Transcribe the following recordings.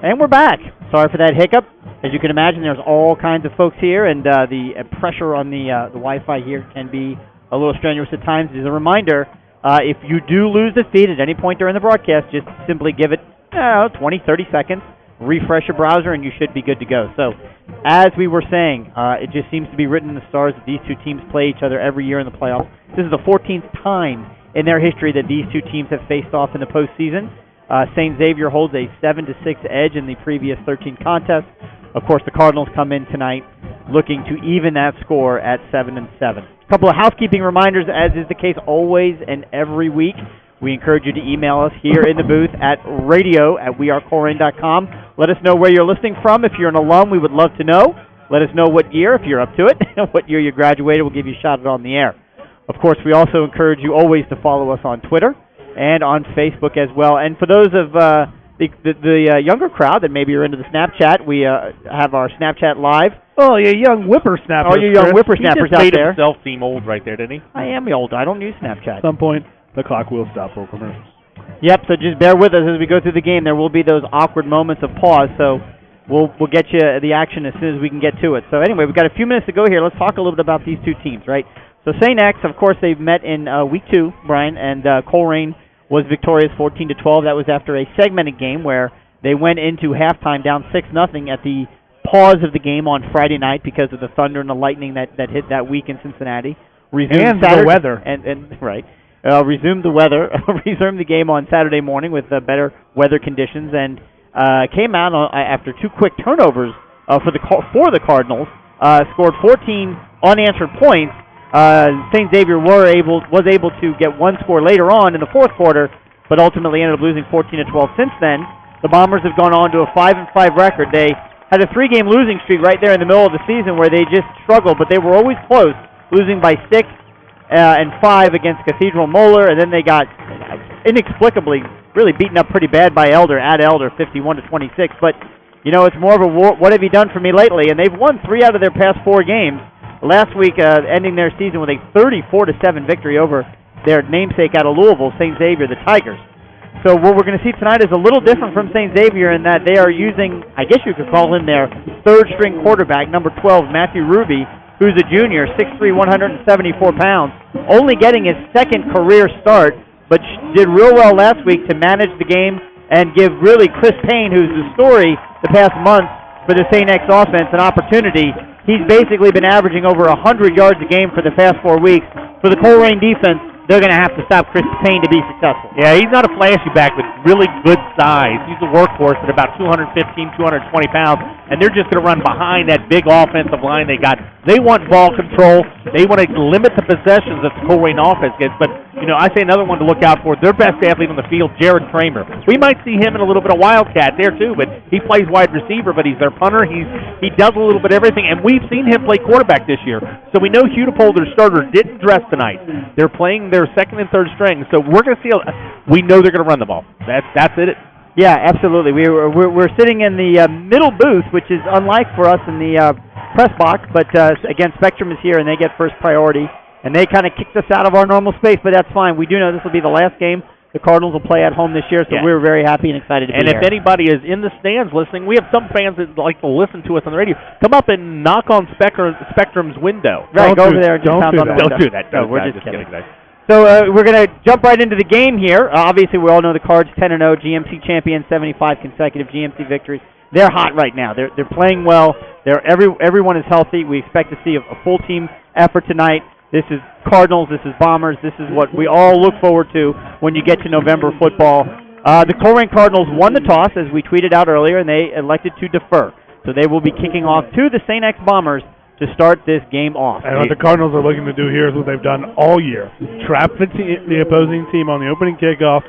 And we're back. Sorry for that hiccup. As you can imagine, there's all kinds of folks here, and the pressure on the Wi-Fi here can be a little strenuous at times. As a reminder, if you do lose the feed at any point during the broadcast, just simply give it 20, 30 seconds, refresh your browser, and you should be good to go. So, as we were saying, it just seems to be written in the stars that these two teams play each other every year in the playoffs. This is the 14th time in their history that these two teams have faced off in the postseason. St. Xavier holds a 7-6 edge in the previous 13 contests. Of course, the Cardinals come in tonight looking to even that score at 7-7. A couple of housekeeping reminders, as is the case always and every week. We encourage you to email us here in the booth at radio@wearecolerain.com. Let us know where you're listening from. If you're an alum, we would love to know. Let us know what year, if you're up to it, what year you graduated. We'll give you a shout out on the air. Of course, we also encourage you always to follow us on Twitter and on Facebook as well. And for those of the younger crowd that maybe are into the Snapchat, we have our Snapchat Live. Oh, you young whippersnappers. Oh, you young whippersnappers out there. He just made himself seem old right there, didn't he? I am old. I don't use Snapchat. At some point, the clock will stop for commercials. Yep, so just bear with us as we go through the game. There will be those awkward moments of pause, so we'll get you the action as soon as we can get to it. So anyway, we've got a few minutes to go here. Let's talk a little bit about these two teams, right? So St. X, of course, they've met in week 2, Brian, and Colerain was victorious 14-12. That was after a segmented game where they went into halftime down 6-0 at the pause of the game on Friday night because of the thunder and the lightning that hit that week in Cincinnati. And the weather. Right. Resumed the game on Saturday morning with better weather conditions, and came out after 2 quick turnovers for the Cardinals. Scored 14 unanswered points. St. Xavier was able to get one score later on in the fourth quarter, but ultimately ended up losing 14-12. Since then, the Bombers have gone on to a 5-5 record. They had a 3-game losing streak right there in the middle of the season where they just struggled, but they were always close, losing by 6 and 5 against Cathedral Moeller, and then they got inexplicably really beaten up pretty bad by Elder, 51-26. But, you know, it's more of a what have you done for me lately? And they've won 3 out of their past 4 games. Last week, ending their season with a 34-7 victory over their namesake out of Louisville, St. Xavier, the Tigers. So what we're going to see tonight is a little different from St. Xavier in that they are using, I guess you could call him their third-string quarterback, number 12, Matthew Ruby, who's a junior, 6'3", 174 pounds, only getting his second career start, but did real well last week to manage the game and give really Chris Payne, who's the story the past month for the St. X offense, an opportunity. He's basically been averaging over 100 yards a game for the past 4 weeks. For the Colerain defense, they're going to have to stop Chris Payne to be successful. Yeah, he's not a flashy back, but really good size. He's a workhorse at about 215, 220 pounds, and they're just going to run behind that big offensive line they got. They want ball control. They want to limit the possessions that the Colerain offense gets. But, you know, I say another one to look out for, their best athlete on the field, Jared Kramer. We might see him in a little bit of Wildcat there, too, but he plays wide receiver, but he's their punter. He does a little bit of everything, and we've seen him play quarterback this year. So we know Hudipole, their starter, didn't dress tonight. They're playing their second and third string, so we're going to see. We know they're going to run the ball. That's it. Yeah, absolutely. We're sitting in the middle booth, which is unlike for us in the press box. But again, Spectrum is here, and they get first priority, and they kind of kicked us out of our normal space. But that's fine. We do know this will be the last game the Cardinals will play at home this year, so we're very happy and excited to be here. And if anybody is in the stands listening, we have some fans that like to listen to us on the radio. Come up and knock on Spectrum's window. Right, go over there and just pound on the window. Don't do that. No, we're just kidding. So we're going to jump right into the game here. Obviously, we all know the Cards 10-0, GMC champions, 75 consecutive GMC victories. They're hot right now. They're playing well. Everyone is healthy. We expect to see a full team effort tonight. This is Cardinals. This is Bombers. This is what we all look forward to when you get to November football. The Colerain Cardinals won the toss, as we tweeted out earlier, and they elected to defer. So they will be kicking off to the St. X Bombers to start this game off. And what the Cardinals are looking to do here is what they've done all year. Trap the opposing team on the opening kickoff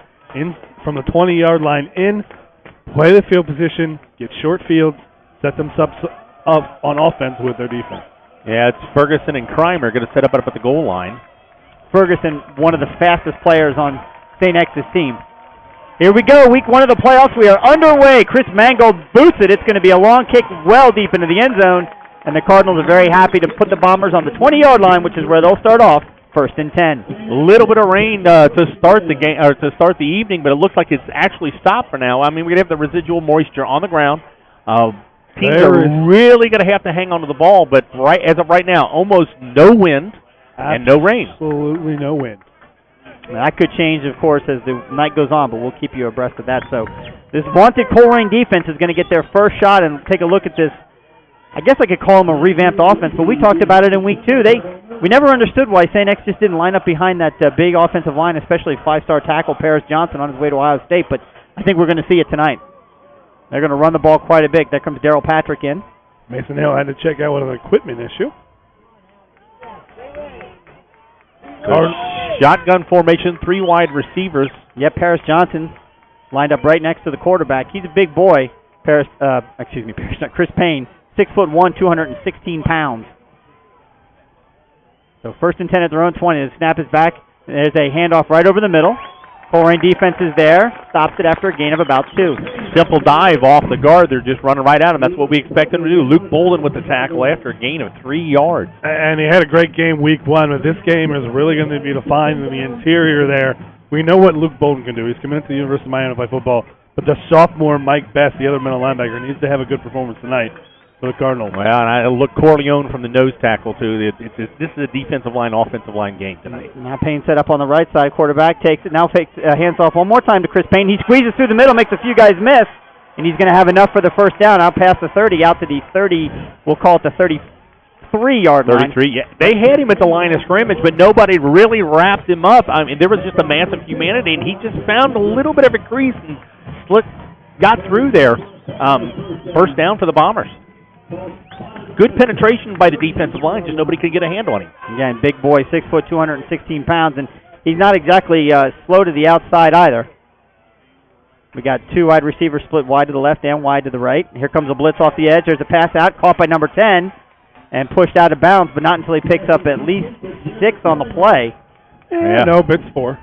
from the 20-yard line in, play the field position, get short fields, set them up on offense with their defense. Yeah, it's Ferguson and Crimer going to set up at the goal line. Ferguson, one of the fastest players on St. X's team. Here we go, week 1 of the playoffs. We are underway. Chris Mangold boots it. It's going to be a long kick well deep into the end zone, and the Cardinals are very happy to put the Bombers on the 20-yard line, which is where they'll start off, 1st and 10. A little bit of rain to start the game or to start the evening, but it looks like it's actually stopped for now. I mean, we're going to have the residual moisture on the ground. Teams are really going to have to hang on to the ball, but as of right now, almost no wind and no rain. Absolutely no wind. That could change, of course, as the night goes on, but we'll keep you abreast of that. So this vaunted Colerain defense is going to get their first shot and take a look at this. I guess I could call them a revamped offense, but we talked about it in week 2. We never understood why St. X just didn't line up behind that big offensive line, especially 5-star tackle Paris Johnson on his way to Ohio State, but I think we're going to see it tonight. They're going to run the ball quite a bit. There comes Darryl Patrick in. Mason Hill had to check out an equipment issue. Shotgun formation, 3 wide receivers. Yep, Paris Johnson lined up right next to the quarterback. He's a big boy. Chris Payne, 6'1", 216 pounds. So 1st and 10 at their own 20. The snap is back. There's a handoff right over the middle. Colerain defense is there. Stops it after a gain of about 2. Simple dive off the guard. They're just running right at him. That's what we expect them to do. Luke Bolden with the tackle after a gain of 3 yards. And he had a great game week 1, but this game is really going to be defined in the interior there. We know what Luke Bolden can do. He's committed to the University of Miami to play football. But the sophomore Mike Best, the other middle linebacker, needs to have a good performance tonight for the Cardinals. Well, and I look Corleone from the nose tackle, too. This is a defensive line, offensive line game tonight. Now Payne set up on the right side. Quarterback takes it. Now fakes, hands off one more time to Chris Payne. He squeezes through the middle, makes a few guys miss, and he's going to have enough for the first down. Out past the 30, out to the 30, we'll call it the 33-yard line. 33, yeah. They had him at the line of scrimmage, but nobody really wrapped him up. I mean, there was just a massive humanity, and he just found a little bit of a crease and got through there. First down for the Bombers. Good penetration by the defensive line, just nobody could get a hand on him. Again, big boy, 6 foot, 216 pounds, and he's not exactly slow to the outside either. We got 2 wide receivers split wide to the left and wide to the right. Here comes a blitz off the edge. There's a pass out, caught by number 10, and pushed out of bounds, but not until he picks up at least 6 on the play. Nope, it's 4.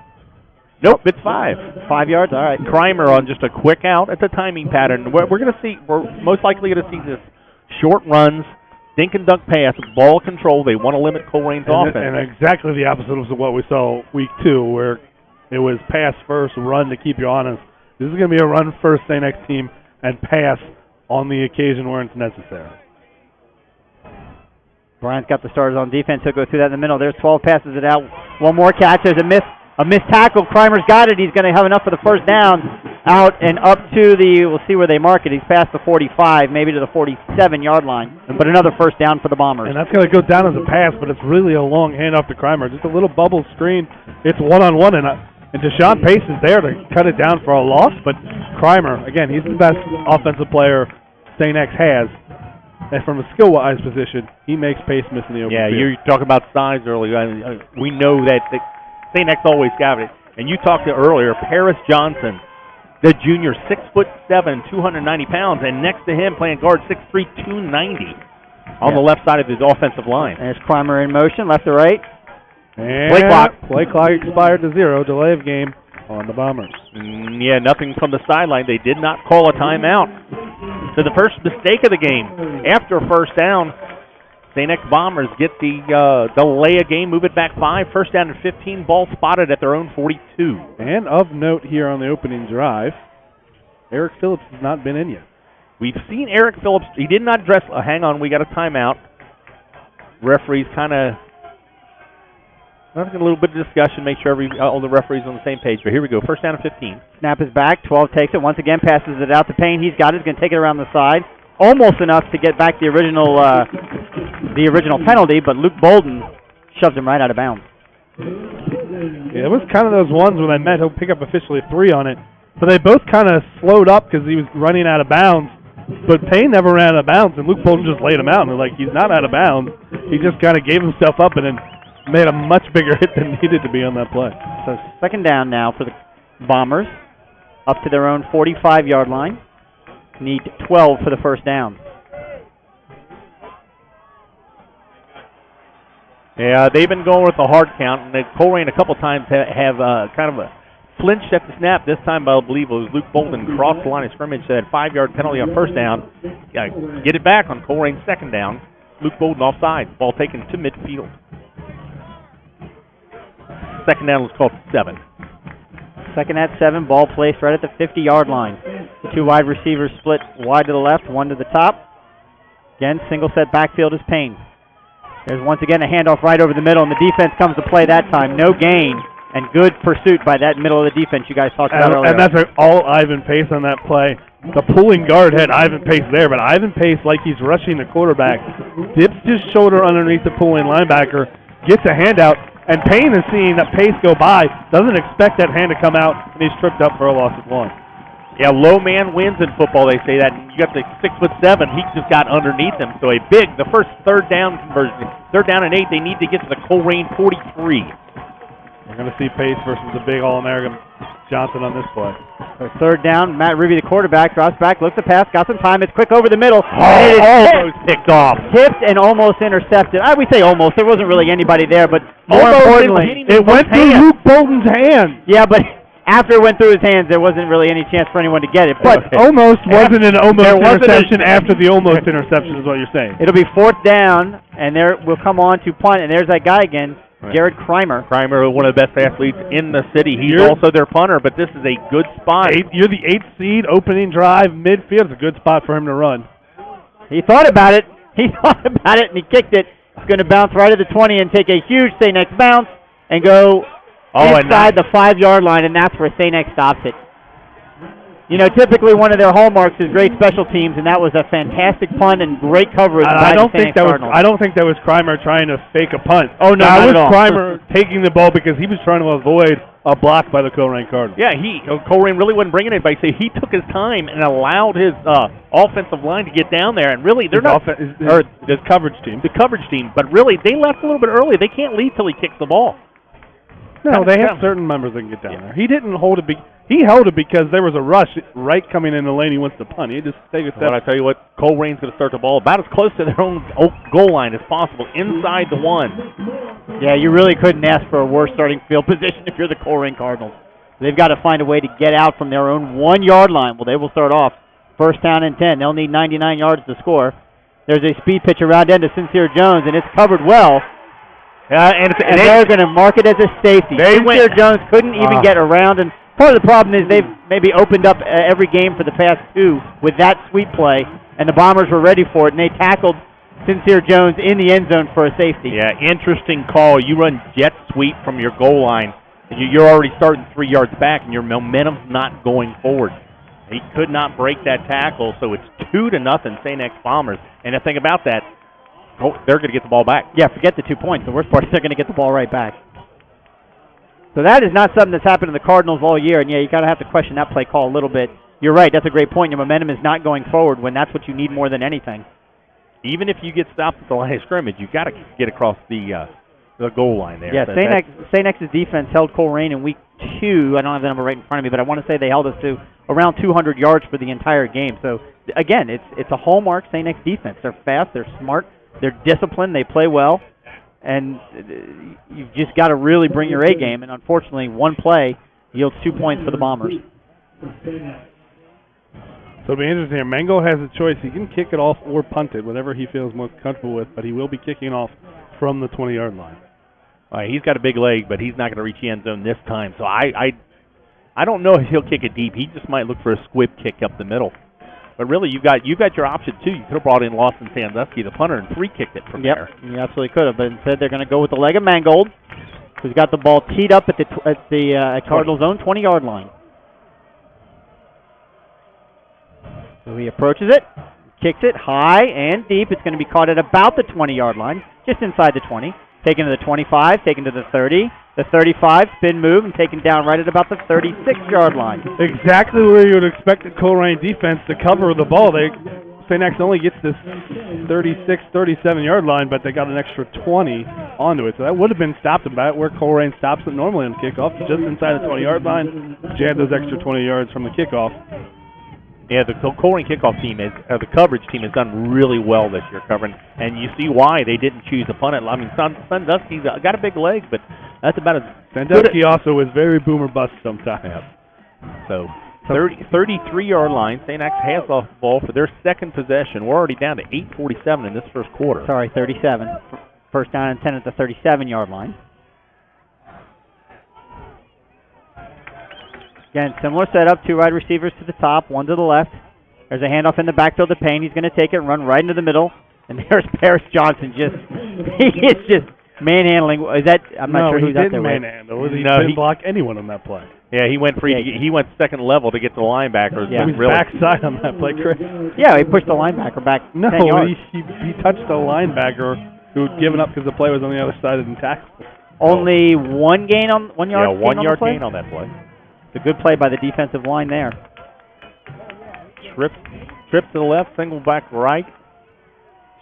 Nope, it's 5. 5 yards, all right. Crimer on just a quick out. It's a timing pattern. We're going to see, we're most likely going to see this short runs, dink and dunk pass, ball control. They want to limit Colerain's offense. And exactly the opposite of what we saw week 2, where it was pass first, run to keep you honest. This is going to be a run first St. X team and pass on the occasion where it's necessary. Bryant's got the starters on defense. He'll go through that in the middle. There's 12, passes it out. One more catch. There's a missed tackle. Crimer's got it. He's going to have enough for the first down. Out and up to the, we'll see where they mark it. He's past the 45, maybe to the 47-yard line. But another first down for the Bombers. And that's going to go down as a pass, but it's really a long handoff to Crimer. Just a little bubble screen. It's one-on-one, and Deshaun Pace is there to cut it down for a loss. But Crimer, again, he's the best offensive player St. X has. And from a skill-wise position, he makes Pace miss in the open field. You talk about size earlier. We know that St. X always got it. And you talked to earlier, Paris Johnson, the junior, 6'7", 290 pounds, and next to him playing guard, 6'3", 290 on the left side of his offensive line. There's Crimer in motion, left to right. And play clock expired to 0, delay of game on the Bombers. Nothing from the sideline. They did not call a timeout. So the first mistake of the game, after first down, St. X Bombers get the delay of game, move it back 5, first down and 15, ball spotted at their own 42. And of note here on the opening drive, Eric Phillips has not been in yet. We've seen Eric Phillips. He did not dress. Hang on, we got a timeout. Referees kind of having a little bit of discussion, make sure all the referees are on the same page. But here we go, first down and 15. Snap is back, 12 takes it, once again passes it out to Payne. He's got it, he's going to take it around the side. Almost enough to get back the original penalty, but Luke Bolden shoves him right out of bounds. Yeah, it was kind of those ones when I met, he'll pick up officially 3 on it. But they both kind of slowed up because he was running out of bounds. But Payne never ran out of bounds, and Luke Bolden just laid him out. And they're like, he's not out of bounds. He just kind of gave himself up and then made a much bigger hit than needed to be on that play. So second down now for the Bombers, up to their own 45-yard line. need 12 for the first down. Yeah, they've been going with the hard count, and Colerain a couple times have kind of a flinched at the snap. This time, I believe it was Luke Bolden crossed the line of scrimmage, said 5-yard penalty on first down. Get it back on Colerain's second down. Luke Bolden offside. Ball taken to midfield. Second down was called 7. Second at 7, ball placed right at the 50-yard line. The two wide receivers split wide to the left, one to the top. Again, single set backfield is Payne. There's once again a handoff right over the middle, and the defense comes to play that time. No gain, and good pursuit by that middle of the defense you guys talked about earlier. And that's all Ivan Pace on that play. The pulling guard had Ivan Pace there, but Ivan Pace, like he's rushing the quarterback, dips his shoulder underneath the pulling linebacker, gets a handout, and Payne is seeing that Pace go by, doesn't expect that hand to come out, and he's tripped up for a loss of 1. Yeah, low man wins in football, they say that. You got the 6'7", he just got underneath him. So the first third down conversion, 3rd down and 8, they need to get to the Colerain 43. We're going to see Pace versus the big All-American Johnson on this play. So 3rd down, Matt Ruby, the quarterback, drops back, looks to pass, got some time, it's quick over the middle. Almost picked off. Tipped and almost intercepted. We say almost, there wasn't really anybody there, but more importantly, it went through Luke Bolton's hand. Yeah, but after it went through his hands, there wasn't really any chance for anyone to get it. But almost wasn't an almost interception after the almost interception is what you're saying. It'll be 4th down, and there will come on to punt, and there's that guy again, Jared Kreimer. Kreimer, one of the best athletes in the city. He's also their punter, but this is a good spot. You're the 8th seed, opening drive, midfield. It's a good spot for him to run. He thought about it. And he kicked it. It's going to bounce right at the 20 and take a huge St. X bounce and go inside the 5-yard line, and that's where St. X stops it. You know, typically one of their hallmarks is great special teams, and that was a fantastic punt and great coverage by the St. X Cardinals. I don't think that was Kreimer trying to fake a punt. Oh, no, not at all. That was Kreimer taking the ball because he was trying to avoid a block by the Colerain Cardinals. Yeah, Colerain really wasn't bringing it, but he took his time and allowed his offensive line to get down there, and really they're his coverage team. The coverage team, but really they left a little bit early. They can't lead till he kicks the ball. No, they have certain members that can get down there. He didn't hold it. He held it because there was a rush right coming in the lane. He wants to punt. He just take a step. But I tell you what, Colerain's going to start the ball about as close to their own goal line as possible, inside the 1. Yeah, you really couldn't ask for a worse starting field position if you're the Colerain Cardinals. They've got to find a way to get out from their own 1-yard line. Well, they will start off 1st down and 10. They'll need 99 yards to score. There's a speed pitch around end to Sincere Jones, and it's covered well. And they're going to mark it as a safety. Sincere Jones couldn't even get around, and part of the problem is they've maybe opened up every game for the past 2 with that sweep play, and the Bombers were ready for it, and they tackled Sincere Jones in the end zone for a safety. Yeah, interesting call. You run jet sweep from your goal line. You're already starting 3 yards back, and your momentum's not going forward. He could not break that tackle, so it's 2-0 St. X Bombers. And the thing about that, they're going to get the ball back. Yeah, forget the 2 points. The worst part is they're going to get the ball right back. So that is not something that's happened to the Cardinals all year, and yeah, you got to have to question that play call a little bit. You're right, that's a great point. Your momentum is not going forward when that's what you need more than anything. Even if you get stopped at the line of scrimmage, you got to get across the goal line there. Yeah, St. X's defense held Colerain in week 2. I don't have the number right in front of me, but I want to say they held us to around 200 yards for the entire game. So again, it's a hallmark St. X defense. They're fast, they're smart, they're disciplined, they play well. And you've just got to really bring your A game. And unfortunately, one play yields 2 points for the Bombers. So it'll be interesting here. Mango has a choice. He can kick it off or punt it, whatever he feels most comfortable with, but he will be kicking off from the 20-yard line. All right, he's got a big leg, but he's not going to reach the end zone this time. So I don't know if he'll kick it deep. He just might look for a squib kick up the middle. But really, you got your option, too. You could have brought in Lawson Sandusky, the punter, and free-kicked it from there. You absolutely could have. But instead, they're going to go with the leg of Mangold, who's got the ball teed up at the Cardinals' own 20-yard line. So he approaches it, kicks it high and deep. It's going to be caught at about the 20-yard line, just inside the 20. Taken to the 25, taken to the 30, the 35, spin move, and taken down right at about the 36-yard line. Exactly where you would expect the Colerain defense to cover the ball. St. X only gets this 36, 37-yard line, but they got an extra 20 onto it. So that would have been stopped about where Colerain stops it normally on kickoff, just inside the 20-yard line. Jab those extra 20 yards from the kickoff. Yeah, the Colerain kickoff team the coverage team has done really well this year covering, and you see why they didn't choose a punt. I mean, Sandusky's got a big leg, but that's about as Sandusky also is very boomer bust sometimes. Yeah. So 33-yard line. St. X has off the ball for their second possession. We're already down to 8:47 in this first quarter. Sorry, 37. First down and 10 at the 37-yard line. Again, similar setup, 2 wide receivers to the top, 1 to the left. There's a handoff in the backfield to Payne. He's going to take it and run right into the middle. And there's Paris Johnson he is just manhandling. Is that, I'm not sure who's out there. No, he didn't manhandle. He didn't block anyone on that play. Yeah, he went second level to get to the linebacker. Yeah, he was backside on that play, Chris. Yeah, he pushed the linebacker back 10 yards. He touched the linebacker who had given up because the play was on the other side of the tackle. Only 1 gain on 1 yard. Yeah, 1 yard gain on that play. It's a good play by the defensive line there. Trip to the left, single back right.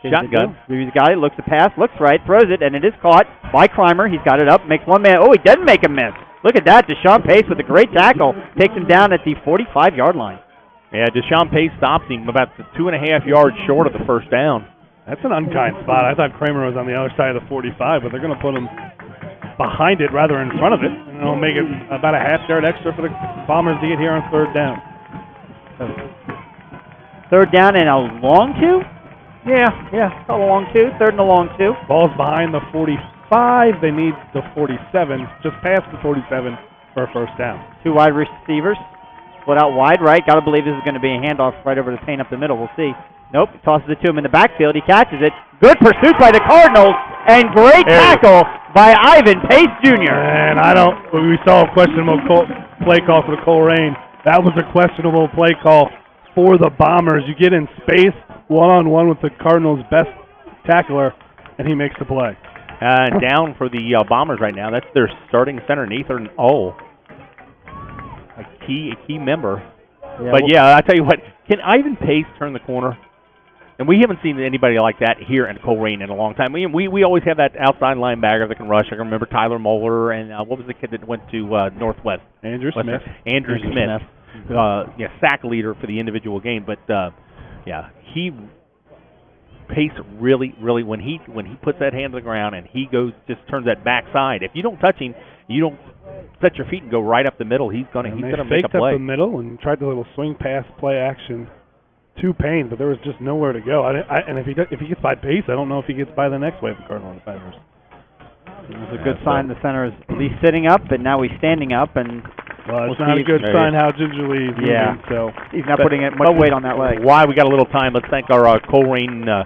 Shotgun. He's got it, looks to pass, looks right, throws it, and it is caught by Crimer. He's got it up, makes one man. Oh, he doesn't make a miss. Look at that. Deshaun Pace with a great tackle. Takes him down at the 45-yard line. Yeah, Deshaun Pace stops him about 2.5 yards short of the first down. That's an unkind spot. I thought Kramer was on the other side of the 45, but they're going to put him behind it rather in front of it. And it'll make it about a half yard extra for the Bombers to get here on third down. Third down and a long 2? Yeah, a long 2. Third and a long 2. Ball's behind the 45. They need the 47, just past the 47 for a first down. 2 wide receivers. Split out wide right. Got to believe this is going to be a handoff right over to Payne up the middle. We'll see. Nope. Tosses it to him in the backfield. He catches it. Good pursuit by the Cardinals. And great tackle by Ivan Pace Jr. And we saw a questionable play call for the Colerain. That was a questionable play call for the Bombers. You get in space, one-on-one with the Cardinals' best tackler, and he makes the play. Down for the Bombers right now. That's their starting center, Nathan O. A key member. Yeah, but I tell you what, can Ivan Pace turn the corner? And we haven't seen anybody like that here in Colerain in a long time. We always have that outside linebacker that can rush. I can remember Tyler Moeller and what was the kid that went to Northwest? Andrew Smith. Andrew Smith. Sack leader for the individual game. But Pace really when he puts that hand to the ground and he just turns that backside. If you don't touch him, you don't set your feet and go right up the middle. He's gonna make a play. Faked up the middle and tried the little swing pass play action to Payne, but there was just nowhere to go. And if he gets by Pace, I don't know if he gets by the next wave of Cardinal defenders. It's a good sign the center is at least sitting up, and now he's standing up. And it's not a good sign how gingerly he's moving. So he's not putting much weight on that leg. Why we got a little time? Let's thank our Colerain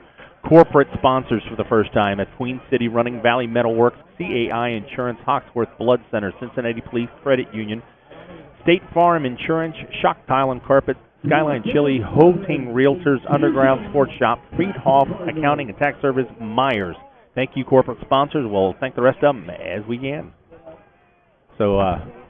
corporate sponsors for the first time at Queen City Running, Valley Metalworks, CAI Insurance, Hawksworth Blood Center, Cincinnati Police Credit Union, State Farm Insurance, Shock Tile and Carpet, Skyline Chili, Hoting Realtors, Underground Sports Shop, Friedhoff Accounting and Tax Service, Myers. Thank you, corporate sponsors. We'll thank the rest of them as we can. So,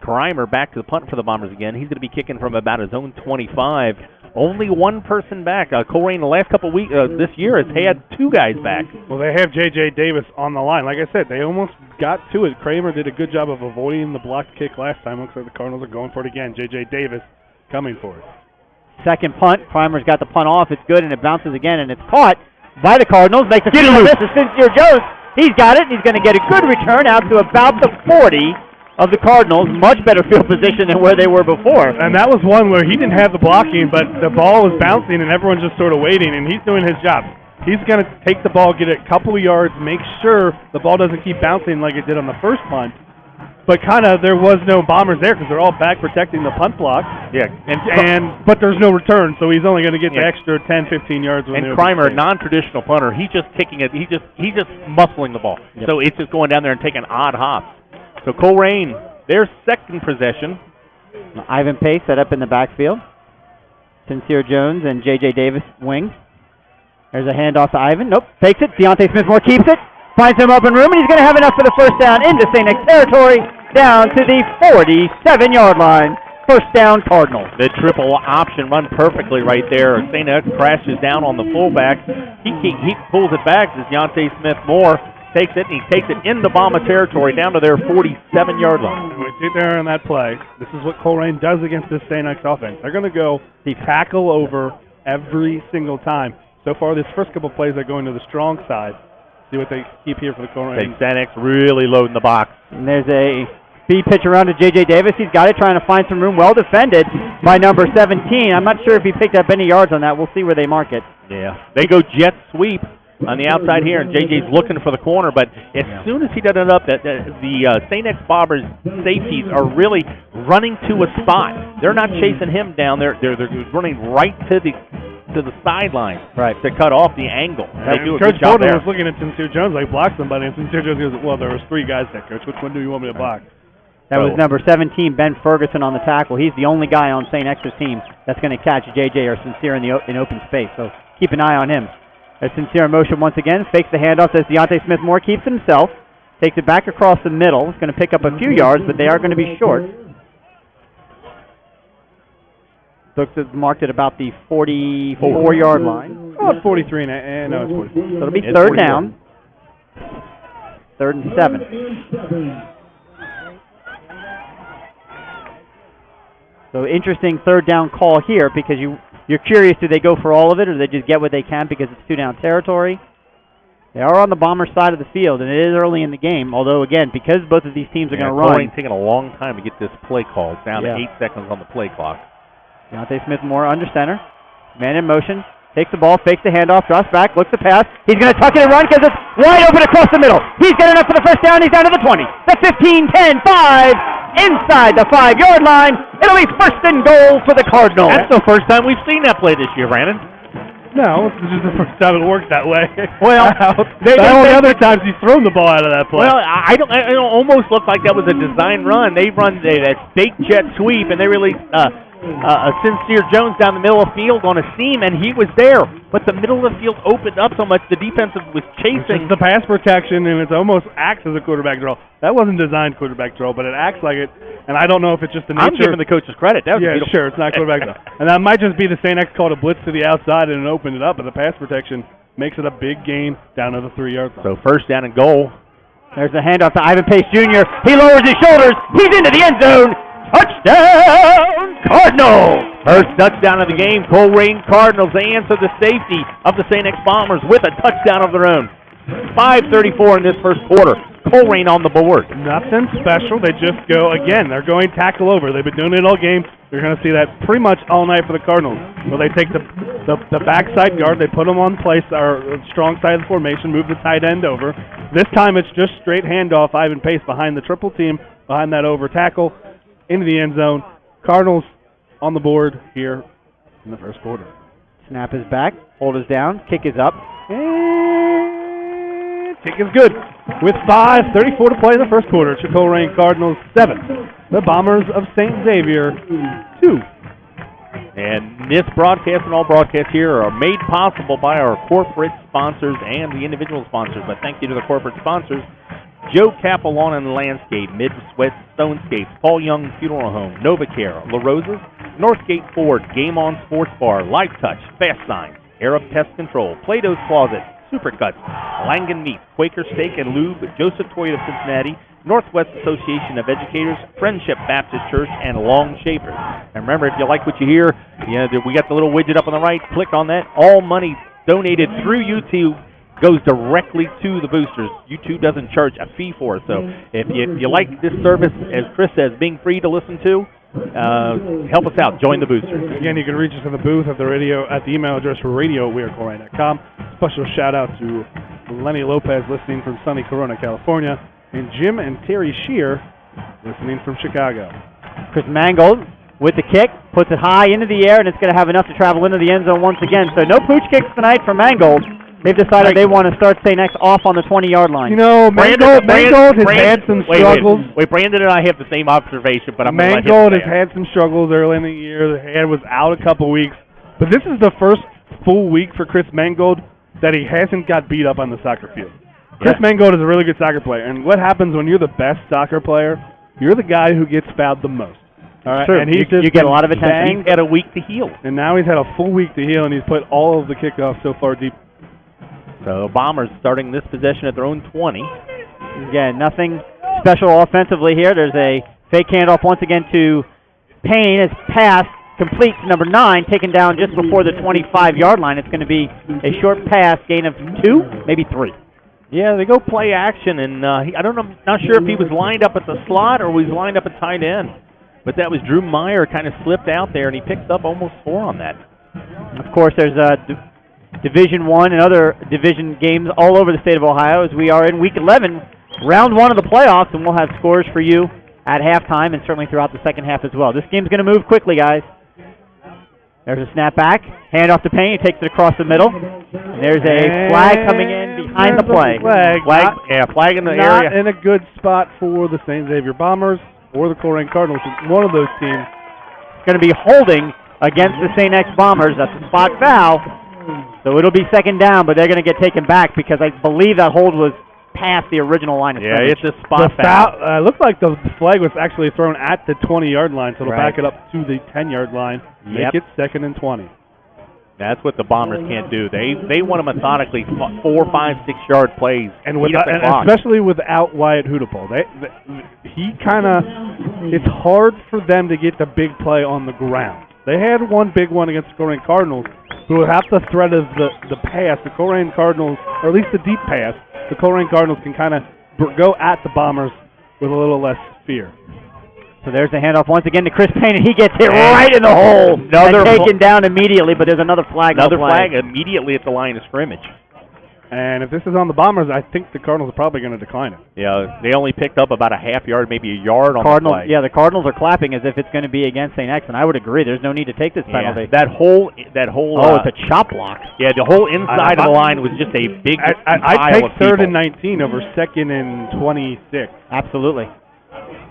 Crimer back to the punt for the Bombers again. He's going to be kicking from about his own 25. Only one person back. Colerain the last couple of weeks this year has had 2 guys back. Well, they have J.J. Davis on the line. Like I said, they almost got to it. Kramer did a good job of avoiding the blocked kick last time. Looks like the Cardinals are going for it again. J.J. Davis coming for it. Second punt. Crimer's got the punt off. It's good, and it bounces again, and it's caught by the Cardinals. Makes a field. This is Sincere Jones. He's got it, and he's going to get a good return out to about the 40 of the Cardinals. Much better field position than where they were before. And that was one where he didn't have the blocking, but the ball was bouncing, and everyone's just sort of waiting, and he's doing his job. He's going to take the ball, get it a couple of yards, make sure the ball doesn't keep bouncing like it did on the first punt. But kind of there was no Bombers there because they're all back protecting the punt block. Yeah, but there's no return, so he's only going to get the extra 10, 15 yards. And Crimer, non-traditional punter, he's just kicking it. He's just muscling the ball. Yep. So it's just going down there and taking odd hops. So Colerain, their second possession. Ivan Pace set up in the backfield. Sincere Jones and J.J. Davis wings. There's a handoff to Ivan. Nope, takes it. Deontay Smith-Moore keeps it. Finds some open room, and he's going to have enough for the first down into St. X territory, down to the 47-yard line. First down, Cardinals. The triple option run perfectly right there. St. X crashes down on the fullback. He pulls it back as Deontay Smith-Moore takes it, and he takes it in the Bomber territory down to their 47-yard line. And we sit there on that play. This is what Colerain does against this St. X offense. They're going to go tackle over every single time. So far, this first couple plays, they're going to the strong side. See what they keep here for the Colerain. St. X really loading the box. And there's a speed pitch around to J.J. Davis. He's got it, trying to find some room. Well defended by number 17. I'm not sure if he picked up any yards on that. We'll see where they mark it. Yeah. They go jet sweep on the outside here, and J.J.'s looking for the corner, but as soon as he does it up, the St. X Bombers safeties are really running to a spot. They're not chasing him down. They're running right to the sideline, right, to cut off the angle. They do a Coach good job Porter there. was looking at Sincere Jones like block somebody, and Sincere Jones goes, well, there was 3 guys there, Coach. Which one do you want me to block? That was number 17, Ben Ferguson, on the tackle. He's the only guy on St. X's team that's going to catch J.J. or Sincere in open space, so keep an eye on him. As Sincere in motion once again, fakes the handoff as Deontay Smith-Moore keeps it himself, takes it back across the middle. It's going to pick up a few yards, but they are going to be short. Looks marked at about the 44-yard line. Oh, it's 43, no, it's 44. So it'll be third down. 3rd and 7. So interesting third down call here, because you're curious, do they go for all of it, or do they just get what they can because it's 2-down territory? They are on the Bomber side of the field, and it is early in the game, although, again, because both of these teams are going to run. It's taking a long time to get this play called. Down to 8 seconds on the play clock. Deontay Smith-Moore under center. Man in motion. Takes the ball, fakes the handoff, drops back, looks to pass. He's going to tuck it and run because it's wide open across the middle. He's got enough for the first down. He's down to the 20, the 15, 10, 5, inside the 5-yard line. It'll be 1st and goal for the Cardinals. That's the first time we've seen that play this year, Brandon. No, this is the first time it worked that way. Well, all the other times he's thrown the ball out of that play. Well, I don't almost look like that was a design run. They run that fake jet sweep, and they release Sincere Jones down the middle of the field on a seam, and he was there. But the middle of the field opened up so much, the defensive was chasing. It's the pass protection, and it almost acts as a quarterback draw. That wasn't designed quarterback draw, but it acts like it. And I don't know if it's just the nature. I'm giving the coaches credit. That was beautiful. Sure, it's not quarterback draw. And that might just be the St. X called a blitz to the outside and it opened it up, but the pass protection makes it a big gain down to the 3-yard line. So 1st down and goal. There's the handoff to Ivan Pace Jr. He lowers his shoulders. He's into the end zone. Touchdown, Cardinals! First touchdown of the game. Colerain Cardinals. They answer the safety of the St. X Bombers with a touchdown of their own. 5:34 in this first quarter. Colerain on the board. Nothing special. They just go, again, they're going tackle over. They've been doing it all game. You're going to see that pretty much all night for the Cardinals. Well, they take the backside guard, they put them on place, or strong side of the formation, move the tight end over. This time it's just straight handoff, Ivan Pace behind the triple team, behind that over tackle, into the end zone. Cardinals on the board here in the first quarter. Snap is back, hold is down, kick is up. And kick is good. With 5:34 to play in the first quarter, Colerain Cardinals 7. The Bombers of St. Xavier 2. And this broadcast and all broadcasts here are made possible by our corporate sponsors and the individual sponsors. But thank you to the corporate sponsors: Joe Cappa Lawn and Landscape, Midwest Stonescapes, Paul Young Funeral Home, NovaCare, La Rosa's, Northgate Ford, Game On Sports Bar, Life Touch, Fast Signs, Arab Pest Control, Plato's Closet, Supercuts, Langen Meat, Quaker Steak and Lube, Joseph Toyota of Cincinnati, Northwest Association of Educators, Friendship Baptist Church, and Long Shavers. And remember, if you like what you hear, we got the little widget up on the right. Click on that. All money donated through YouTube goes directly to the boosters. YouTube doesn't charge a fee for it. So if you like this service, as Chris says, being free to listen to, help us out. Join the boosters. Again, you can reach us in the booth at the radio at the email address for radio@wearecolerain.com. Special shout out to Lenny Lopez listening from sunny Corona, California, and Jim and Terry Shear listening from Chicago. Chris Mangold with the kick, puts it high into the air, and it's going to have enough to travel into the end zone once again. So no pooch kicks tonight for Mangold. They've decided they want to start St. X off on the 20-yard line. You know, Mangold has had some struggles. Wait, Brandon and I have the same observation, but I'm going to let him Mangold has had some struggles early in the year. The head was out a couple weeks. But this is the first full week for Chris Mangold that he hasn't got beat up on the soccer field. Chris Mangold is a really good soccer player. And what happens when you're the best soccer player? You're the guy who gets fouled the most. All right, True. And he's you get a lot of attention. He's had a week to heal. And now he's had a full week to heal, and he's put all of the kickoffs so far deep So Bombers starting this possession at their own 20. Again, nothing special offensively here. There's a fake handoff once again to Payne. His pass completes number 9, taken down just before the 25-yard line. It's going to be a short pass, gain of 2, maybe 3. Yeah, they go play action, and I don't know, not sure if he was lined up at the slot or was lined up at tight end. But that was Drew Meyer kind of slipped out there, and he picked up almost 4 on that. Of course, there's Division I and other division games all over the state of Ohio as we are in Week 11, Round 1 of the playoffs, and we'll have scores for you at halftime and certainly throughout the second half as well. This game's going to move quickly, guys. There's a snap back, hand off to Payne, he takes it across the middle. And there's a flag coming in behind the play. Flag in the not area. In a good spot for the St. Xavier Bombers or the Colerain Cardinals. One of those teams. Going to be holding against the St. X Bombers. That's a spot foul. So it'll be second down, but they're going to get taken back because I believe that hold was past the original line of scrimmage. Yeah, it's a spot foul. Looks like the flag was actually thrown at the 20-yard line, so it'll back it up to the 10-yard line. Make it 2nd and 20. That's what the Bombers can't do. They want to methodically 4, 5, 6-yard plays, and especially without Wyatt Hudapole. It's hard for them to get the big play on the ground. They had one big one against the Colerain Cardinals, who without the threat of the pass, the Colerain Cardinals, or at least the deep pass, the Colerain Cardinals can kind of go at the Bombers with a little less fear. So there's the handoff once again to Chris Payne, and he gets hit right in the hole. And taken down immediately, but there's another flag. Another flag immediately at the line of scrimmage. And if this is on the Bombers, I think the Cardinals are probably going to decline it. Yeah, they only picked up about a half yard, maybe a yard on the play. Yeah, the Cardinals are clapping as if it's going to be against St. X, and I would agree. There's no need to take this penalty. That whole. It's a chop block. Yeah, the whole inside of the line was just a big I'd take of 3rd and 19 over 2nd and 26. Absolutely.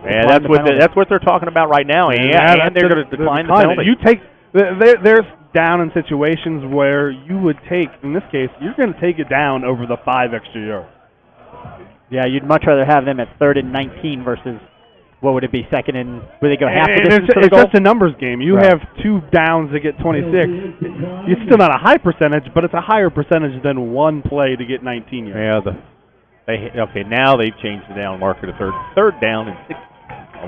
Yeah, that's what they're talking about right now. Yeah, and they're going to decline the penalty. You take there's down in situations where you would take, in this case, you're going to take it down over the 5 extra yards. Yeah, you'd much rather have them at 3rd and 19 versus, what would it be, 2nd and, where they go half the distance to the goal? It's just a numbers game. You have 2 downs that get 26. It's still not a high percentage, but it's a higher percentage than 1 play to get 19 yards. Yeah, now they've changed the down marker to 3rd down and 6.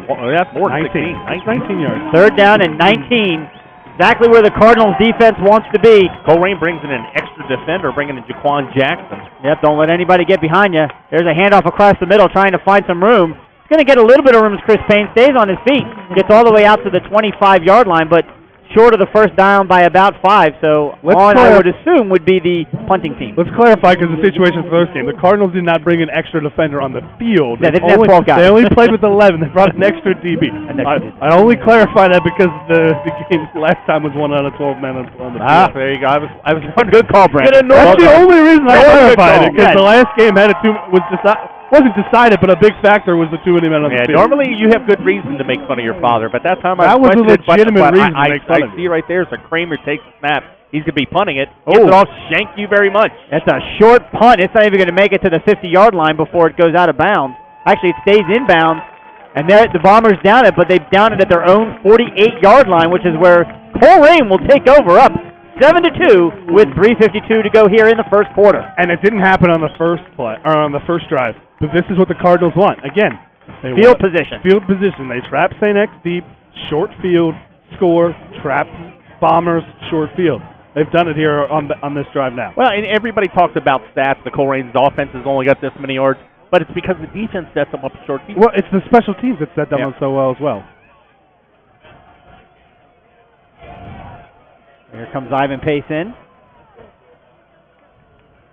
That's more than 16. 19 yards. 3rd down and 19. Exactly where the Cardinals defense wants to be. Colerain brings in an extra defender, bringing in Jaquan Jackson. Yep, don't let anybody get behind you. There's a handoff across the middle, trying to find some room. He's going to get a little bit of room as Chris Payne stays on his feet. Gets all the way out to the 25-yard line, but short of the first down by about 5. So I would assume, would be the punting team. Let's clarify, because the situation for this game, the Cardinals did not bring an extra defender on the field. Yeah, they didn't have 12 guys. They only played with 11. They brought an extra DB. I only clarify that because the game last time was 1 out of 12 men on the field. There you go. I was one good call, Brent. That's the only reason I clarified it, because the last game wasn't decided, but a big factor was the too many men on the field. Normally you have good reason to make fun of your father, but that time that was a legitimate reason to make fun of I see right there, so Kramer takes the snap. He's going to be punting it. Gets it off. Thank you very much. That's a short punt. It's not even going to make it to the 50-yard line before it goes out of bounds. Actually, it stays inbound, and the Bombers down it, but they've down it at their own 48-yard line, which is where Colerain will take over up 7-2 with 3:52 to go here in the first quarter. And it didn't happen on the first play or on the first drive. But this is what the Cardinals want. Again, field position. Field position. They trap St. X deep, short field, score, trap Bombers, short field. They've done it here on this drive now. Well, and everybody talks about stats. The Colerain's offense has only got this many yards, but it's because the defense sets them up short field. Well, it's the special teams that set them up so well as well. Here comes Ivan Pace in.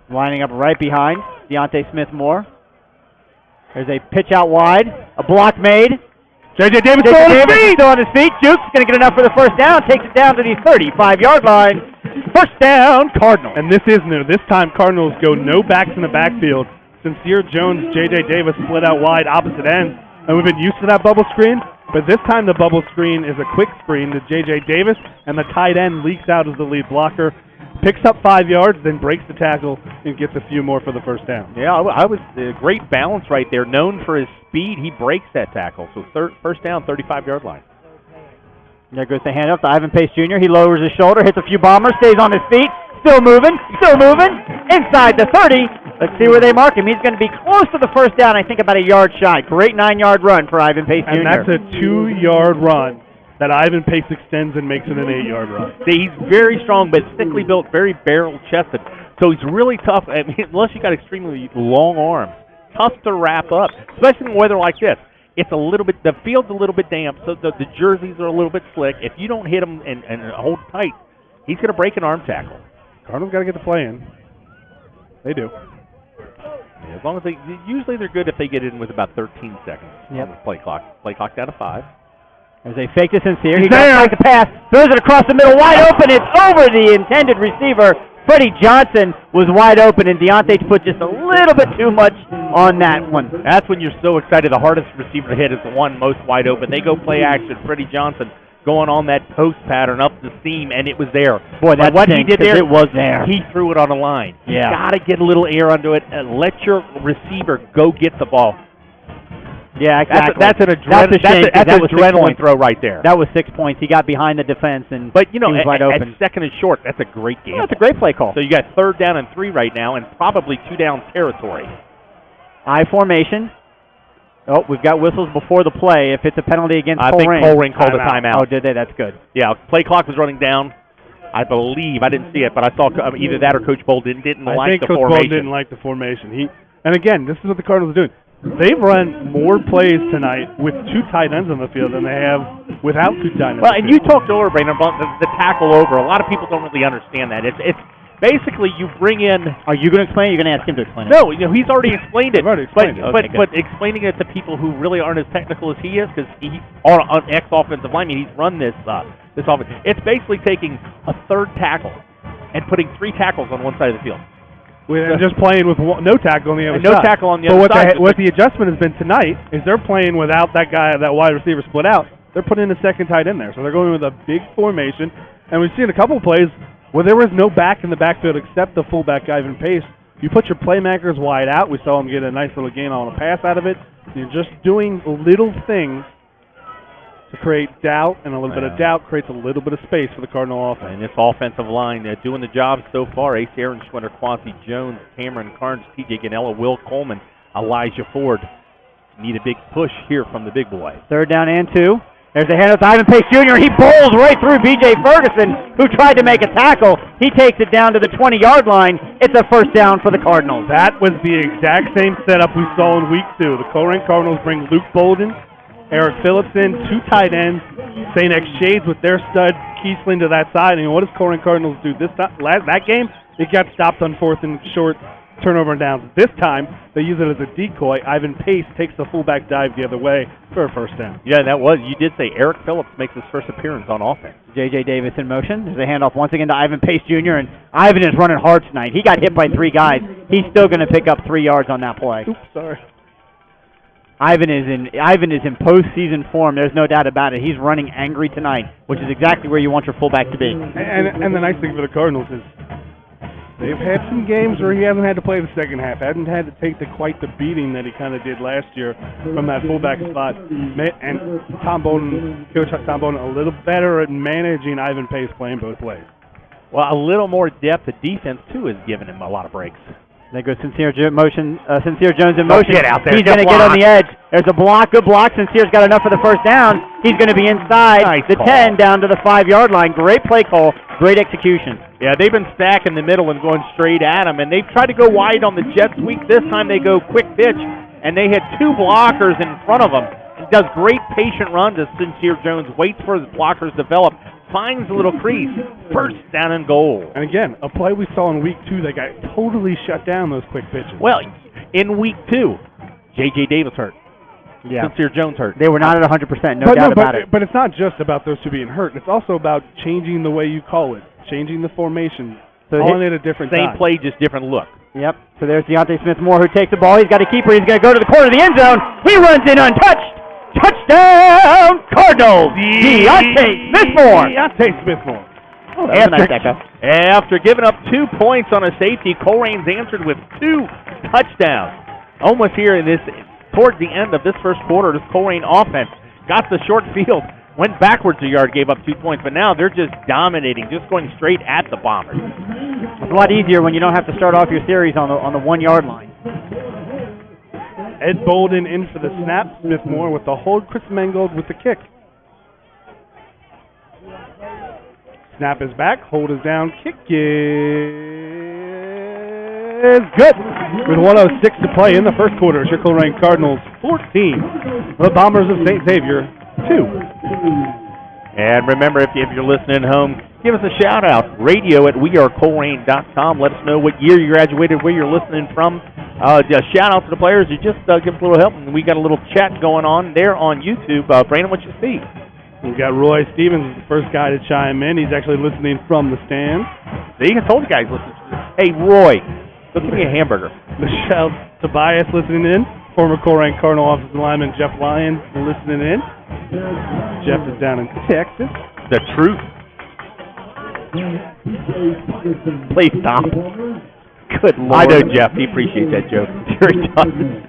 Lining up right behind Deontay Smith-Moore. There's a pitch out wide. A block made. J.J. Davis still on his feet. Duke's going to get enough for the first down. Takes it down to the 35-yard line. First down, Cardinals. And this is new. This time Cardinals go no backs in the backfield. Sincere Jones, J.J. Davis split out wide opposite ends. And we've been used to that bubble screen. But this time the bubble screen is a quick screen to J.J. Davis. And the tight end leaks out as the lead blocker. Picks up 5 yards, then breaks the tackle and gets a few more for the first down. Yeah, I was a great balance right there. Known for his speed, he breaks that tackle. So first down, 35-yard line. There goes the handoff to Ivan Pace Jr. He lowers his shoulder, hits a few Bombers, stays on his feet, still moving, inside the 30. Let's see where they mark him. He's going to be close to the first down, I think about a yard shy. Great 9-yard run for Ivan Pace Jr. And that's a 2-yard run that Ivan Pace extends and makes it an 8-yard run. See, he's very strong, but thickly built, very barrel-chested. So he's really tough. I mean, unless you got extremely long arms, tough to wrap up, especially in weather like this. It's a little bit, the field's a little bit damp, so the jerseys are a little bit slick. If you don't hit him and hold tight, he's going to break an arm tackle. Cardinals got to get the play in. They do. Yeah, as long as usually they're good if they get in with about 13 seconds on the play clock. Play clock down to 5. As they fake this Sincere, he does the pass, throws it across the middle, wide open. It's over the intended receiver. Freddie Johnson was wide open, and Deontay put just a little bit too much on that one. That's when you're so excited. The hardest receiver to hit is the one most wide open. They go play action. Freddie Johnson going on that post pattern up the seam, and it was there. Boy, that's what he did there, it was there. He threw it on the line. Yeah. You got to get a little air under it and let your receiver go get the ball. Yeah, exactly. That's an adrenaline throw right there. That was 6 points. He got behind the defense, and but you know, he was wide open. At second and short, that's a great game. Well, that's a great play call. So you got 3rd down and 3 right now, and probably 2 down territory. I formation. Oh, we've got whistles before the play. If it's a penalty against Colerain. I think Colerain called a timeout. Oh, did they? That's good. Yeah, play clock was running down. I believe. I didn't see it, but I saw either that or Coach Bolden didn't like the formation. I think Coach Bolden didn't like the formation. And again, this is what the Cardinals are doing. They've run more plays tonight with 2 tight ends on the field than they have without 2 tight ends. Well, and you talked over, Brainer, about the tackle over. A lot of people don't really understand that. It's basically you bring in. Are you going to explain it? You're going to ask him to explain it? No, you know, he's already explained it. But explaining it to people who really aren't as technical as he is, because he's on ex-offensive lineman, he's run this offense. It's basically taking a 3rd tackle and putting 3 tackles on one side of the field. And just playing with no tackle on the other side. No tackle on the other side. What the adjustment has been tonight is they're playing without that guy, that wide receiver split out. They're putting in a 2nd tight end there. So they're going with a big formation. And we've seen a couple of plays where there was no back in the backfield except the fullback, Ivan Pace. You put your playmakers wide out. We saw him get a nice little gain on a pass out of it. You're just doing little things to create doubt, and a little bit of doubt creates a little bit of space for the Cardinal offense. And this offensive line doing the job so far. Ace Aaron Schwinter, Quasi Jones, Cameron Carnes, TJ Ganella, Will Coleman, Elijah Ford. Need a big push here from the big boy. 3rd down and 2. There's a handoff to Ivan Pace Jr. He bowls right through B.J. Ferguson, who tried to make a tackle. He takes it down to the 20-yard line. It's a 1st down for the Cardinals. That was the exact same setup we saw in Week 2. The Colerain Cardinals bring Luke Bolden, Eric Phillipson, 2 tight ends, St. X Shades with their stud Kiesling to that side. And what does Colerain Cardinals do this time? That game, it got stopped on 4th and short, turnover and downs. This time, they use it as a decoy. Ivan Pace takes the fullback dive the other way for a 1st down. Yeah, you did say Eric Phillips makes his first appearance on offense. J.J. Davis in motion. There's a handoff once again to Ivan Pace Jr., and Ivan is running hard tonight. He got hit by 3 guys. He's still going to pick up 3 yards on that play. Oops, sorry. Ivan is in postseason form. There's no doubt about it. He's running angry tonight, which is exactly where you want your fullback to be. And the nice thing for the Cardinals is they've had some games where he hasn't had to play the second half. Hasn't had to take quite the beating that he kind of did last year from that fullback spot. And Coach Tom Bowden, a little better at managing Ivan Pace playing both ways. Well, a little more depth of defense, too, is giving him a lot of breaks. There goes Sincere Jones in motion. Get out there. He's going to get on the edge. There's a block. Good block. Sincere's got enough for the 1st down. He's going to be inside the 10 down to the 5-yard line. Great play call. Great execution. Yeah, they've been stacking the middle and going straight at him, and they've tried to go wide on the jet sweep. This time they go quick pitch, and they had 2 blockers in front of him. He does great patient runs as Sincere Jones waits for his blockers to develop, finds a little crease, 1st down and goal. And again, a play we saw in Week 2 that got totally shut down, those quick pitches. Well, in Week 2, J.J. Davis hurt. Yeah. Sincere Jones hurt. They were not at 100%, no doubt about it. But it's not just about those 2 being hurt. It's also about changing the way you call it, changing the formation, calling it a different same time. play, just different look. Yep. So there's Deontay Smith-Moore who takes the ball. He's got a keeper. He's going to go to the corner of the end zone. He runs in untouched. Touchdown, Cardinals! Deontay Smith-Moore. Deontay Smith-Moore. Oh, that was a nice echo. After giving up 2 points on a safety, Colerain's answered with 2 touchdowns. Almost here in this, towards the end of this first quarter, this Colerain offense got the short field, went backwards a yard, gave up 2 points, but now they're just dominating, just going straight at the Bombers. It's a lot easier when you don't have to start off your series on the 1 yard line. Ed Bolden in for the snap. Smith Moore with the hold. Chris Mangold with the kick. Snap is back. Hold is down. Kick is good. With 1:06 to play in the first quarter, Colerain Cardinals 14. The Bombers of St. Xavier 2. And remember, if you're listening at home, give us a shout-out. Radio at wearecolerain.com. Let us know what year you graduated, where you're listening from. Just shout-out to the players. You just give us a little help. And we got a little chat going on there on YouTube. Brandon, what you see? We've got Roy Stevens, the first guy to chime in. He's actually listening from the stands. See, I told you guys, listen. Hey, Roy, go give me a hamburger. Michelle Tobias listening in. Former Colerain Cardinal offensive lineman Jeff Lyons listening in. Jeff is down in Texas. The truth. Please stop. Good Lord. I know Jeff. He appreciates that joke. Sure he does.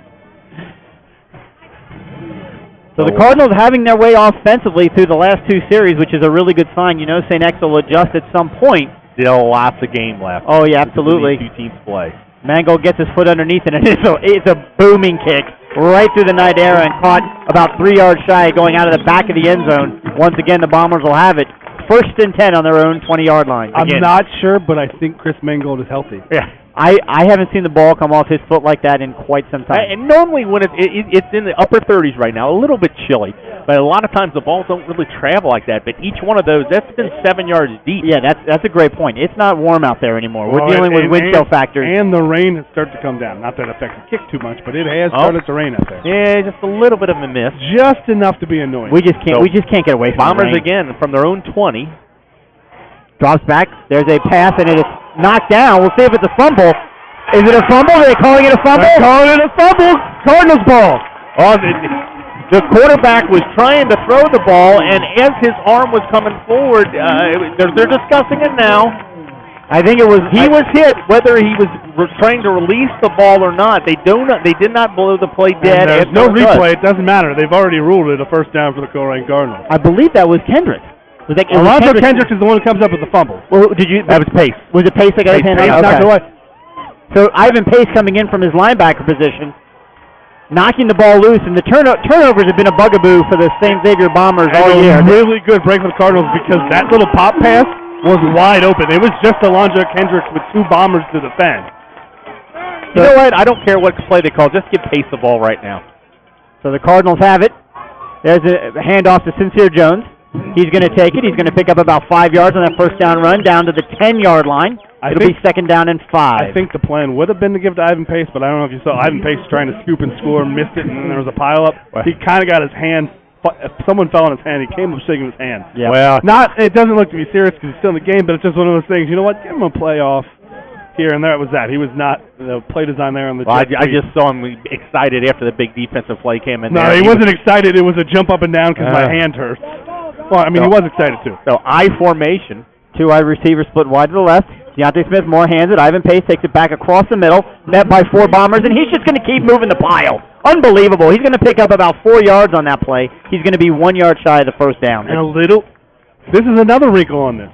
So the Cardinals having their way offensively through the last 2 series, which is a really good sign. You know St. X will adjust at some point. Still lots of game left. Oh, yeah, absolutely. These 2 teams play. Mangold gets his foot underneath it, and it's a booming kick right through the night air and caught about 3 yards shy going out of the back of the end zone. Once again, the Bombers will have it. 1st and 10 on their own 20-yard line. I'm not sure, but I think Chris Mangold is healthy. Yeah. I haven't seen the ball come off his foot like that in quite some time. And normally when it's in the upper 30s right now, a little bit chilly, but a lot of times the balls don't really travel like that. But each one of those, that's been 7 yards deep. Yeah, that's a great point. It's not warm out there anymore. We're dealing with wind chill factors. And the rain has started to come down. Not that it affects the kick too much, but it has started to rain out there. Yeah, just a little bit of a miss. Just enough to be annoying. We just can't get away from Bombers the rain. again from their own 20. Drops back. There's a pass, and it is knocked down. We'll see if it's a fumble. Is it a fumble? Are they calling it a fumble? They're calling it a fumble. Cardinals ball. Oh, the quarterback was trying to throw the ball, and as his arm was coming forward, they're discussing it now. I think it was he was hit. Whether he was trying to release the ball or not, they did not blow the play dead. There's no replay. It doesn't matter. They've already ruled it a first down for the Colerain Cardinals. I believe that was Kendrick. Alonzo Kendrick is the one who comes up with the fumble. Well, that was Pace. Was it Pace that got his hand on? Okay. So Ivan Pace coming in from his linebacker position, knocking the ball loose, and the turnovers have been a bugaboo for the St. Xavier Bombers all year. Really good break for the Cardinals because that little pop pass was wide open. It was just Alonzo Kendrick with 2 Bombers to defend. You know what? I don't care what play they call. Just give Pace the ball right now. So the Cardinals have it. There's a handoff to Sincere Jones. He's going to take it. He's going to pick up about 5 yards on that first down run down to the 10-yard line. It'll be 2nd down and 5. I think the plan would have been to give to Ivan Pace, but I don't know if you saw Ivan Pace trying to scoop and score, missed it, and then there was a pile-up. He kind of got his hand. Someone fell on his hand. He came up shaking his hand. Yeah. Well, it doesn't look to be serious because he's still in the game, but it's just one of those things. You know what? Give him a playoff here, and that was that. He was not the play design there on the. Well, I just saw him excited after the big defensive play came in. No, he wasn't excited. It was a jump up and down because my hand hurts. Well, I mean, he was excited too. So I formation. 2 wide receivers split wide to the left. Deontay Smith more hands it. Ivan Pace takes it back across the middle, met by 4 Bombers, and he's just going to keep moving the pile. Unbelievable. He's going to pick up about 4 yards on that play. He's going to be 1 yard shy of the first down. And this is another wrinkle on this.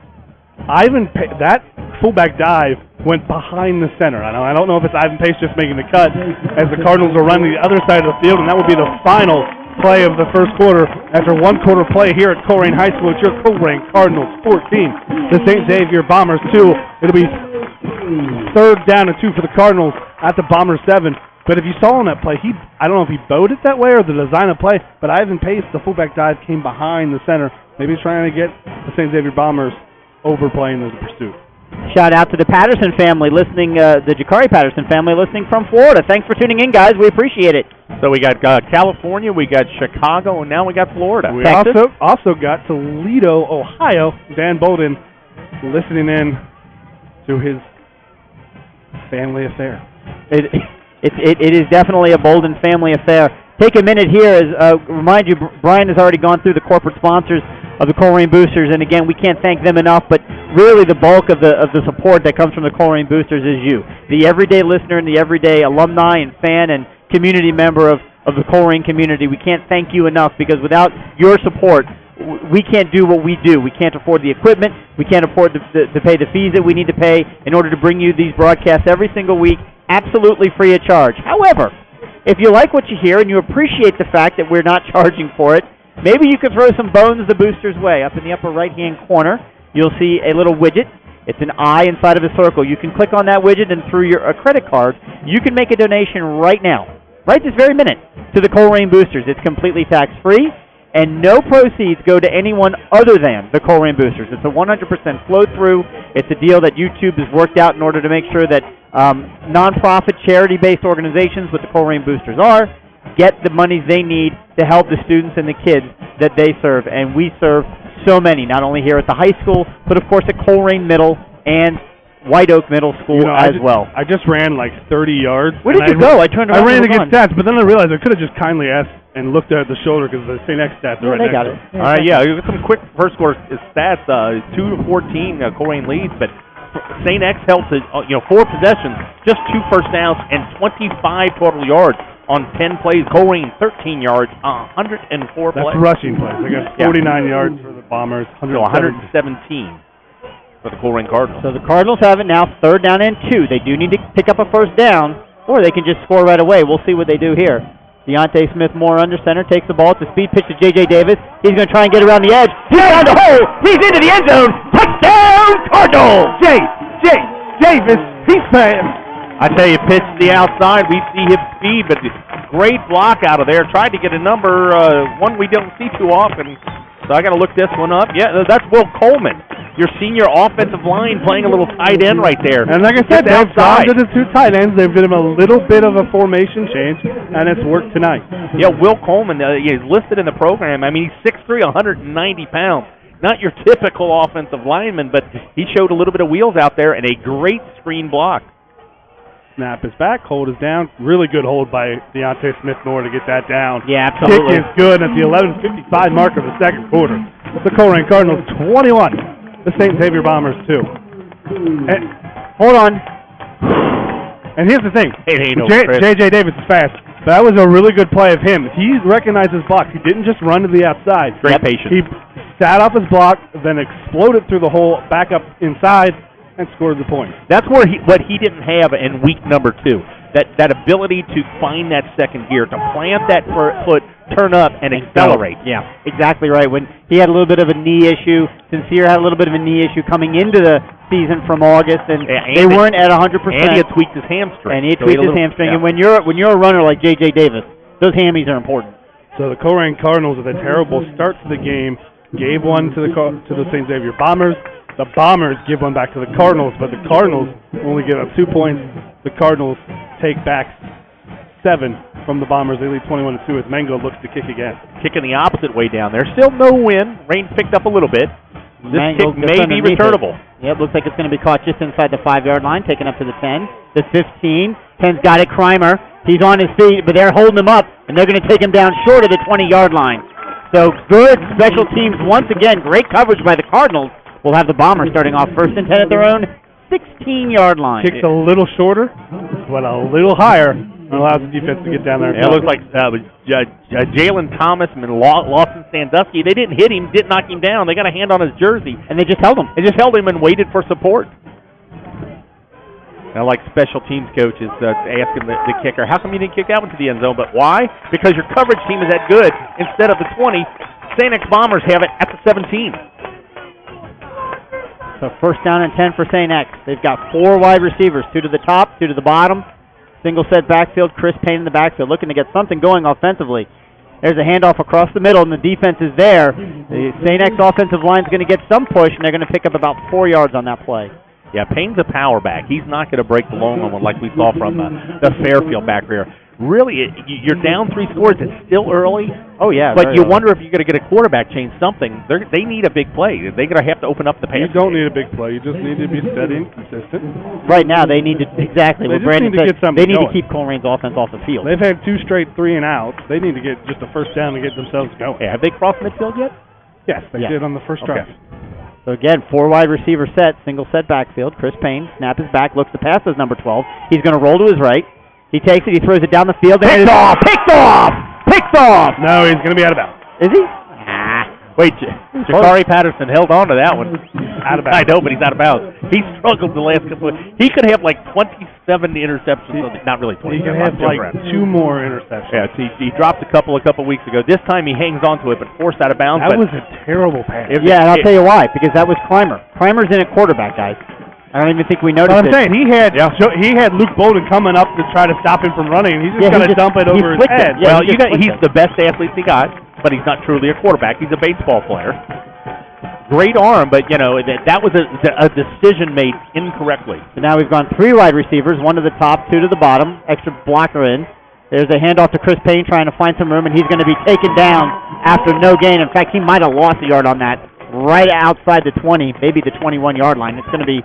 That fullback dive went behind the center. I don't know if it's Ivan Pace just making the cut as the Cardinals are running the other side of the field, and that will be the final play of the first quarter after 1 quarter play here at Colerain High School. It's your Colerain Cardinals 14, the St. Xavier Bombers 2. It'll be 3rd down and 2 for the Cardinals at the Bombers 7. But if you saw on that play, I don't know if he bowed it that way or the design of play, but Ivan Pace, the fullback dive, came behind the center. Maybe he's trying to get the St. Xavier Bombers overplaying the pursuit. Shout out to the Patterson family listening, the Jakari Patterson family listening from Florida. Thanks for tuning in, guys. We appreciate it. So we got California, we got Chicago, and now we got Florida. We also got Toledo, Ohio. Dan Bolden listening in to his family affair. It is definitely a Bolden family affair. Take a minute here. Remind you, Brian has already gone through the corporate sponsors of the Colerain Boosters, and again, we can't thank them enough, but really the bulk of the support that comes from the Colerain Boosters is you, the everyday listener and the everyday alumni and fan and community member of the Colerain community. We can't thank you enough because without your support, we can't do what we do. We can't afford the equipment. We can't afford to pay the fees that we need to pay in order to bring you these broadcasts every single week, absolutely free of charge. However, if you like what you hear and you appreciate the fact that we're not charging for it, maybe you could throw some bones the boosters' way. Up in the upper right-hand corner, you'll see a little widget. It's an eye inside of a circle. You can click on that widget, and through your credit card, you can make a donation right now, right this very minute, to the Colerain Boosters. It's completely tax-free, and no proceeds go to anyone other than the Colerain Boosters. It's a 100% flow-through. It's a deal that YouTube has worked out in order to make sure that nonprofit, charity-based organizations, what the Colerain Boosters are, get the monies they need to help the students and the kids that they serve. And we serve so many, not only here at the high school, but of course at Colerain Middle and White Oak Middle School well. I just ran like 30 yards. Where did you go? I turned around. I ran to get stats, but then I realized I could have just kindly asked and looked at the shoulder because the St. X stats are right they next got to it. it. All right, yeah, some quick first score stats. 2-14, Colerain leads, but St. X held to 4 possessions, just 2 first downs, and 25 total yards on 10 plays. Colerain 13 yards, 104 plays. That's rushing plays. They got 49 yards for the Bombers, 117 for the Colerain Cardinals. So the Cardinals have it now, 3rd down and 2. They do need to pick up a first down, or they can just score right away. We'll see what they do here. Deontay Smith-Moore under center, takes the ball. It's a speed pitch to J.J. Davis. He's going to try and get around the edge. He's down the hole. He's into the end zone. Touchdown, Cardinals! Davis, he's playing. I tell you, pitch to the outside. We see his speed, but great block out of there. Tried to get a number, one we don't see too often. So I got to look this one up. Yeah, that's Will Coleman, your senior offensive line, playing a little tight end right there. And like I said, they've gone to the 2 tight ends. They've given him a little bit of a formation change, and it's worked tonight. Yeah, Will Coleman, he's listed in the program. I mean, he's 6'3", 190 pounds. Not your typical offensive lineman, but he showed a little bit of wheels out there and a great screen block. Snap is back, hold is down. Really good hold by Deontay Smith-Moore to get that down. Yeah, absolutely. Kick is good at the 11:55 mark of the second quarter. The Colerain Cardinals 21, the St. Xavier Bombers 2. And, hold on. And here's the thing. J.J. Davis is fast. That was a really good play of him. He recognized his block. He didn't just run to the outside. Great patience. He sat off his block, then exploded through the hole, back up inside, and scored the point. That's where what he didn't have in week number 2. That ability to find that second gear, to plant that foot, turn up, and accelerate. Yeah, exactly right. When he had a little bit of a knee issue, Sincere had a little bit of a knee issue coming into the season from August, and they weren't at 100%. And he had tweaked his hamstring. And he had tweaked his hamstring. Yeah. And when you're a runner like J.J. Davis, those hammies are important. So the Colerain Cardinals, with a terrible start to the game, gave one to the St. Xavier Bombers. The Bombers give one back to the Cardinals, but the Cardinals only give up 2 points. The Cardinals take back 7 from the Bombers. They lead 21-2 as Mengo looks to kick again. Kicking the opposite way down there. Still no wind. Rain picked up a little bit. This Mango kick may be returnable. Yep, looks like it's going to be caught just inside the 5-yard line, taken up to the 10, the 15. 10's got it, Crimer. He's on his feet, but they're holding him up, and they're going to take him down short of the 20-yard line. So good special teams once again. Great coverage by the Cardinals. We'll have the Bombers starting off 1st and 10 at their own 16-yard line. Kicks a little shorter, but a little higher, and allows the defense to get down there. It looks like Jalen Thomas and Lawson Sandusky, they didn't hit him, didn't knock him down. They got a hand on his jersey. And they just held him. They just held him and waited for support. I like special teams coaches asking the kicker, how come you didn't kick that one to the end zone? But why? Because your coverage team is that good. Instead of the 20, St. X Bombers have it at the 17. So 1st down and 10 for St. X. They've got 4 wide receivers, 2 to the top, 2 to the bottom. Single set backfield, Chris Payne in the backfield, looking to get something going offensively. There's a handoff across the middle, and the defense is there. The St. X offensive line is going to get some push, and they're going to pick up about 4 yards on that play. Yeah, Payne's a power back. He's not going to break the long one like we saw from the Fairfield back there. Really, you're down 3 scores. It's still early. Oh, yeah. But you wonder if you're going to get a quarterback change something. They need a big play. They're going to have to open up the pass. You don't need a big play. You just need to be steady and consistent. Right now, they need to, exactly what Brandon said, they need to keep Colerain's offense off the field. They've had 2 straight 3-and-outs. They need to get just a first down to get themselves going. Hey, have they crossed midfield yet? Yes, they did on the first drive. So again, 4 wide receiver set, single set backfield. Chris Payne, snap his back, looks to pass as number 12. He's going to roll to his right. He takes it, he throws it down the field. Picked off! Picked off! Picked off! No, he's going to be out of bounds. Is he? Wait, Jakari Patterson held on to that one. Out of bounds. I know, but he's out of bounds. He struggled the last couple of... He could have like 27 interceptions. Not really 27. He can have like 2 more interceptions. Yeah, he dropped a couple weeks ago. This time he hangs on to it, but forced out of bounds. That was a terrible pass. Yeah, and I'll tell you why. Because that was Clymer. Clymer's in at quarterback, guys. I don't even think we noticed I'm saying he had Luke Bolden coming up to try to stop him from running, and he's just going to dump it over his head. Yeah, well, he's the best athlete he got, but he's not truly a quarterback. He's a baseball player. Great arm, but, that was a decision made incorrectly. So now we've gone 3 wide receivers, 1 to the top, 2 to the bottom, extra blocker in. There's a handoff to Chris Payne trying to find some room, and he's going to be taken down after no gain. In fact, he might have lost a yard on that. Right outside the 20, maybe the 21-yard line. It's going to be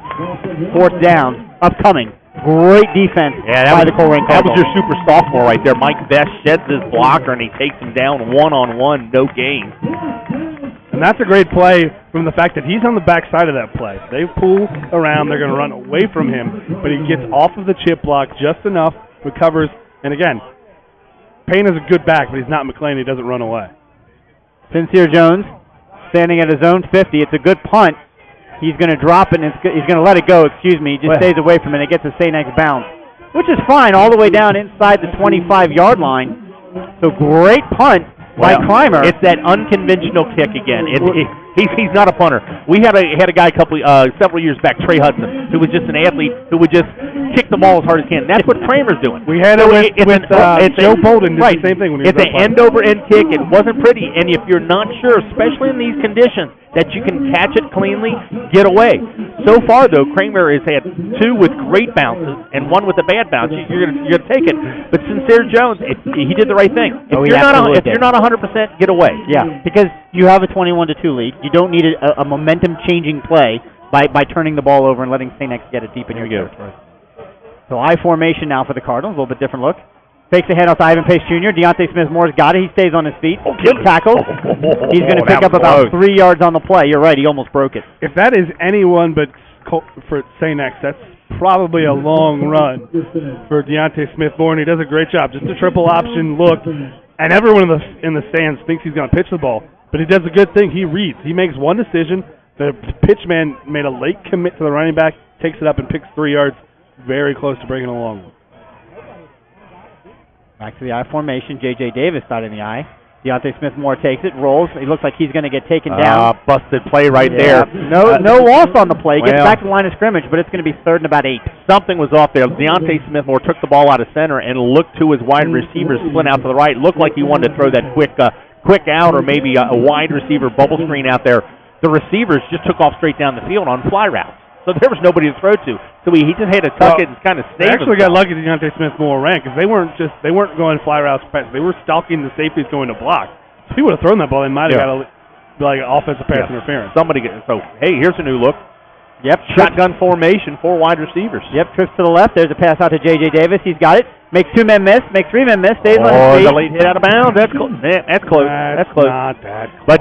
4th down, upcoming. Great defense by the Colerain Cardinals. That was your super sophomore right there. Mike Best sheds his blocker, and he takes him down one-on-one, no gain. And that's a great play from the fact that he's on the backside of that play. They pull around. They're going to run away from him, but he gets off of the chip block just enough, recovers, and again, Payne is a good back, but he's not McLean. He doesn't run away. Sincere Jones standing at his own 50. It's a good punt. He's going to drop it, and he's going to let it go, He just stays away from it. It gets to St. X bounce, which is fine all the way down inside the 25-yard line. So great punt by Clymer. It's that unconventional kick again. He's not a punter. We had a guy several years back, Trey Hudson, who was just an athlete who would just kick the ball as hard as he can. That's what Kramer's doing. We had it with Joe Bolden. Did the same thing when he was It's an end-over-end kick. It wasn't pretty, and if you're not sure, especially in these conditions, that you can catch it cleanly, get away. So far, though, Kramer has had 2 with great bounces and 1 with a bad bounce. You're gonna take it. But Sincere Jones, he did the right thing. If you're not 100%, get away. Yeah, because you have a 21-2 lead. You don't need a momentum-changing play by turning the ball over and letting St. X get it deep in your territory. So I formation now for the Cardinals, a little bit different look. Fakes a handoff to Ivan Pace Jr. Deontay Smith-Moore's got it. He stays on his feet. Good tackle. He's going to pick up about 3 yards on the play. You're right. He almost broke it. If that is anyone but for St. X, that's probably a long run for Deontay Smith-Moore, and he does a great job. Just a triple option look, and everyone in the stands thinks he's going to pitch the ball, but he does a good thing. He reads. He makes one decision. The pitch man made a late commit to the running back, takes it up and picks 3 yards, very close to breaking a long one. Back to the I formation. J.J. Davis starting the I. Deontay Smith-Moore takes it, rolls. He looks like he's going to get taken down. Busted play right there. No loss on the play. Gets back to the line of scrimmage, but it's going to be 3rd and about 8. Something was off there. Deontay Smith-Moore took the ball out of center and looked to his wide receiver, split out to the right. Looked like he wanted to throw that quick out or maybe a wide receiver bubble screen out there. The receivers just took off straight down the field on fly routes. So there was nobody to throw to. So he just had to tuck it and kind of stay. They actually got lucky Deontay Smith-Moore ran because they weren't going fly routes fast. They were stalking the safeties going to block. If he would have thrown that ball, they might have got an offensive pass interference. Hey, here's a new look. Yep. Shotgun formation, 4 wide receivers. Yep, trips to the left. There's a pass out to J.J. Davis. He's got it. Makes 2 men miss. Makes 3 men miss. Stays on his feet. The late hit out of bounds. That's close. That's close. That's close. Not that close. But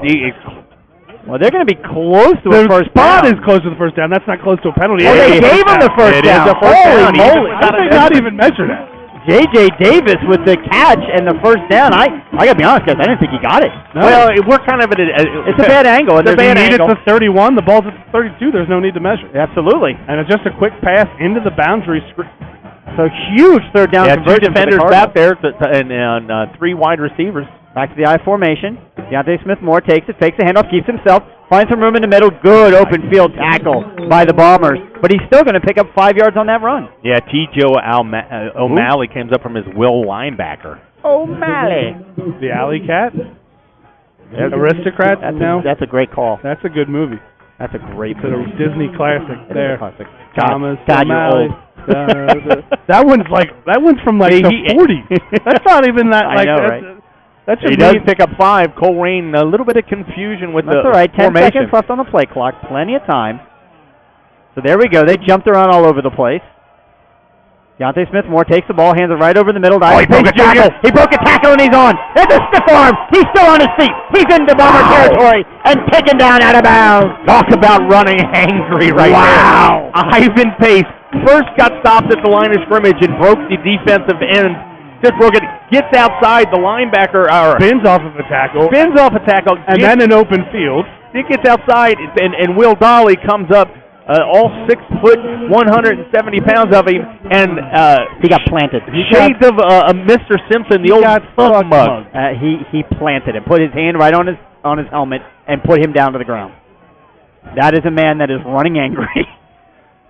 well, they're going to be close to a first down. The spot is close to the first down. That's not close to a penalty. Oh, they gave him the first down. Holy moly. How did they not even measure that? J.J. Davis with the catch and the first down. I got to be honest, guys. I didn't think he got it. No. Well, we're kind of at it's a bad angle. It's a bad angle. It's a 31. The ball's at 32. There's no need to measure. Absolutely. And it's just a quick pass into the boundary screen. So huge 3rd down conversion. 2 defenders back there and 3 wide receivers. Back to the I formation. Deontay Smith-Moore takes it, fakes the handoff, keeps himself, finds some room in the middle. Good open field tackle by the Bombers. But he's still going to pick up 5 yards on that run. Yeah, T.J. O'Malley comes up from his will linebacker. O'Malley. The Alley Cat? Aristocrat? That's a great call. That's a good movie. That's a great movie. movie. It's a Disney classic there. Classic. Thomas You're O'Malley. old. That one's from like the 40s. That's not even that. I know, right? He does pick up 5. Colerain, a little bit of confusion with That's the all right. 10 formation. seconds left on the play clock. Plenty of time. So there we go. They jumped around all over the place. Deontay Smith-Moore takes the ball, hands it right over the middle. He broke a tackle. He broke a tackle, and he's on. It's a stiff arm. He's still on his feet. He's into Bomber territory and taken down out of bounds. Talk about running angry right there. Ivan Pace first got stopped at the line of scrimmage and broke the defensive end just broke it. Gets outside the linebacker. Spins off of a tackle. Spins off a tackle. And then an open field. It gets outside, and Will Dolly comes up, all 6 foot, 170 pounds of him, and he got planted. Shades of Mr. Simpson, the old thug mug. He planted him, put his hand right on his helmet, and put him down to the ground. That is a man that is running angry.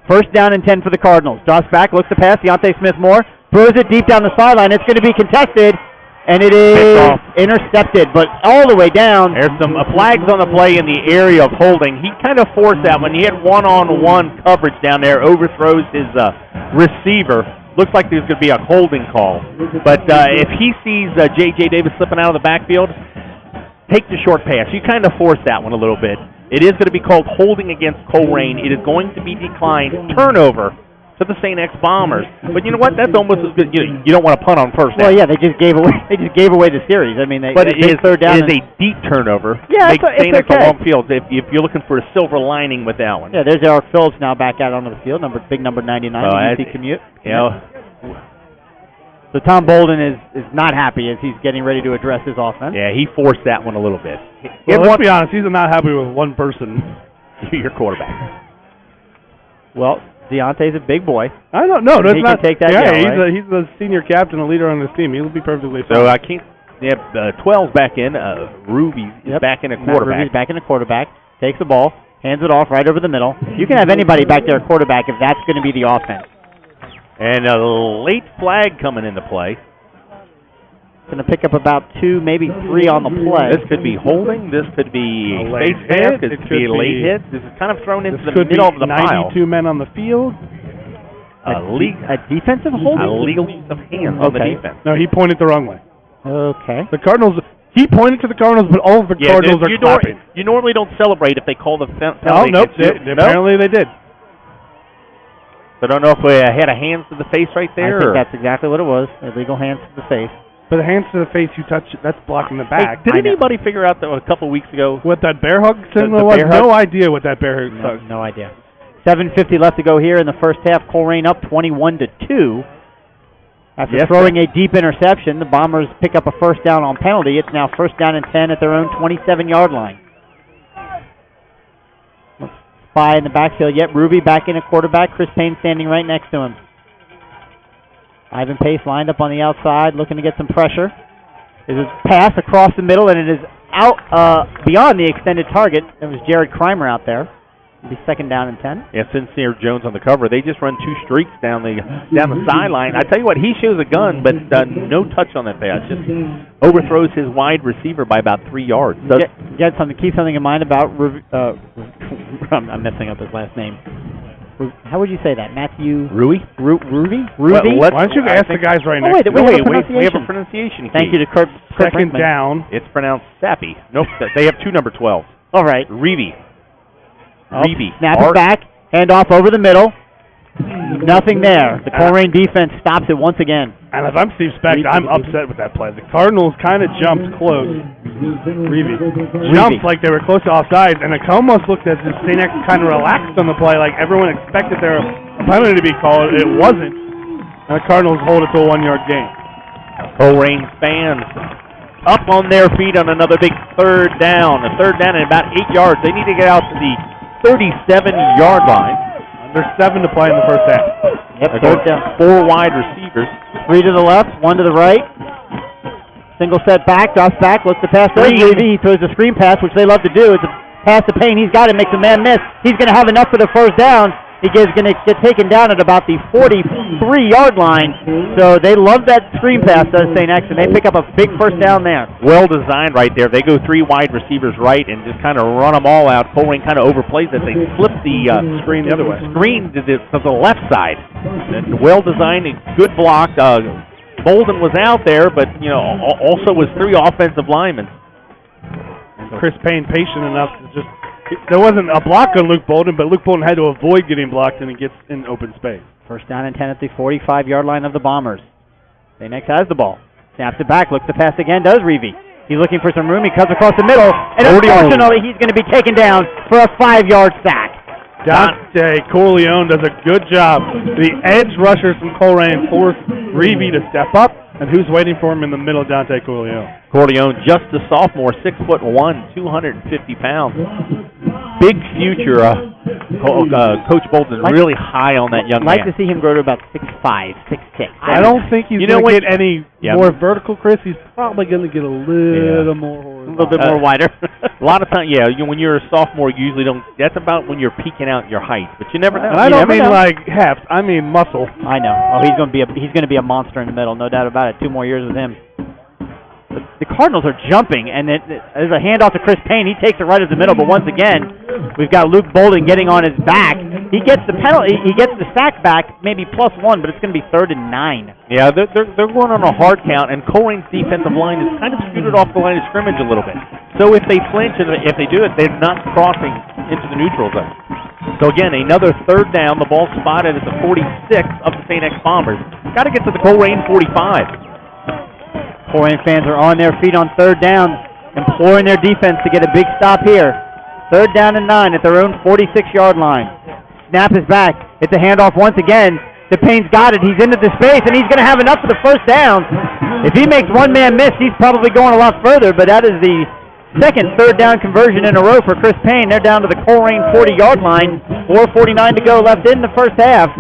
First down and 10 for the Cardinals. Drops back, looks to pass. Deontay Smith-Moore throws it deep down the sideline. It's going to be contested, and it is intercepted, but all the way down. There's some flags on the play in the area of holding. He kind of forced that when he had one-on-one coverage down there, overthrows his receiver. Looks like there's going to be a holding call. But if he sees J.J. Davis slipping out of the backfield, take the short pass. You kind of force that one a little bit. It is going to be called holding against Colerain. It is going to be declined. Turnover to the St. X Bombers. But you know what? That's almost as good. You don't want to punt on first down. Well, yeah, they just gave away the series. I mean, but it is a deep turnover. Yeah, Makes St. X a long field. If you're looking for a silver lining with that one. Yeah, there's Eric Phillips now back out onto the field. Big number 99. The commute. So Tom Bolden is not happy as he's getting ready to address his offense. Yeah, he forced that one a little bit. Well, let's be honest, he's not happy with one person. Your quarterback. Well, Deontay's a big boy. I don't know. He can take that. Yeah, he's the senior captain and leader on this team. He'll be perfectly fine. So I can't. They have 12's back in. Ruby is back in a quarterback. Ruby's back in a quarterback. Takes the ball, hands it off right over the middle. You can have anybody back there quarterback if that's going to be the offense. And a late flag coming into play. Going to pick up about 2, maybe 3 on the play. This could be holding. This could be a face mask. It could be a late hit. This is kind of thrown into the middle of the pile. 92 men on the field. A defensive holding? A legal use of hands on the defense. No, he pointed the wrong way. Okay. The Cardinals. He pointed to the Cardinals, but all of the Cardinals are clapping. You normally don't celebrate if they call the penalty. Oh, nope. Apparently they did. I don't know if we had a hands to the face right there. I think that's exactly what it was. Illegal hands to the face. But the hands to the face, you touch, that's blocking the back. Hey, did anybody figure out a couple weeks ago what that bear hug signal was? No idea what that bear hug was. No idea. 7:50 left to go here in the first half. Colerain up 21-2. After throwing a deep interception, the Bombers pick up a first down on penalty. It's now first down and 10 at their own 27-yard line. Spy in the backfield yet. Ruby back in a quarterback. Chris Payne standing right next to him. Ivan Pace lined up on the outside, looking to get some pressure. There's a pass across the middle, and it is out beyond the extended target. It was Jared Kreimer out there. It'll be second down and 10. Yeah, Sincere Jones on the cover. They just run 2 streaks down the sideline. I tell you what, he shows a gun, but no touch on that pass. Just overthrows his wide receiver by about 3 yards. Keep something in mind about I'm messing up his last name. How would you say that? Matthew Ruby? Ruby? Why don't you ask the guys right next to you? We have a pronunciation key. Thank you to Kurt Second Brinkman. down. It's pronounced Sappy. Nope, they have 2 number 12s. All right. Reevy. Snap it back. Hand off over the middle. Nothing there. The Colerain defense stops it once again. And if I'm Steve Specht, I'm upset with that play. The Cardinals kind of jumped close. Reevy jumped like they were close to offside, and it almost looked as if St. X kind of relaxed on the play, like everyone expected their penalty to be called. It wasn't. And the Cardinals hold it to a 1-yard gain. Colerain fans up on their feet on another big third down. A third down and about 8 yards. They need to get out to the 37-yard line. There's 7 to play in the first half. Yep, third down. 4 wide receivers. 3 to the left, 1 to the right. Single set back, drops back, looks to pass. He throws a screen pass, which they love to do. It's a pass to Payne. He's got it, makes a man miss. He's going to have enough for the first down. He's going to get taken down at about the 43-yard line. So they love that screen pass, does St. X, and they pick up a big first down there. Well designed right there. They go 3 wide receivers right and just kind of run them all out. Colerain kind of overplays it. They flip the screen the other way. Screen to the left side. And well designed and good block. Bolden was out there, but also was 3 offensive linemen. Chris Payne patient enough to just. There wasn't a block on Luke Bolden, but Luke Bolden had to avoid getting blocked, and he gets in open space. First down and 10 at the 45-yard line of the Bombers. St. X has the ball. Snaps it back, looks to pass again, does Reevy. He's looking for some room, he cuts across the middle, and unfortunately he's going to be taken down for a 5-yard sack. Dante Corleone does a good job. The edge rushers from Colerain force Reevy to step up. And who's waiting for him in the middle? Dante Corleone. Corleone, just a sophomore, 6'1", 250 pounds. Big future. Coach Bolton really high on that young man. I'd like to see him grow to about 6'5", 6'6". I don't think he's going to get any more vertical, Chris. He's probably going to get a little more horizontal. A little bit more wider. A lot of times, when you're a sophomore, you usually don't. That's about when you're peaking out your height, but you never know. And I don't mean like heft. I mean muscle. I know. Oh, he's going to be a monster in the middle, no doubt about it. 2 more years with him. The Cardinals are jumping, and there's a handoff to Chris Payne. He takes it right at the middle, but once again, we've got Luke Bolden getting on his back. He gets the penalty. He gets the sack back, maybe +1, but it's going to be 3rd and 9. Yeah, they're going on a hard count, and Colerain's defensive line is kind of scooted off the line of scrimmage a little bit. So if they flinch and if they do it, they're not crossing into the neutral zone. So again, another 3rd down. The ball spotted at the 46 of the St. X Bombers. Got to get to the Colerain 45. Colerain fans are on their feet on 3rd down, imploring their defense to get a big stop here. 3rd down and 9 at their own 46-yard line. Snap is back. It's a handoff once again. DePayne's got it. He's into the space, and he's going to have enough for the 1st down. If he makes one man miss, he's probably going a lot further, but that is the second 3rd down conversion in a row for Chris Payne. They're down to the Colerain 40-yard line. 4:49 to go left in the first half.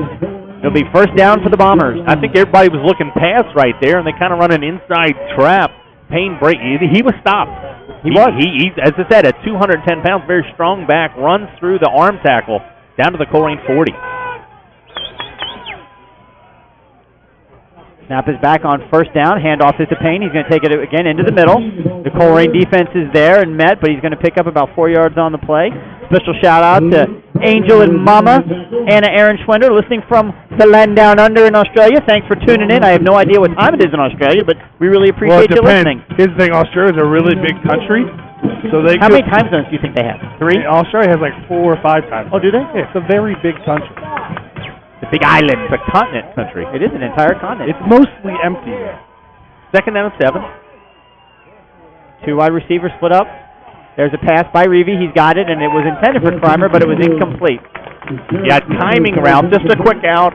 It'll be 1st down for the Bombers. I think everybody was looking past right there, and they kind of run an inside trap. Payne break. He was stopped. He was. He, as I said, at 210 pounds, very strong back, runs through the arm tackle down to the Colerain 40. Snap is back on 1st down. Handoff is to Payne. He's going to take it again into the middle. The Colerain defense is there and met, but he's going to pick up about 4 yards on the play. Special shout-out to Angel and Mama, Anna Aaron Schwender, listening from the land down under in Australia. Thanks for tuning in. I have no idea what time it is in Australia, but we really appreciate you listening. Here's the thing, Australia's a really big country. So How many time zones do you think they have? 3? Australia has like 4 or 5 time zones. Oh, do they? Yeah, it's a very big country. It's a big island. It's a continent country. It is an entire continent. It's mostly empty. 2nd down and 7. 2 wide receivers split up. There's a pass by Reevy. He's got it, and it was intended for Crimer, but it was incomplete. Yeah, timing route, just a quick out.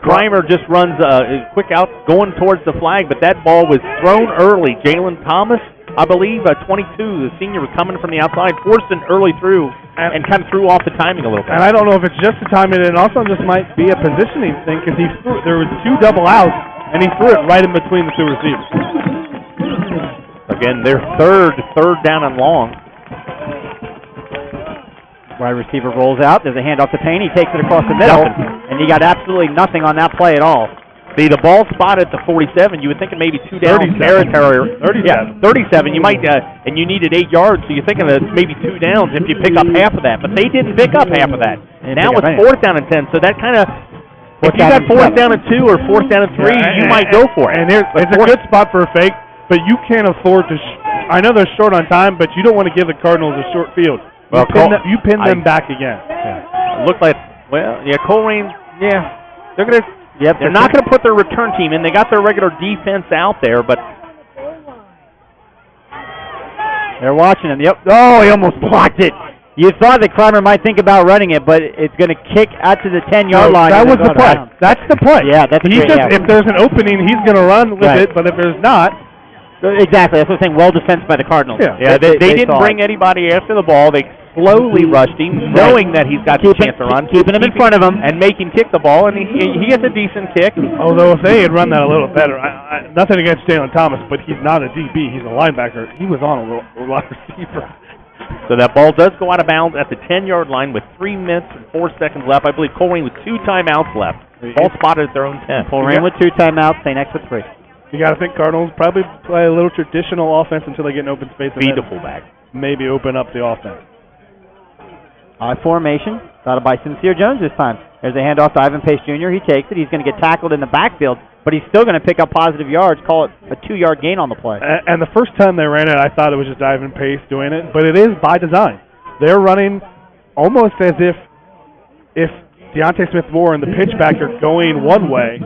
Crimer just runs a quick out going towards the flag, but that ball was thrown early. Jalen Thomas, I believe, 22, the senior, was coming from the outside, forced it early through, and kind of threw off the timing a little bit. And I don't know if it's just the timing, and also just might be a positioning thing, because there were 2 double outs, and he threw it right in between the 2 receivers. Again, their third down and long. Wide receiver rolls out. There's a handoff to Payne. He takes it across the middle, and he got absolutely nothing on that play at all. See, the ball spotted at the 47. You would think it maybe 2 down territory. 37. Yeah, 37. You might, and you needed 8 yards, so you're thinking of maybe 2 downs if you pick up half of that. But they didn't pick up half of that. Now it's 4th down and 10, so that kind of, if you got 4th down and 2 or 4th down and 3, you might go for it. And it's a good spot for a fake, but you can't afford to. I know they're short on time, but you don't want to give the Cardinals a short field. Well, you pin them back again. Yeah. It looked like, Colerain, they're going to. Yep, they're not going to put their return team in. They got their regular defense out there, but they're watching him. Yep. Oh, he almost blocked it. You thought that Crimer might think about running it, but it's going to kick out to the 10-yard line. That was the play. That's the play. Yeah, that's great. If there's an opening, he's going to run with it, but if there's not. Exactly. That's what I'm saying. Well defensed by the Cardinals. Yeah, they didn't bring anybody after the ball. They slowly rushed him, knowing that he's got the chance to run. Keeping him in front of him. And make him kick the ball, and he gets a decent kick. Although if they had run that a little better, nothing against Jalen Thomas, but he's not a DB. He's a linebacker. He was on a wide receiver. So that ball does go out of bounds at the 10-yard line with 3 minutes and 4 seconds left. I believe Colerain with 2 timeouts left. Ball spotted at their own 10. Colerain with 2 timeouts, St. X with 3. You got to think Cardinals probably play a little traditional offense until they get in open space. Feed the fullback. Maybe open up the offense. Odd formation, thought by Sincere Jones this time. There's a handoff to Ivan Pace Jr. He takes it. He's going to get tackled in the backfield, but he's still going to pick up positive yards, call it a 2-yard gain on the play. And the first time they ran it, I thought it was just Ivan Pace doing it, but it is by design. They're running almost as if Deontay Smith-Moore and the pitchback are going one way,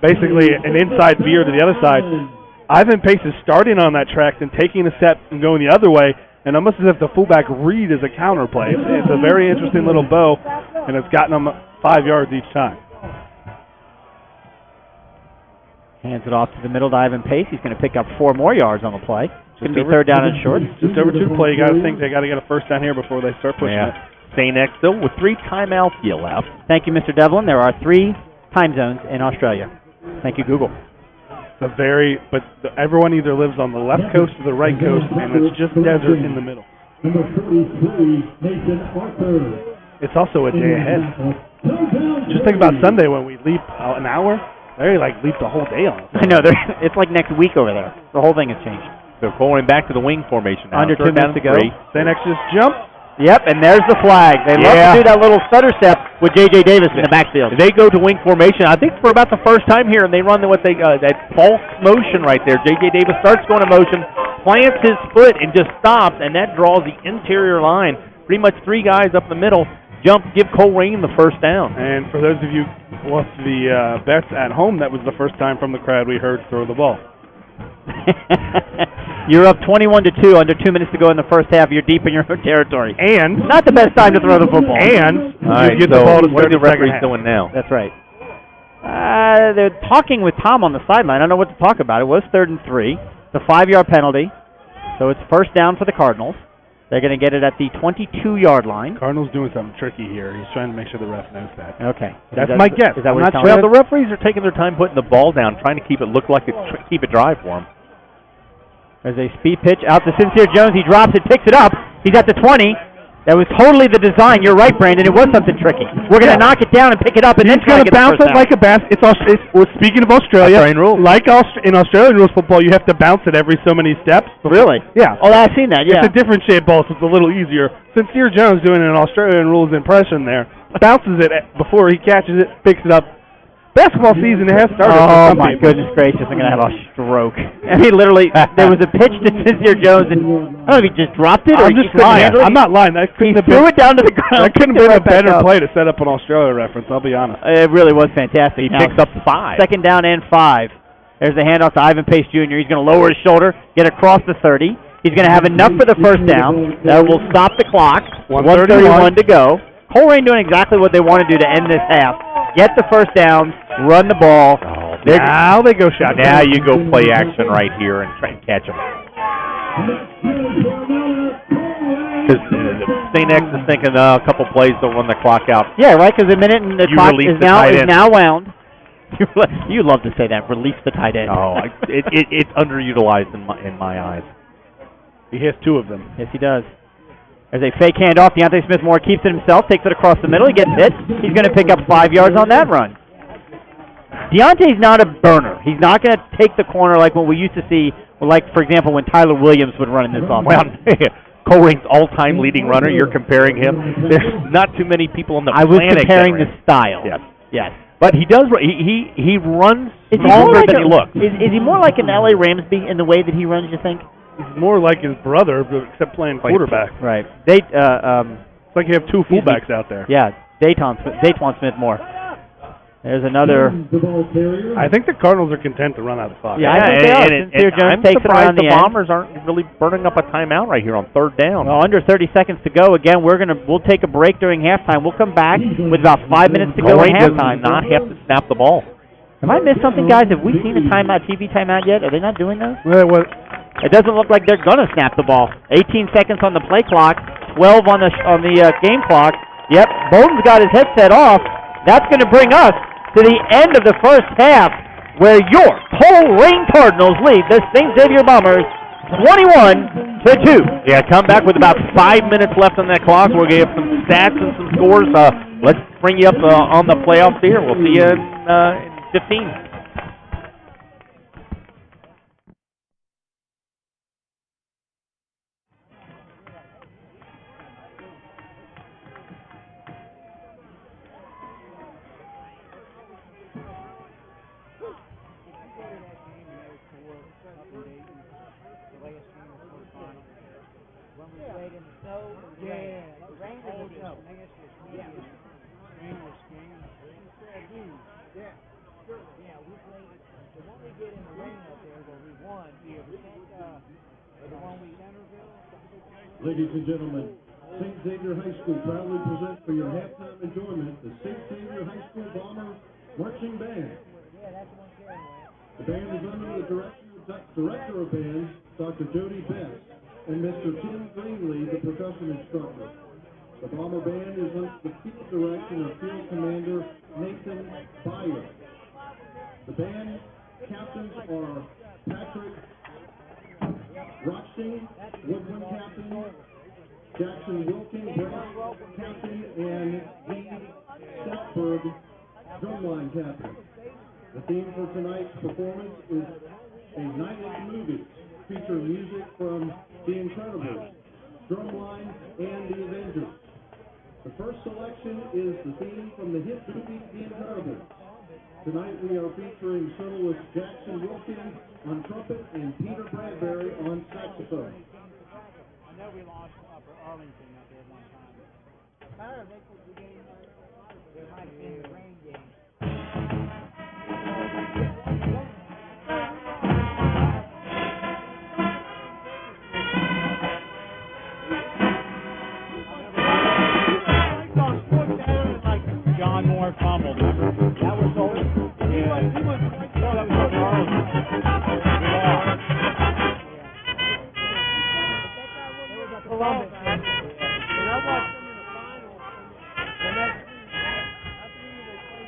basically an inside veer to the other side. Ivan Pace is starting on that track and taking a step and going the other way, and almost as if the fullback read is a counter play. It's a very interesting little bow, and it's gotten them 5 yards each time. Hands it off to the middle to Ivan Pace. He's going to pick up 4 more yards on the play. It's going to be third down and short. Just over 2 play. You got to think they got to get a first down here before they start pushing it. St. X still with 3 timeouts yet left. Thank you, Mr. Devlin. There are 3 time zones in Australia. Thank you, Google. Everyone either lives on the left coast or the right coast, and it's just desert in the middle. It's also a day ahead. Just think about Sunday when we leap an hour. They leap the whole day on us. I know. It's like next week over there. The whole thing has changed. So Colerain back to the wing formation now. Under 2 minutes to go. St. X just jump. Yep, and there's the flag. They love to do that little stutter step with J.J. Davis in the backfield. They go to wing formation, I think, for about the first time here, and they run that false motion right there. J.J. Davis starts going in motion, plants his foot, and just stops, and that draws the interior line. Pretty much 3 guys up the middle. Jump, give Colerain the first down. And for those of you with the bets at home, that was the first time from the crowd we heard throw the ball. You're up 21-2, under 2 minutes to go in the first half. You're deep in your own territory. And not the best time to throw the football. And you get the ball to what are the referees doing now? That's right. They're talking with Tom on the sideline. I don't know what to talk about. It was 3rd and 3. It's a 5-yard penalty. So it's first down for the Cardinals. They're going to get it at the 22-yard line. Cardinals doing something tricky here. He's trying to make sure the ref knows that. Okay. That's my guess. Is that what I'm not sure. The referees are taking their time putting the ball down, trying to keep it look like keep it dry for them. There's a speed pitch out to Sincere Jones. He drops it, picks it up. He's at the 20. That was totally the design. You're right, Brandon. It was something tricky. We're going to knock it down and pick it up, and he's then going to bounce it like a basket. We're speaking of Australia. Like in Australian rules football, you have to bounce it every so many steps. Really? Yeah. Oh, I've seen that. Yeah. It's a different shaped ball, so it's a little easier. Sincere Jones doing an Australian rules impression there. Bounces it before he catches it, picks it up. Basketball season has started. Oh, my goodness gracious. I'm going to have a stroke. I mean, literally, there was a pitch to Sincere Jones, and I don't know if he just dropped it or I'm he just couldn't handle it. I'm not lying. He threw it down to the ground. That couldn't have been a better play to set up an Australia reference, I'll be honest. It really was fantastic. He picks up 5. Second down and 5. There's the handoff to Ivan Pace Jr. He's going to lower his shoulder, get across the 30. He's going to have enough for the first down. That will stop the clock. 1:31 to go. Colerain doing exactly what they want to do to end this half. Get the first down, run the ball. Now they go shotgun. Now you go play action right here and try and catch them. St. X is thinking a couple plays to run the clock out. Yeah, right, because the minute and the clock is now wound. You love to say that, release the tight end. Oh, it's underutilized in my eyes. He has 2 of them. Yes, he does. There's a fake handoff. Deontay Smith-Moore keeps it himself, takes it across the middle. He gets hit. He's going to pick up 5 yards on that run. Deontay's not a burner. He's not going to take the corner like what we used to see, like, for example, when Tyler Williams would run in this offense. Well, Colerain's all-time leading runner, you're comparing him. There's not too many people on the planet. I was comparing the style. Yes. Yes. But he does. He runs longer than he looks. Is he more like an L.A. Ramsby in the way that he runs, you think? He's more like his brother, except playing quarterback. Right. It's like you have 2 fullbacks out there. Yeah, Dayton Smith-Moore. There's another. I think the Cardinals are content to run out of clock. Yeah, I think they are. Sincere Jones takes it around the Bombers aren't really burning up a timeout right here on 3rd down. Well, under 30 seconds to go. Again, we'll take a break during halftime. We'll come back with about 5 minutes to go in halftime. Does not have to snap the ball. Have I missed something, guys? Have we seen a TV timeout yet? Are they not doing those? Well, it doesn't look like they're going to snap the ball. 18 seconds on the play clock, 12 on the game clock. Yep, Bowden's got his headset off. That's going to bring us to the end of the first half, where your Colerain Cardinals lead the St. Xavier Bombers 21-2. Yeah, come back with about 5 minutes left on that clock. We're going to have some stats and some scores. Let's bring you up on the playoffs here. We'll see you in 15. Ladies and gentlemen, St. Xavier High School proudly presents for your halftime enjoyment the St. Xavier High School Bomber Marching Band. The band is under the director of band, Dr. Jody Best, and Mr. Tim Greenlee, the percussion instructor. The Bomber Band is under the field direction of Field Commander Nathan Byer. The band captains are Patrick Rothstein, woodwind captain, Jackson Wilkin, brass captain, and Lee Stepford, drumline captain. The theme for tonight's performance is a night at the movies, featuring music from The Incredibles, Drumline, and The Avengers. The first selection is the theme from the hit movie The Incredibles. Tonight we are featuring soloist Jackson Wilkin on trumpet and Peter Bradbury on saxophone. I know we lost Arlington up there one time. It might have been the rain game. John Moore fumbled. That was over. He was that was Columbus. And I watched them in the finals. The next week, after they played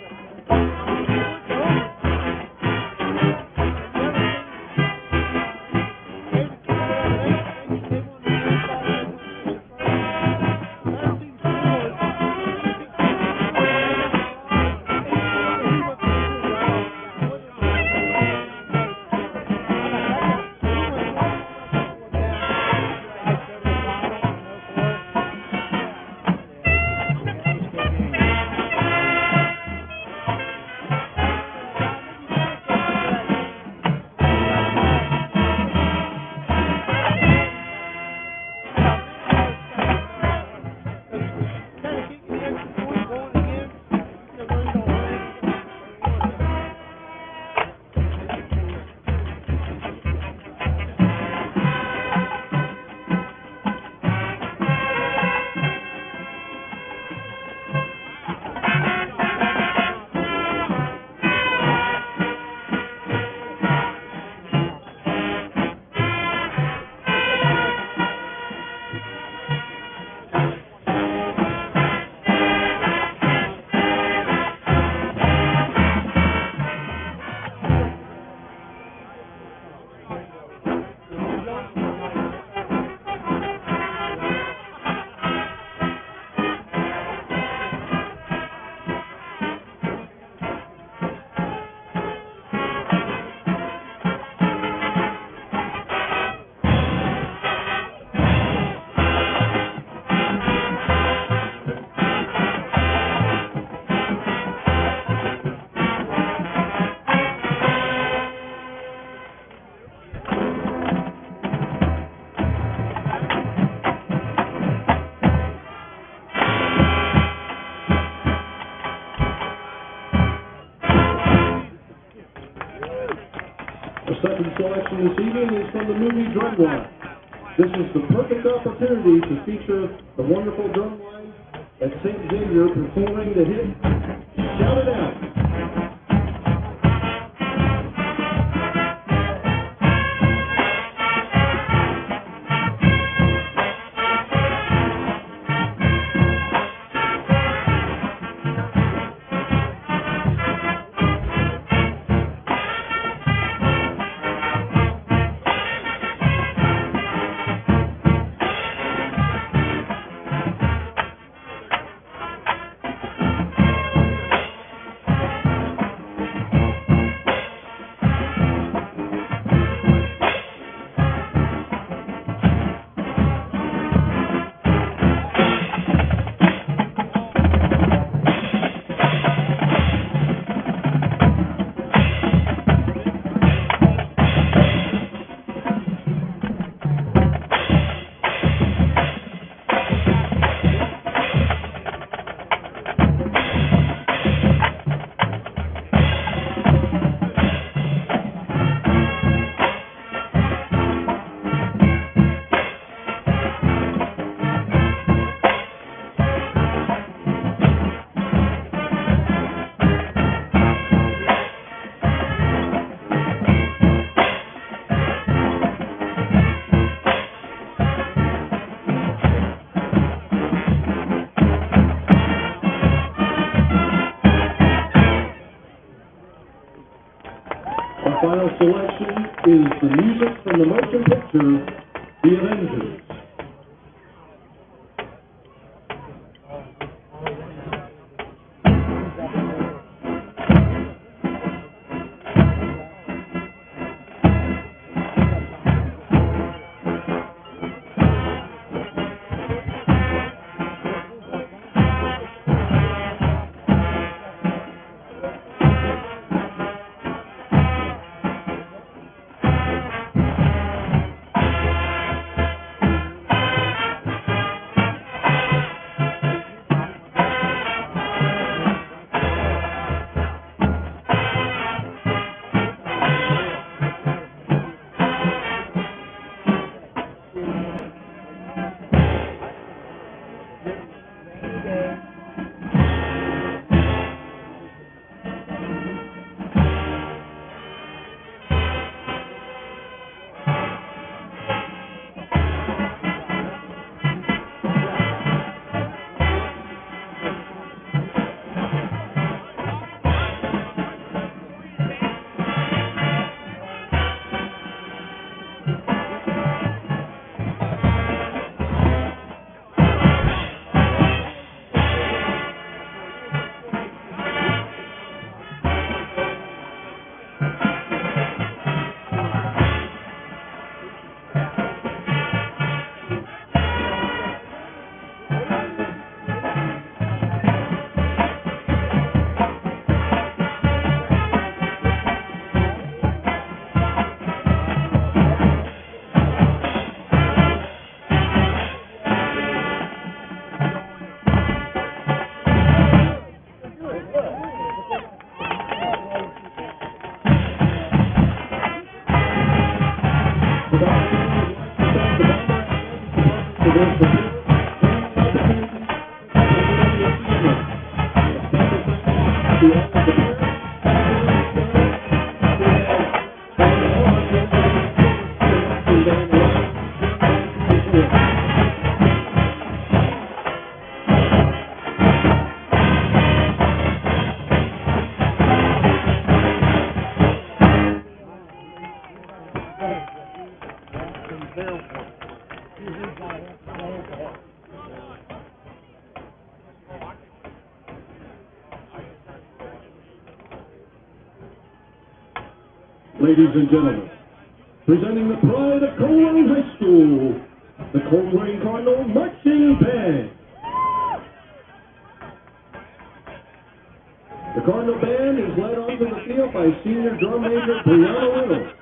second selection this evening is from the movie Drumline. This is the perfect opportunity to feature the wonderful drumline at St. Xavier performing the hit Shout It Out. Our final selection is the music from the motion picture, The Avengers. Ladies and gentlemen, presenting the pride of Colerain High School, the Colerain Cardinal Marching Band. The Cardinal Band is led onto the field by Senior Drum Major Brianna Reynolds.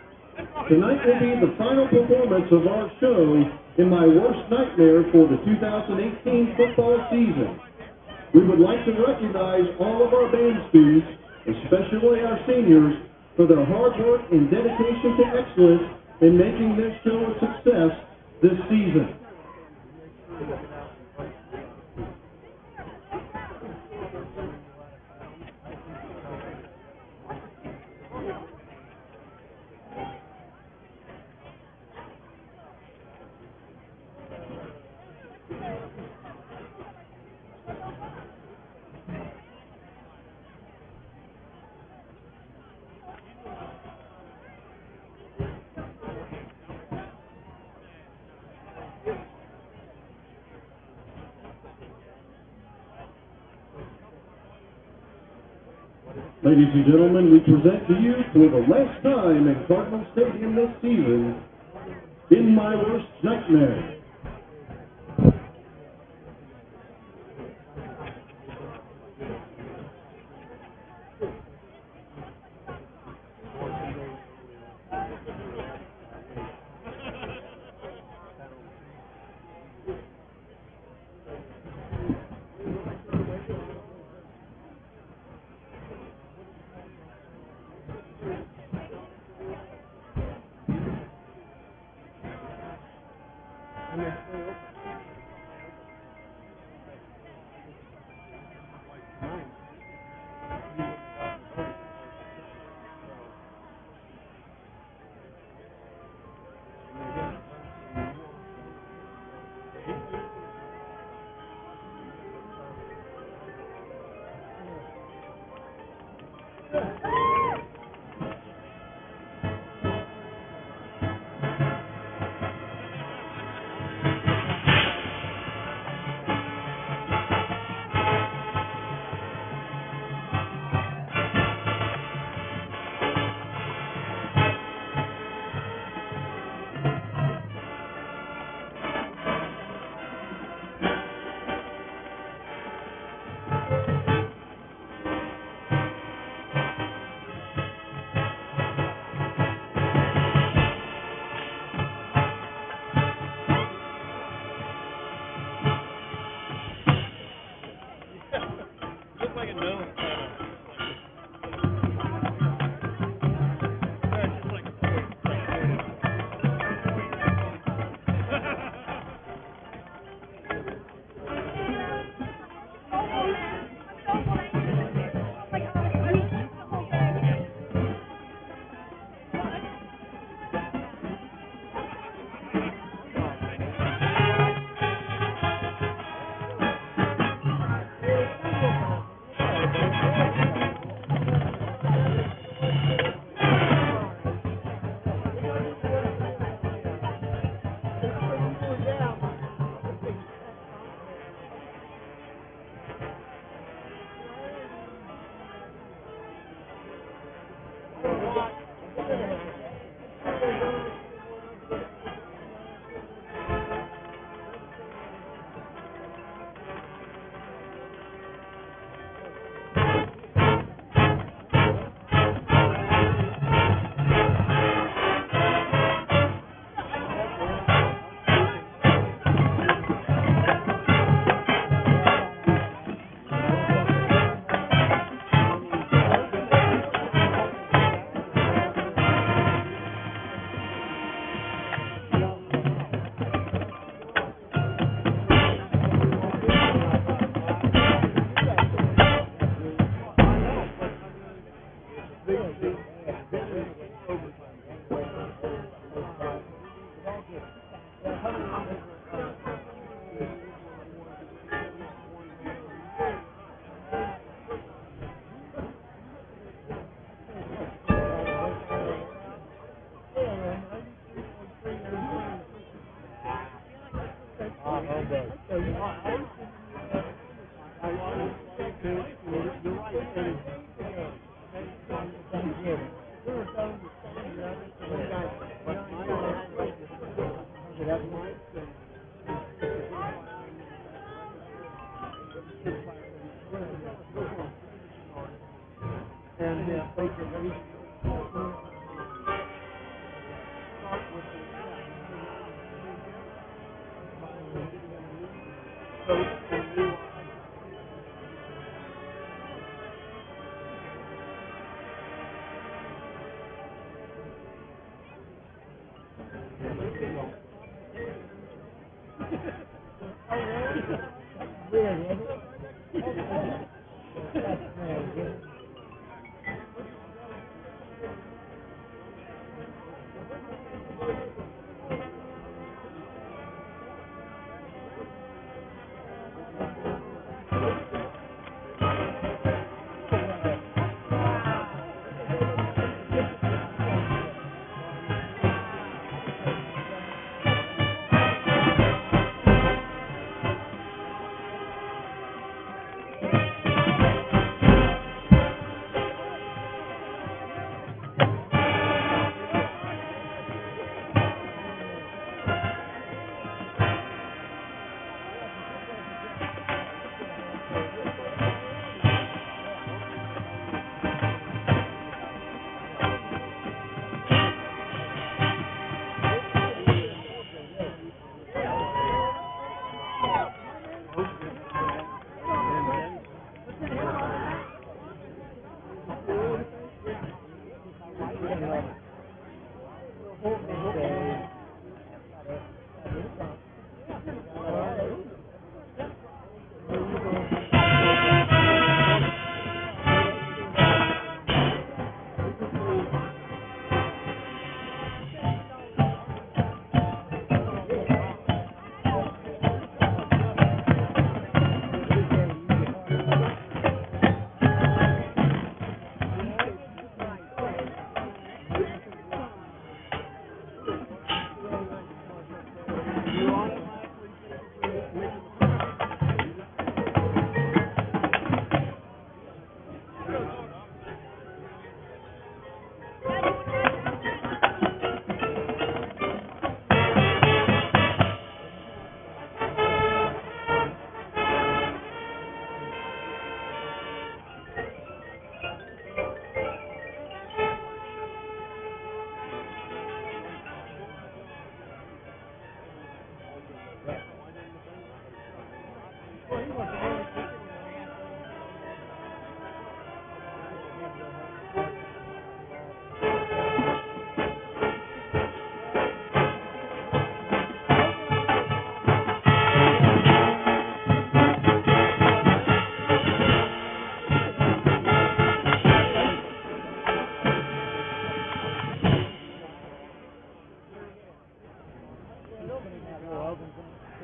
Tonight will be the final performance of our show in My Worst Nightmare for the 2018 football season. We would like to recognize all of our band students, especially our seniors, for their hard work and dedication to excellence in making this show a success this season. Ladies and gentlemen, we present to you for the last time in Cardinal Stadium this season, In My Worst Nightmare.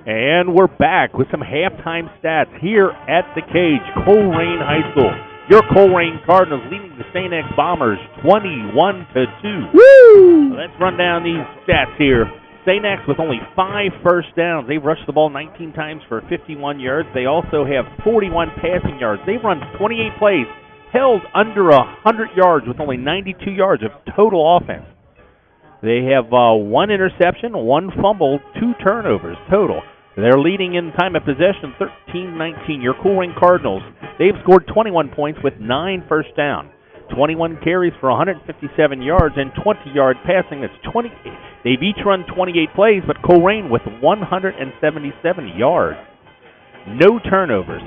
And we're back with some halftime stats here at the cage. Colerain High School. Your Colerain Cardinals leading the St. X Bombers 21-2. Woo! Let's run down these stats here. St. X with only 5 first downs. They've rushed the ball 19 times for 51 yards. They also have 41 passing yards. They've run 28 plays, held under 100 yards with only 92 yards of total offense. They have 1 interception, 1 fumble, 2 turnovers total. They're leading in time of possession 13-19. Your Colerain Cardinals, they've scored 21 points with 9 first down. 21 carries for 157 yards and 20-yard passing. That's 20. They've each run 28 plays, but Colerain with 177 yards. No turnovers.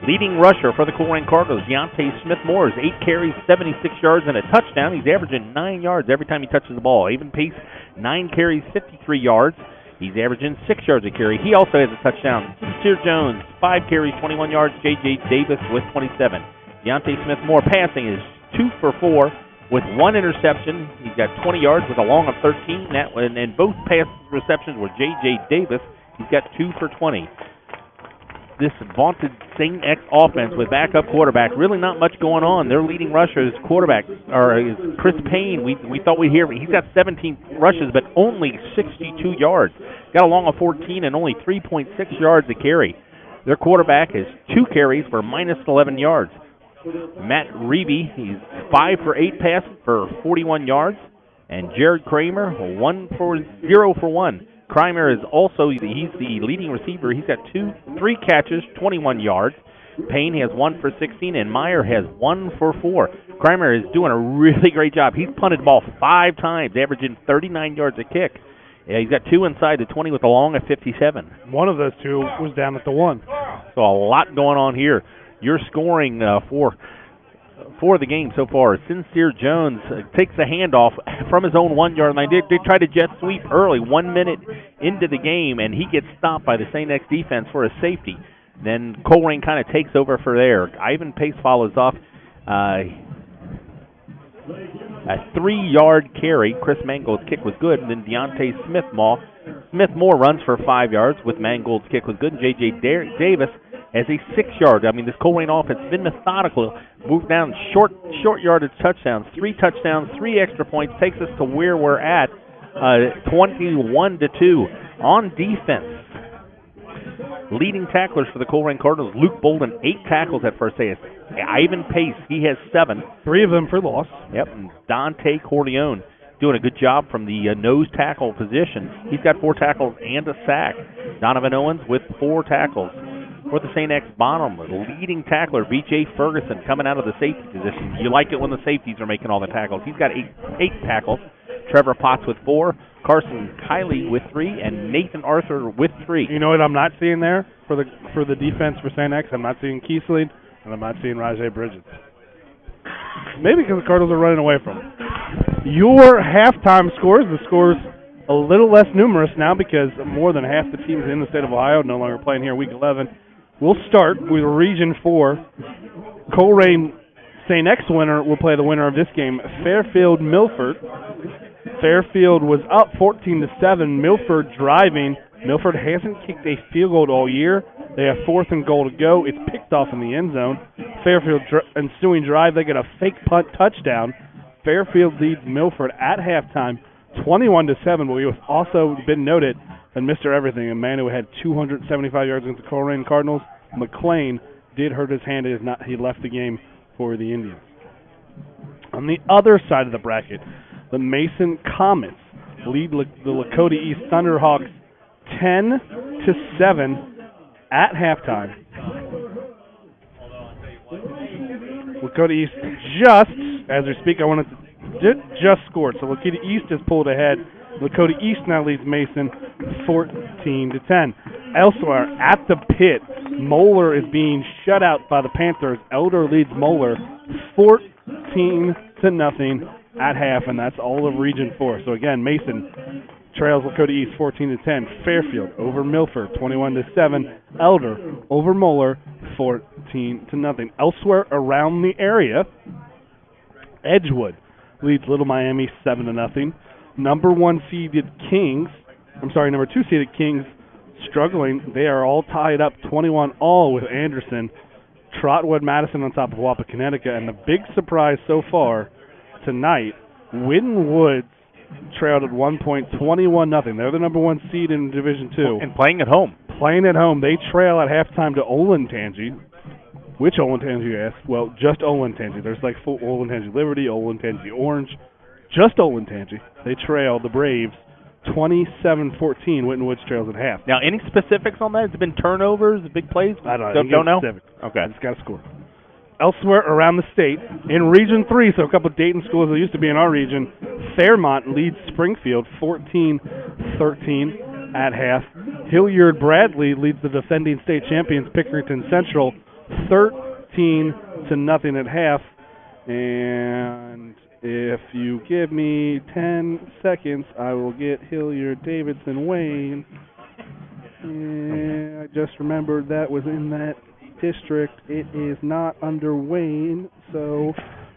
Leading rusher for the Colerain Cardinals, Deontay Smith-Morris, 8 carries, 76 yards, and a touchdown. He's averaging 9 yards every time he touches the ball. Even pace, 9 carries, 53 yards. He's averaging 6 yards a carry. He also has a touchdown. Sincere Jones, 5 carries, 21 yards. J.J. Davis with 27. Deontay Smith-Morris passing is 2 for 4. with 1 interception. He's got 20 yards with a long of 13. That one, and both pass receptions were J.J. Davis. He's got 2 for 20. This vaunted St. X offense with backup quarterback, really not much going on. Their leading rusher is quarterback, or is Chris Payne. We thought we'd hear, he's got 17 rushes, but only 62 yards. Got a long of 14 and only 3.6 yards a carry. Their quarterback has 2 carries for minus 11 yards. Matt Reeby, he's 5 for 8 passing for 41 yards. And Jared Kramer, 0 for 1. Kramer is also, he's the leading receiver. He's got 3 catches, 21 yards. Payne has 1 for 16, and Meyer has 1 for 4. Kramer is doing a really great job. He's punted the ball 5 times, averaging 39 yards a kick. Yeah, he's got 2 inside the 20 with a long of 57. One of those 2 was down at the 1. So a lot going on here. Your scoring for the game so far. Sincere Jones takes the handoff from his own 1-yard line. They tried to jet sweep early, 1 minute into the game, and he gets stopped by the St. X defense for a safety. Then Colerain kind of takes over for there. Ivan Pace follows off a 3-yard carry. Chris Mangold's kick was good, and then Deontay Smith-Moore runs for 5 yards with Mangold's kick was good, and J.J. Davis has a 6-yard. I mean, this Colerain offense has been methodical. Moved down short yardage touchdowns, 3 touchdowns, 3 extra points, takes us to where we're at, 21-2. On defense, leading tacklers for the Colerain Cardinals, Luke Bolden, 8 tackles at first aid. Ivan Pace, he has 7. 3 of them for loss. Yep, and Dante Corleone doing a good job from the nose tackle position. He's got 4 tackles and a sack. Donovan Owens with 4 tackles. For the St. X bottom, leading tackler, B.J. Ferguson, coming out of the safety position. You like it when the safeties are making all the tackles. He's got 8 tackles. Trevor Potts with 4, Carson Kiley with 3, and Nathan Arthur with 3. You know what I'm not seeing there for the defense for St. X? I'm not seeing Kiesling, and I'm not seeing Rajay Bridges. Maybe because the Cardinals are running away from them. Your halftime scores, the scores a little less numerous now because more than half the teams in the state of Ohio no longer playing here week 11. We'll start with Region 4. Colerain St. X winner will play the winner of this game, Fairfield-Milford. Fairfield was up 14-7. Milford driving. Milford hasn't kicked a field goal all year. They have 4th and goal to go. It's picked off in the end zone. Fairfield ensuing drive, they get a fake punt touchdown. Fairfield leads Milford at halftime 21-7, but we have also been noted that Mr. Everything, a man who had 275 yards against the Colerain Cardinals, McLean, did hurt his hand. He left the game for the Indians. On the other side of the bracket, the Mason Comets lead the Lakota East Thunderhawks 10-7 at halftime. Lakota East just, as we speak, just scored. So Lakota East has pulled ahead. Lakota East now leads Mason 14-10. Elsewhere, at the pit, Moeller is being shut out by the Panthers. Elder leads Moeller 14-0 at half, and that's all of Region 4. So again, Mason trails Lakota East 14-10. Fairfield over Milford 21-7. Elder over Moeller 14-0. Elsewhere around the area, Edgewood leads Little Miami 7-0. Number 2 seeded Kings struggling. They are all tied up 21-all with Anderson. Trotwood Madison on top of Wapakoneta, and the big surprise so far tonight, Winton Woods trailed at 1 point, 21-0. They're the number 1 seed in Division 2. And playing at home. They trail at halftime to Olentangy. Which Olentangy, you ask? Well, just Olentangy. There's like Olentangy Liberty, Olentangy Orange. Just Olentangy. They trail the Braves 27-14. Winton Woods trails at half. Now, any specifics on that? Has it been turnovers, big plays? I don't know. Specifics. Okay. I just got to score. Elsewhere around the state, in Region 3, so a couple of Dayton schools that used to be in our region, Fairmont leads Springfield 14-13 at half. Hilliard Bradley leads the defending state champions Pickerington Central 13-0 at half. And if you give me 10 seconds, I will get Hilliard Davidson Wayne. And I just remembered that was in that district. It is not under Wayne, so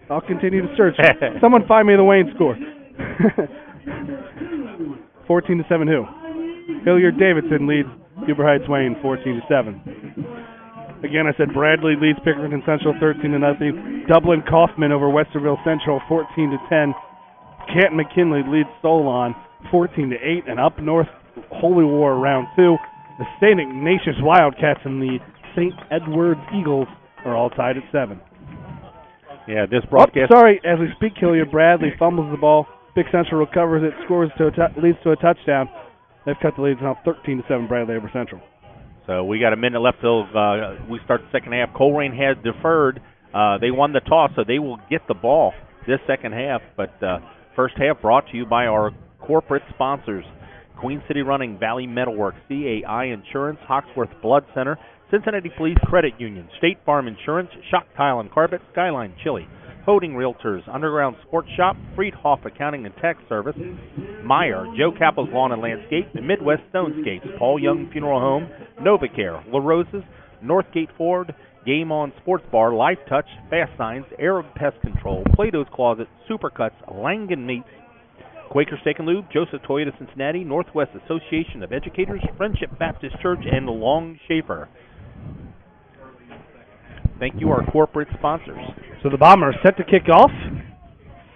I'll continue to search. Someone find me the Wayne score. 14-7 who? Hilliard Davidson leads Huber Heights Wayne 14-7. Again, I said Bradley leads Pickerington Central 13-0. Dublin Kaufman over Westerville Central 14-10. Canton McKinley leads Solon 14-8. And up north, Holy War round 2. The St. Ignatius Wildcats and the St. Edwards Eagles are all tied at 7. Yeah, this broadcast. As we speak, Hilliard Bradley fumbles the ball. Big Central recovers it, scores leads to a touchdown. They've cut the lead now 13-7 Bradley over Central. So we got a minute left till we start the second half. Colerain has deferred. They won the toss, so they will get the ball this second half. But first half brought to you by our corporate sponsors: Queen City Running, Valley Metalwork, CAI Insurance, Hawksworth Blood Center, Cincinnati Police Credit Union, State Farm Insurance, Shock Tile and Carpet, Skyline Chili, Holding Realtors, Underground Sports Shop, Friedhoff Accounting and Tax Service, Meyer, Joe Cappell's Lawn and Landscape, Midwest Stonescapes, Paul Young Funeral Home, NovaCare, La Rosa's, Northgate Ford, Game On Sports Bar, Life Touch, Fast Signs, Arab Pest Control, Plato's Closet, Supercuts, Langen Meats, Quaker Steak and Lube, Joseph Toyota Cincinnati, Northwest Association of Educators, Friendship Baptist Church, and Long Schaefer. Thank you, our corporate sponsors. So the Bombers set to kick off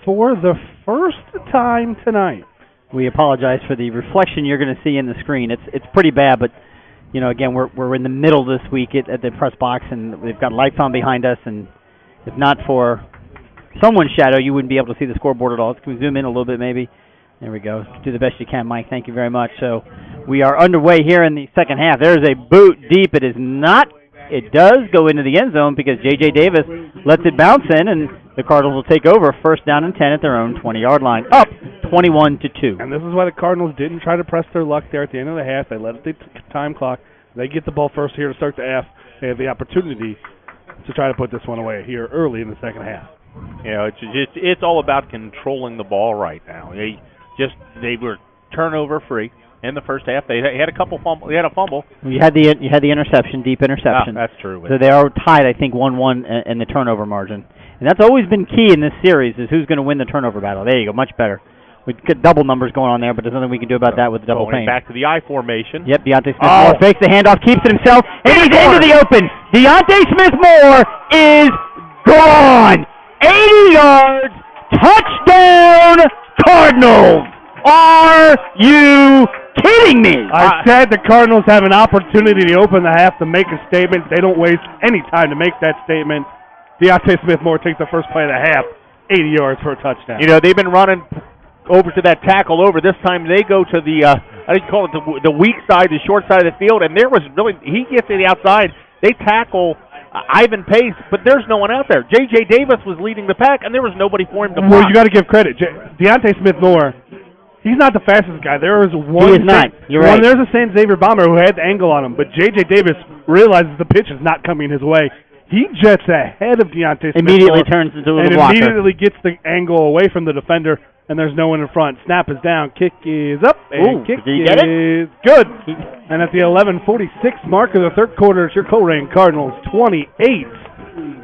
for the first time tonight. We apologize for the reflection you're going to see in the screen. It's pretty bad, but again, we're in the middle this week at the press box, and we've got lights on behind us, and if not for someone's shadow, you wouldn't be able to see the scoreboard at all. Can we zoom in a little bit, maybe? There we go. Do the best you can, Mike. Thank you very much. So we are underway here in the second half. There's a boot deep. It is not. It does go into the end zone because J.J. Davis lets it bounce in, and the Cardinals will take over first down and 10 at their own 20-yard line, up 21-2. And this is why the Cardinals didn't try to press their luck there at the end of the half. They let it the time clock. They get the ball first here to start the half. They have the opportunity to try to put this one away here early in the second half. It's all about controlling the ball right now. They were turnover free. In the first half, they had a couple fumble. They had a fumble. You had the interception, deep interception. That's true. So they are tied, I think, 1-1 in the turnover margin, and that's always been key in this series: is who's going to win the turnover battle. There you go, much better. We get double numbers going on there, but there's nothing we can do about that with the double paint. Back to the I formation. Yep, Deontay Smith-Moore fakes the handoff, keeps it himself, and he's into the open. Deontay Smith-Moore is gone. 80 yards, touchdown, Cardinals. Are you kidding me? I said the Cardinals have an opportunity to open the half to make a statement. They don't waste any time to make that statement. Deontay Smith-Moore takes the first play of the half, 80 yards for a touchdown. They've been running over to that tackle over. This time they go to the, I think you call it the weak side, the short side of the field, and there was really, he gets to the outside. They tackle Ivan Pace, but there's no one out there. J.J. Davis was leading the pack, and there was nobody for him to block. Well, you got to give credit. Deontay Smith-Moore, he's not the fastest guy. There is one. He is not. You're right. There's a St. Xavier bomber who had the angle on him, but J.J. Davis realizes the pitch is not coming his way. He jets ahead of Deontay Smith-Moore. Immediately turns into a blocker. And immediately gets the angle away from the defender, and there's no one in front. Snap is down. Kick is up. And kick is good. And at the 11:46 mark of the third quarter, it's your Colerain Cardinals 28.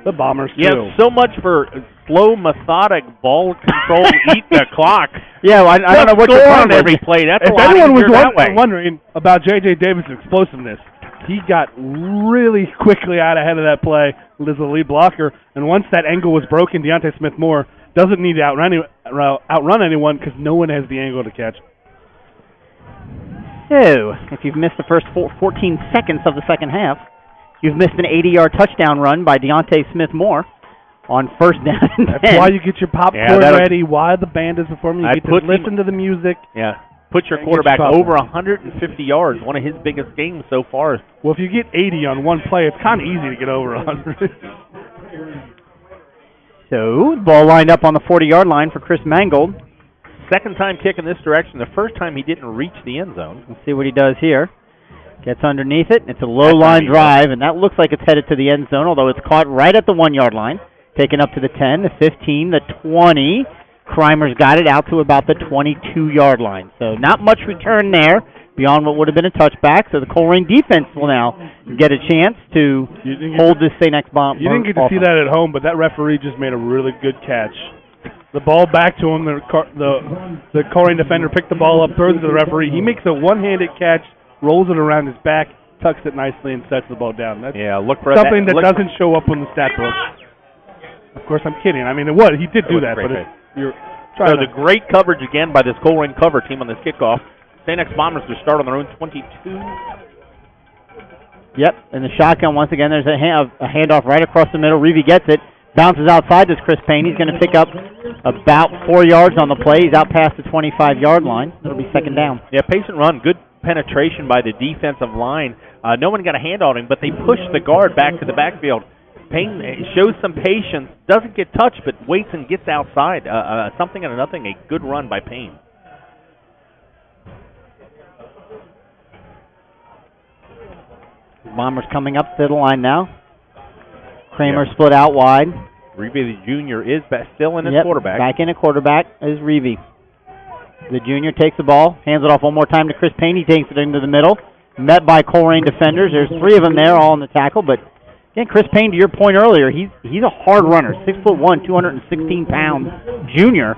The Bombers 2. Yeah, so much for slow, methodic ball control. Eat the clock. Yeah, well, I don't know what you're on every play. That's if a lot anyone easier that way. was wondering about J.J. Davis' explosiveness, he got really quickly out ahead of that play with the lead blocker, and once that angle was broken, Deontay Smith-Moore doesn't need to outrun anyone because no one has the angle to catch. So, if you've missed the first 14 seconds of the second half, you've missed an 80-yard touchdown run by Deontay Smith-Moore on first down and 10. That's why you get your popcorn ready, why the band is performing. You get to listen to the music. Yeah. Put your quarterback over 150 yards, one of his biggest games so far. Well, if you get 80 on one play, it's kind of easy to get over 100. So, the ball lined up on the 40-yard line for Chris Mangold. Second time kick in this direction. The first time he didn't reach the end zone. Let's see what he does here. Gets underneath it. It's a low-line drive, and that looks like it's headed to the end zone, although it's caught right at the 1-yard line. Taken up to the 10, the 15, the 20. Crimer's got it out to about the 22-yard line. So not much return there. beyond what would have been a touchback. So the Colerain defense will now get a chance to hold this St. X bomb. You didn't get to see that at home, but that referee just made a really good catch. The ball back to him. The Colerain defender picked the ball up, throws it to the referee. He makes a one-handed catch, rolls it around his back, tucks it nicely, and sets the ball down. That's look for something that doesn't show up on the stat book. Of course, I'm kidding. I mean, he did do that, but you're trying the great coverage again by this Colerain cover team on this kickoff. St. X Bombers to start on their own 22. Yep, and the shotgun once again. There's a handoff right across the middle. Reeve gets it, bounces outside. Does Chris Payne? He's going to pick up about 4 yards on the play. He's out past the 25-yard line. It'll be second down. Yeah, patient run, good penetration by the defensive line. No one got a hand on him, but they pushed the guard back to the backfield. Payne shows some patience, doesn't get touched, but waits and gets outside. Something and nothing, a good run by Payne. Bombers coming up to the line now. Kramer split out wide. Reeve, the junior, is still in his quarterback. Back in at quarterback is Reeve. The junior takes the ball, hands it off one more time to Chris Payne. He takes it into the middle. Met by Colerain defenders. There's 3 of them there, all on the tackle. But again, Chris Payne, to your point earlier, he's a hard runner. 6'1", 216 pounds, junior.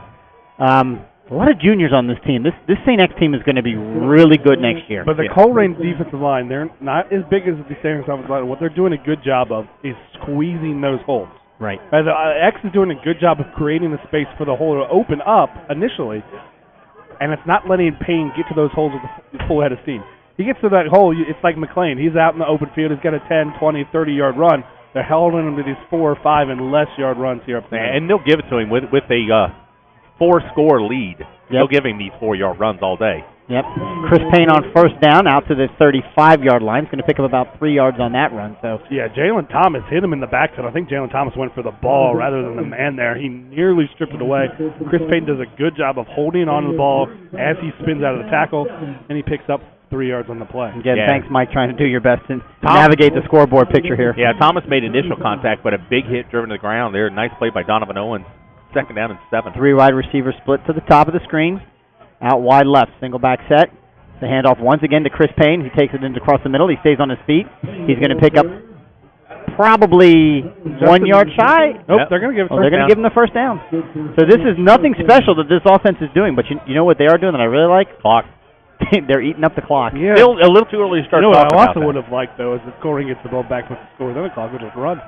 A lot of juniors on this team. This St. X team is going to be really good next year. But the Colerain defensive line, they're not as big as the St. X offensive line. What they're doing a good job of is squeezing those holes. Right. The X is doing a good job of creating the space for the hole to open up initially, and it's not letting Payne get to those holes with the full head of steam. He gets to that hole, it's like McLean. He's out in the open field. He's got a 10, 20, 30-yard run. They're holding him to these 4 or 5 and less yard runs here up there. And they'll give it to him with a 4-score lead. Yep. They'll give him these 4-yard runs all day. Yep. Chris Payne on first down out to the 35-yard line. He's going to pick up about 3 yards on that run. So yeah, Jalen Thomas hit him in the backfield. I think Jalen Thomas went for the ball rather than the man there. He nearly stripped it away. Chris Payne does a good job of holding on to the ball as he spins out of the tackle, and he picks up 3 yards on the play. Again, thanks, Mike, trying to do your best to navigate the scoreboard picture here. Yeah, Thomas made initial contact, but a big hit driven to the ground there. Nice play by Donovan Owens. Second down and 7. 3 wide receivers split to the top of the screen. Out wide left, single back set. The handoff once again to Chris Payne. He takes it into across the middle. He stays on his feet. He's going to pick up probably 1 yard shy. Nope, they're going to give it they're going to give him the first down. So this is nothing special that this offense is doing, but you know what they are doing that I really like? Clock. They're eating up the clock. Yeah. Still a little too early to start talking about that. about I also would have liked, though, is if Colerain gets the ball back with the score, then the clock would just run.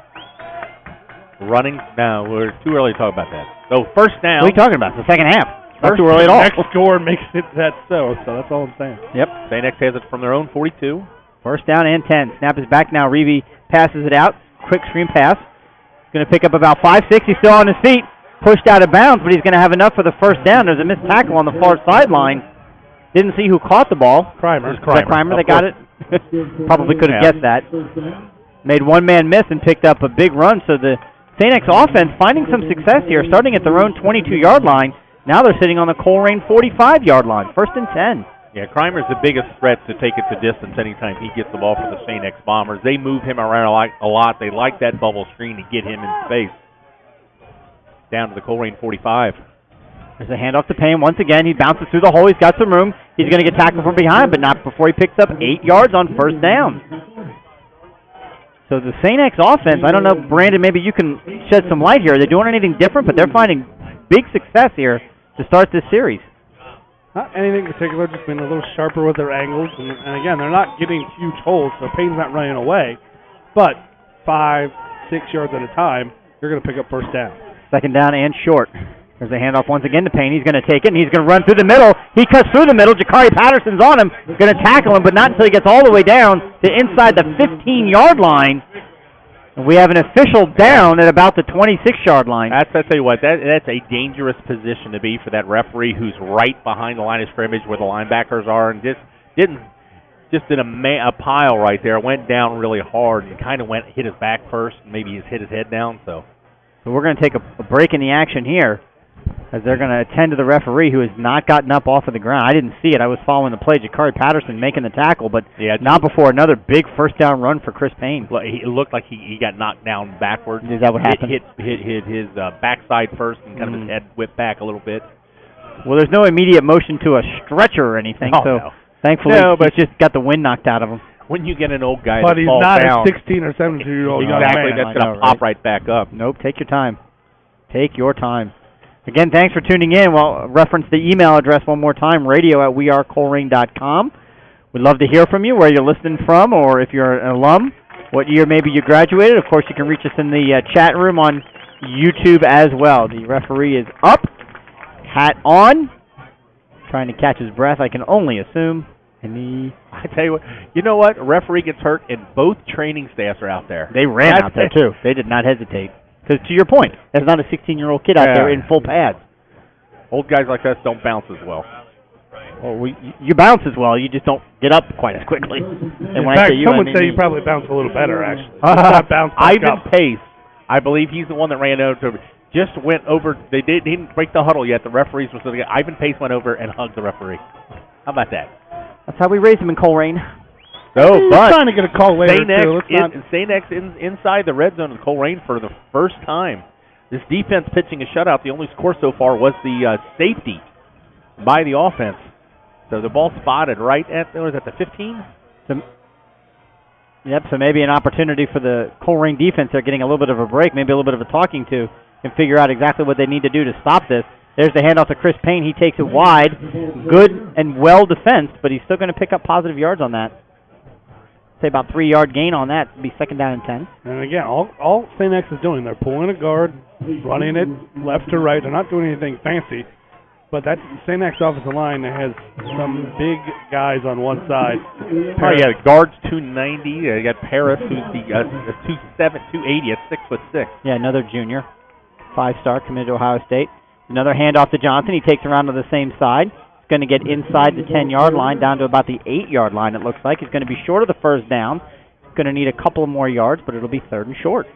Running? No, we're too early to talk about that. So first down. What are you talking about? It's the second half. Not too early at all. Next score makes it that so that's all I'm saying. Yep. St. X has it from their own 42. First down and 10. Snap is back now. Reeve passes it out. Quick screen pass. Going to pick up about 5-6. He's still on his feet. Pushed out of bounds, but he's going to have enough for the first down. There's a missed tackle on the far sideline. Didn't see who caught the ball. Crimer. Was that Crimer that got it? Probably could have guessed that. Made one man miss and picked up a big run. So the St. X offense finding some success here, starting at their own 22-yard line. Now they're sitting on the Colerain 45-yard line. First and 10. Yeah, Crimer's the biggest threat to take it to distance anytime he gets the ball for the St. X Bombers. They move him around a lot. They like that bubble screen to get him in space. Down to the Colerain 45. There's a handoff to Payne. Once again, he bounces through the hole. He's got some room. He's going to get tackled from behind, but not before he picks up 8 yards on first down. So the St. X offense, I don't know, Brandon, maybe you can shed some light here. Are they doing anything different? But they're finding big success here to start this series. Not anything particular, just been a little sharper with their angles. And again, they're not getting huge holes, so Payne's not running away. But 5, 6 yards at a time, you're going to pick up first down. Second down and short. There's a handoff once again to Payne. He's going to take it, and he's going to run through the middle. He cuts through the middle. Jakari Patterson's on him. Going to tackle him, but not until he gets all the way down to inside the 15-yard line. And we have an official down at about the 26-yard line. I tell you what, that's a dangerous position to be for that referee who's right behind the line of scrimmage where the linebackers are, and did a pile right there. Went down really hard and kind of hit his back first, and maybe he's hit his head down. So we're going to take a break in the action here, as they're going to attend to the referee who has not gotten up off of the ground. I didn't see it. I was following the play. Jakari Patterson making the tackle, but not before another big first down run for Chris Payne. It looked like he got knocked down backwards. Is that what happened? Hit his backside first and kind of his head whipped back a little bit. Well, there's no immediate motion to a stretcher or anything, Thankfully, No, but he's just got the wind knocked out of him. when you get an old guy But that he's falls not down, a 16 or 17-year-old young exactly, man. that's I going know, to pop right? right back up. Nope, take your time. Take your time. Again, thanks for tuning in. Well, reference the email address one more time, radio@wearecolerain.com. We'd love to hear from you, where you're listening from, or if you're an alum, what year maybe you graduated. Of course, you can reach us in the chat room on YouTube as well. The referee is up, hat on, trying to catch his breath, I can only assume. And I tell you what, you know what? A referee gets hurt, and both training staffs are out there. they ran out there, too. They did not hesitate. Because, to your point, there's not a 16-year-old kid out there in full pads. Old guys like us don't bounce as well. Well, you bounce as well, you just don't get up quite as quickly. And In when fact, I say you, some I would mean say me. you probably bounce a little better, actually. Not bounce back Ivan up. Pace, I believe he's the one that ran over. Just went over. He didn't break the huddle yet. The referees were sitting. Ivan Pace went over and hugged the referee. How about that? That's how we raise him in Colerain. No, He's but trying to get a call later, too. Let's not... St. X inside the red zone of Colerain for the first time. This defense pitching a shutout. The only score so far was the safety by the offense. So the ball spotted right at, was that the 15? So maybe an opportunity for the Colerain defense. They're getting a little bit of a break, maybe a little bit of a talking to, and figure out exactly what they need to do to stop this. There's the handoff to Chris Payne. He takes it wide. Good and well defensed, but he's still going to pick up positive yards on that. Say about 3-yard gain on that. It'll be 2nd down and 10. And again, all St. X is doing, they're pulling a guard, running it left to right. They're not doing anything fancy. But that St. X offensive line has some big guys on one side. Oh, yeah, guard's 290. You got Paris, who's the 280 at 6'6". Yeah, another junior. 5-star, committed to Ohio State. Another handoff to Johnson. He takes around to the same side. He's going to get inside the 10-yard line, down to about the 8-yard line, it looks like. He's going to be short of the first down. He's going to need a couple of more yards, but it'll be 3rd and short.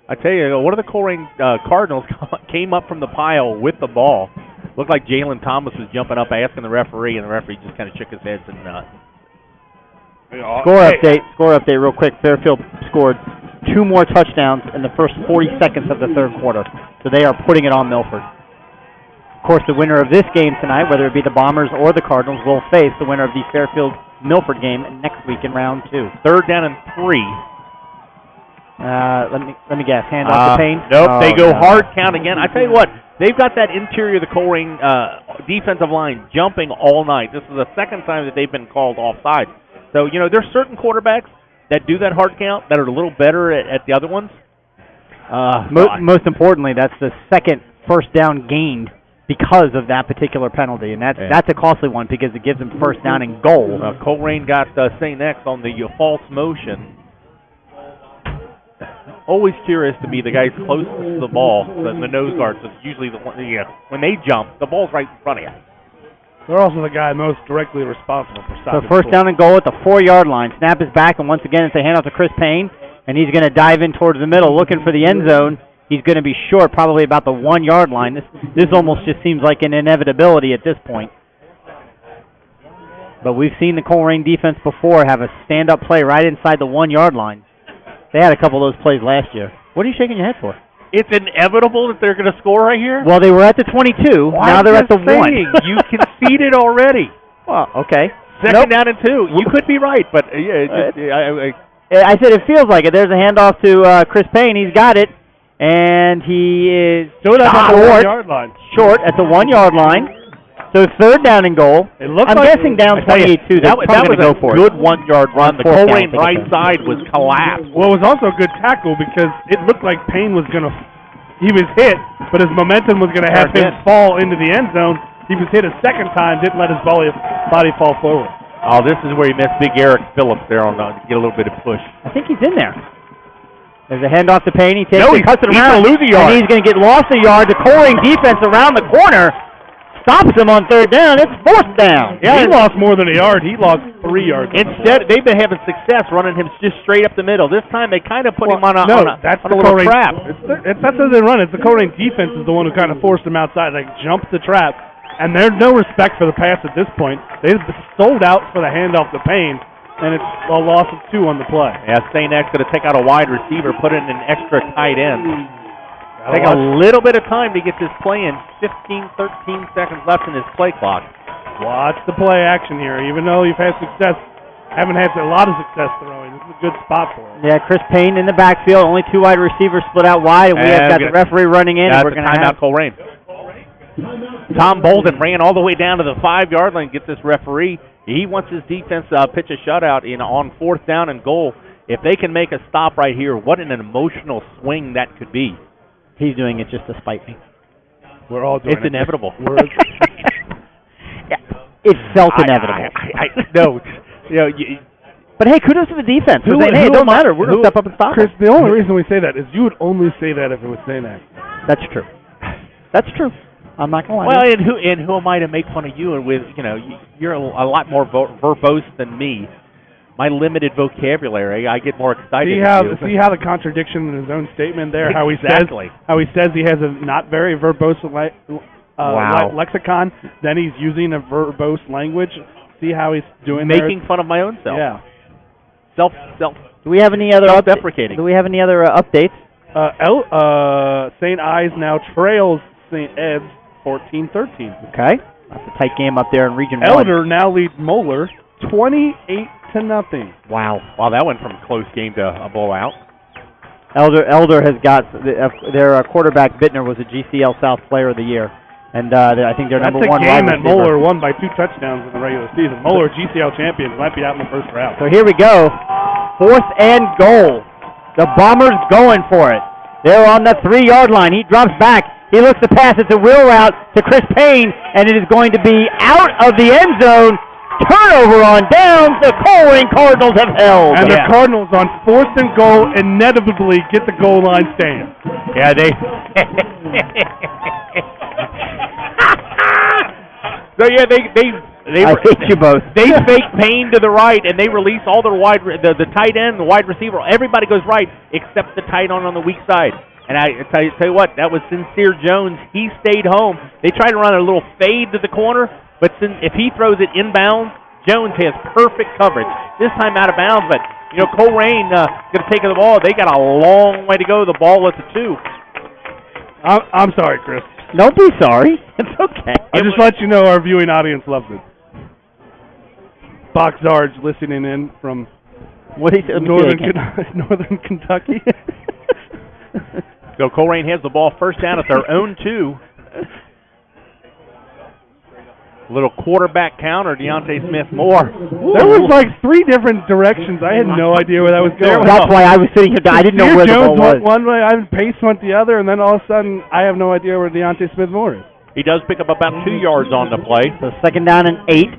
I tell you, one of the Colerain Cardinals came up from the pile with the ball. Looked like Jalen Thomas was jumping up asking the referee, and the referee just kind of shook his head and Score update real quick. Fairfield scored 2 more touchdowns in the first 40 seconds of the 3rd quarter. So they are putting it on Milford. Of course, the winner of this game tonight, whether it be the Bombers or the Cardinals, will face the winner of the Fairfield-Milford game next week in round 2. 3rd down and 3. Let me guess. Hand off to Payne? Nope, they go hard count again. I tell you what, they've got that interior of the Colerain defensive line jumping all night. This is the 2nd time that they've been called offside. So, you know, there's certain quarterbacks that do that hard count that are a little better at the other ones. Most importantly, that's the 2nd first down gained because of that particular penalty, and that's a costly one because it gives them first down and goal. Colerain got St. X on the false motion. Always curious to be the guys closest to the ball, the nose guards. It's usually the one, when they jump, the ball's right in front of you. They're also the guy most directly responsible for stopping. So first down and goal at the 4-yard line. Snap is back, and once again it's a handoff to Chris Payne, and he's going to dive in towards the middle, looking for the end zone. He's going to be short, probably about the 1-yard line. This almost just seems like an inevitability at this point. But we've seen the Colerain defense before have a stand-up play right inside the 1-yard line. They had a couple of those plays last year. What are you shaking your head for? It's inevitable that they're going to score right here? Well, they were at the 22. Now they're at the 1. You conceded already. Well, okay. 2nd down and 2. You could be right, but I said it feels like it. There's a handoff to Chris Payne. He's got it, and he is short at the 1-yard line. Short at the 1-yard line. So 3rd down and goal. I'm guessing down 28-2. They're probably going to go for it. That was a good 1-yard run. The Colerain right side was collapsed. Well, it was also a good tackle because it looked like Payne was going to – he was hit, but his momentum was going to have him fall into the end zone. He was hit a 2nd time, didn't let his body fall forward. Oh, this is where you missed Big Eric Phillips there to get a little bit of push. I think he's in there. There's a handoff to Payne. He takes it, cuts it He's around. going to lose a yard. And he's going to get lost a yard. The Colerain defense around the corner stops him on 3rd down. It's 4th down. Yeah, he lost more than a yard. He lost 3 yards. Instead, they've been having success running him just straight up the middle. This time, they kind of put him on a little trap. That's how they run. It's the Colerain defense is the one who kind of forced him outside. They jumped the trap, and there's no respect for the pass at this point. They've sold out for the handoff to Payne, and it's a loss of 2 on the play. Yeah, St. X going to take out a wide receiver, put in an extra tight end. Take a little bit of time to get this play in. 13 seconds left in his play clock. Watch the play action here. Even though you've had success, haven't had a lot of success throwing. This is a good spot for him. Yeah, Chris Payne in the backfield. Only 2 wide receivers split out wide, and we have got the referee running in. That's and we're a going to timeout, Colerain. Tom Bolden ran all the way down to the 5-yard line to get this referee. He wants his defense pitch a shutout on 4th down and goal. If they can make a stop right here, what an emotional swing that could be. He's doing it just to spite me. We're all doing it. It's inevitable. Yeah, it felt inevitable. No, but hey, kudos to the defense. Hey, it don't matter. We're going to step up and stop Chris, it. the only reason we say that is you would only say that if it was saying that. That's true. That's true. I'm not going to lie. Well, and who am I to make fun of you? And with you're a lot more verbose than me. My limited vocabulary, I get more excited. See how the contradiction in his own statement there? Exactly. How he says he has a not very verbose lexicon. Then he's using a verbose language. See how he's doing making fun of my own self. Yeah. Self. Do we have any other self-deprecating? Do we have any other updates? St. Ives now trails St. Ed's 14-13. Okay. That's a tight game up there in Region 1. Elder now leads Moeller 28-0. Wow. Wow, that went from a close game to a blowout. Elder has got their quarterback Bittner was a GCL South Player of the Year, and I think they're number 1 wide receiver. That's a game that Moeller won by 2 touchdowns in the regular season. Moeller GCL champions might be out in the first round. So here we go, 4th and goal. The Bombers going for it. They're on the 3-yard line. He drops back. He looks to pass. It's a wheel route to Chris Payne, and it is going to be out of the end zone. Turnover on downs. The Colerain Cardinals have held. And the Cardinals on 4th and goal inevitably get the goal line stand. Yeah, they. So yeah, they I hate you both. They fake Payne to the right, and they release all their the tight end, the wide receiver. Everybody goes right except the tight end on the weak side. And I tell you what, that was Sincere Jones. He stayed home. They tried to run a little fade to the corner, but if he throws it inbounds, Jones has perfect coverage. This time out of bounds, but Colerain going to take the ball. They got a long way to go. The ball was a 2. I'm sorry, Chris. Don't be sorry. It's okay. I just let you know our viewing audience loves it. Box Zarge listening in from Northern Kentucky. So Colerain has the ball first down at their own 2. Little quarterback counter, Deontay Smith-Moore. There was like 3 different directions. I had no idea where that was going. That's why I was sitting here. I didn't know where the ball was. Jones went one way, Ivan Pace went the other, and then all of a sudden, I have no idea where Deontay Smith-Moore is. He does pick up about 2 yards on the play. So 2nd down and 8.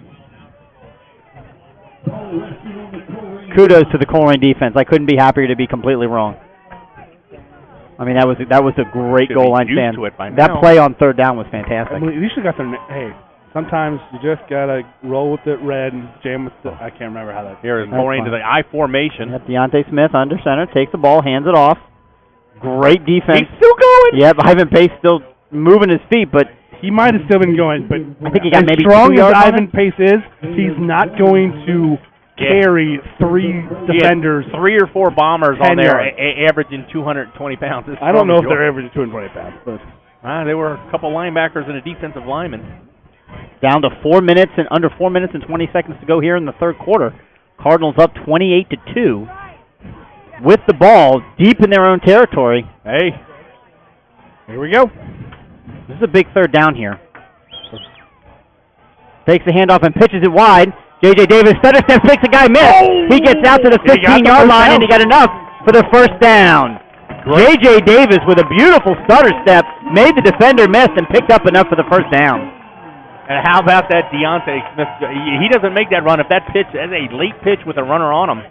Kudos to the Colerain defense. I couldn't be happier to be completely wrong. I mean, that was a great goal line stand. That play on 3rd down was fantastic. I mean, you should got their hey. Sometimes you just gotta roll with it red and jam with the. I can't remember how that. Here is Colerain to the I formation. Yep, Deontay Smith under center takes the ball, hands it off. Great defense. He's still going. Yep, Ivan Pace still moving his feet, but he might have still been going. But I think he got maybe 2 yards. As strong as Ivan Pace is, he's not going to carry 3 defenders. 3 or 4 Bombers on there, yards. averaging 220 pounds. I don't know if they're averaging 220 pounds, but they were a couple linebackers and a defensive lineman. Down to 4 minutes and under 4 minutes and 20 seconds to go here in the 3rd quarter. Cardinals up 28-2 with the ball deep in their own territory. Hey, here we go. This is a big 3rd down here. Takes the handoff and pitches it wide. J.J. Davis stutter step, makes a guy miss. Oh! He gets out to the 15-yard line, and he got enough for the 1st down. J.J. Davis with a beautiful stutter step made the defender miss and picked up enough for the 1st down. And how about that Deontay Smith? He doesn't make that run. If that pitch is a late pitch with a runner on him.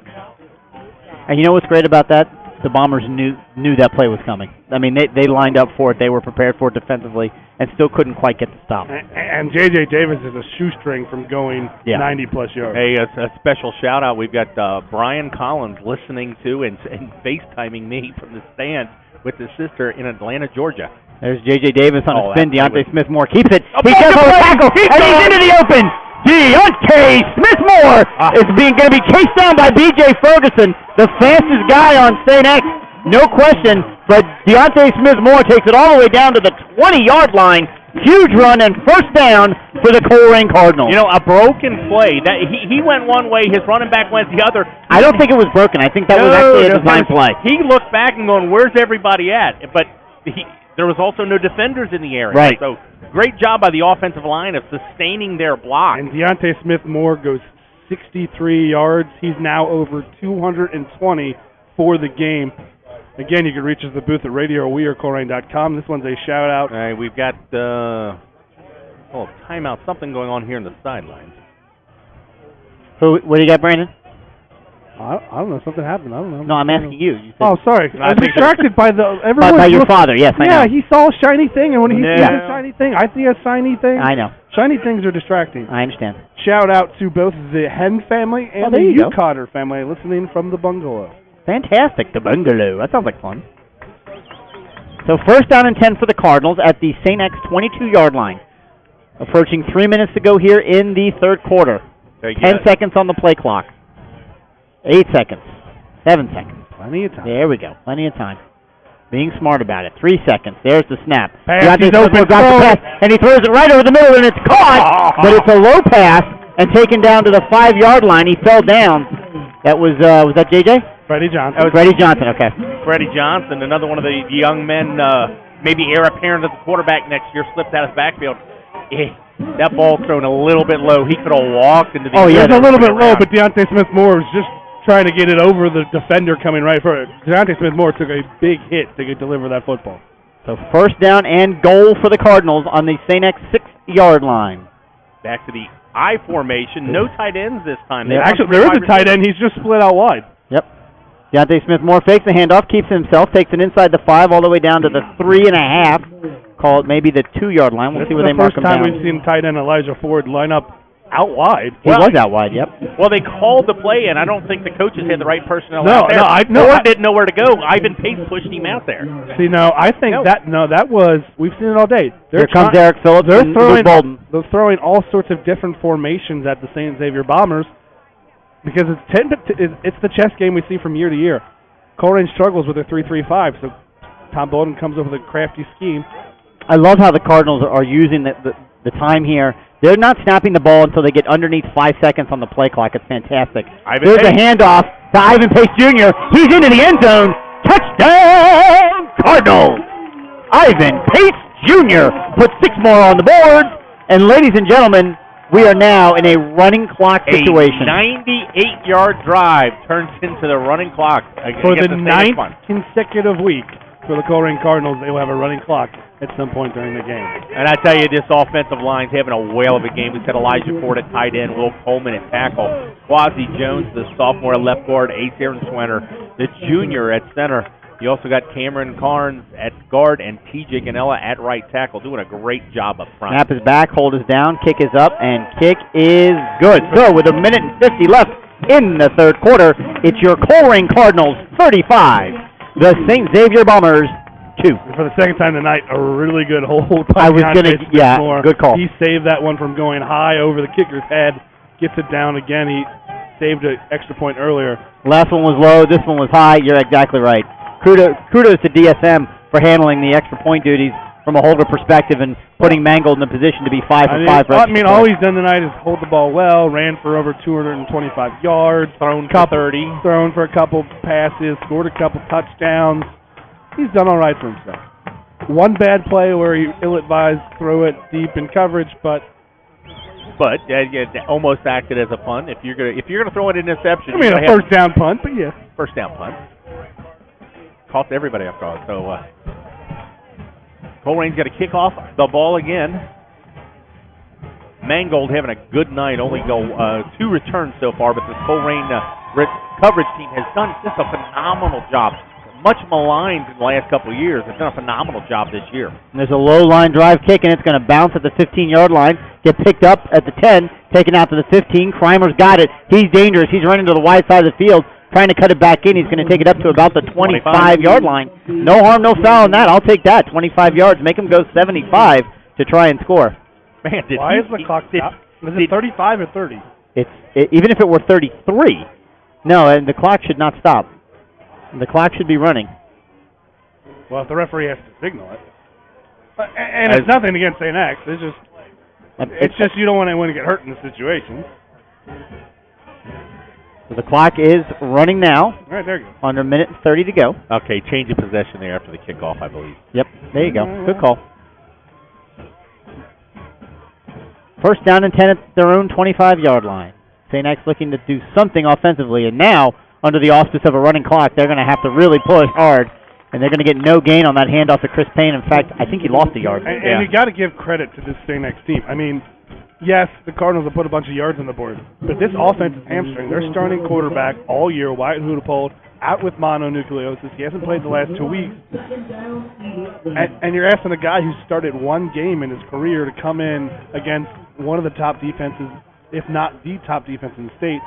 And you know what's great about that? The Bombers knew that play was coming. I mean, they lined up for it. They were prepared for it defensively and still couldn't quite get the stop. And J.J. Davis is a shoestring from going 90-plus yards. Hey, a special shout-out. We've got Brian Collins listening to and FaceTiming me from the stands with his sister in Atlanta, Georgia. There's J.J. Davis on a spin. Deontay Smith-Moore keeps it. He does a tackle, and he's into the open. Deontay Smith-Moore is going to be chased down by B.J. Ferguson, the fastest guy on St. X, no question. But Deontay Smith-Moore takes it all the way down to the 20-yard line Huge run and first down for the Colerain Cardinals. You know, a broken play. That he went one way, his running back went the other. I don't think it was broken. I think that was actually a design play. He looked back and going, where's everybody at? But there was also no defenders in the area. Right. So great job by the offensive line of sustaining their block. And Deontay Smith-Moore goes 63 yards. He's now over 220 for the game. Again, you can reach us at the booth at radioweorcolerain.com. This one's a shout-out. All right, we've got timeout, something going on here in the sidelines. What do you got, Brandon? I don't know. Something happened. I don't know. No, I'm asking you. Oh, sorry. I was distracted by everyone. By your father, yes, I know. Yeah, he saw a shiny thing, and when he sees a shiny thing, I see a shiny thing. I know. Shiny things are distracting. I understand. Shout out to both the Hen family and the Yukotter family listening from the bungalow. Fantastic, the bungalow. That sounds like fun. So first down and 10 for the Cardinals at the St. X 22-yard line. Approaching 3 minutes to go here in the third quarter. 10 seconds on the play clock. 8 seconds. 7 seconds. Plenty of time. There we go. Plenty of time. Being smart about it. 3 seconds. There's the snap. Pass, he's open, pass, and he throws it right over the middle, and it's caught, but it's a low pass and taken down to the 5-yard line. He fell down. That was that JJ? Freddie Johnson. That was Freddie Johnson, okay. Freddie Johnson, another one of the young men, maybe heir apparent of the quarterback next year, slipped out of his backfield. That ball thrown a little bit low. He could have walked into the it was a little bit low, but Deontay Smith-Moore was just trying to get it over the defender coming right for it. Deontay Smith-Moore took a big hit to deliver that football. So first down and goal for the Cardinals on the St. X 6-yard line. Back to the I formation. No tight ends this time. Actually, there is a tight end. He's just split out wide. Yep. Deontay Smith-Moore fakes the handoff, keeps it himself, takes it inside the 5 all the way down to the 3.5. Call it maybe the 2-yard line. We'll see where they mark him down. This is the first time we've seen tight end Elijah Ford line up out wide. He was out wide, yep. Well, they called the play, and I don't think the coaches had the right personnel out there. Ford didn't know where to go. Ivan Pace pushed him out there. See, I think that was, we've seen it all day. Here comes Eric Phillips. They're throwing all sorts of different formations at the St. Xavier Bombers because it's the chess game we see from year to year. Colerain struggles with their 3-3-5, so Tom Bolden comes up with a crafty scheme. I love how the Cardinals are using the time here. They're not snapping the ball until they get underneath 5 seconds on the play clock. It's fantastic. There's a handoff to Ivan Pace Jr. He's into the end zone. Touchdown, Cardinals! Ivan Pace Jr. puts 6 more on the board. And ladies and gentlemen, we are now in a running clock situation. A 98-yard drive turns into the running clock. For the 9th consecutive week for the Colerain Cardinals, they will have a running clock at some point during the game. And I tell you, this offensive line's having a whale of a game. We said Elijah Ford at tight end, Will Coleman at tackle, Quasi Jones, the sophomore at left guard, Ace Aaron Swenner, the junior at center. You also got Cameron Carnes at guard and TJ Ganella at right tackle, doing a great job up front. Snap is back, hold is down, kick is up, and kick is good. So with 1:50 left in the third quarter, it's your Colerain Cardinals 35, the St. Xavier Bombers 2. For the second time tonight, a really good hold by I was going to, good call. He saved that one from going high over the kicker's head, gets it down again. He saved an extra point earlier. Last one was low, this one was high. You're exactly right. Kudos to DSM for handling the extra point duties from a holder perspective and putting Mangold in the position to be 5 for 5. All he's done tonight is hold the ball well, ran for over 225 yards, thrown for a couple passes, scored a couple touchdowns. He's done all right for himself. One bad play where he ill-advised threw it deep in coverage, but it almost acted as a punt. If you're gonna throw an interception, a first down punt, but yeah, first down punt. Caught everybody off guard. So Colerain's got to kick off the ball again. Mangold having a good night. Only go 2 returns so far, but this Colerain coverage team has done just a phenomenal job. Much maligned in the last couple of years. They've done a phenomenal job this year. And there's a low line drive kick, and it's going to bounce at the 15-yard line, get picked up at the 10, taken out to the 15. Crimer's got it. He's dangerous. He's running to the wide side of the field, trying to cut it back in. He's going to take it up to about the 25-yard line. No harm, no foul in that. I'll take that. 25 yards. Make him go 75 to try and score. Man, why is the clock stop? Is it 35 or 30? Even if it were 33. No, and the clock should not stop. The clock should be running. Well, if the referee has to signal it. And it's nothing against St. X. It's just you don't want anyone to get hurt in this situation. So the clock is running now. All right, there you go. Under a minute and 30 to go. Okay, change of possession there after the kickoff, I believe. Yep, there you go. Good call. First down and 10 at their own 25-yard line. St. X looking to do something offensively, and now, under the auspice of a running clock, they're going to have to really push hard, and they're going to get no gain on that handoff to Chris Payne. In fact, I think he lost a yard. And you got to give credit to this St. X team. I mean, yes, the Cardinals have put a bunch of yards on the board, but this offense is hamstring. Their starting quarterback all year, Wyatt Hudepold, out with mononucleosis. He hasn't played the last 2 weeks. And you're asking a guy who started one game in his career to come in against one of the top defenses, if not the top defense in the state.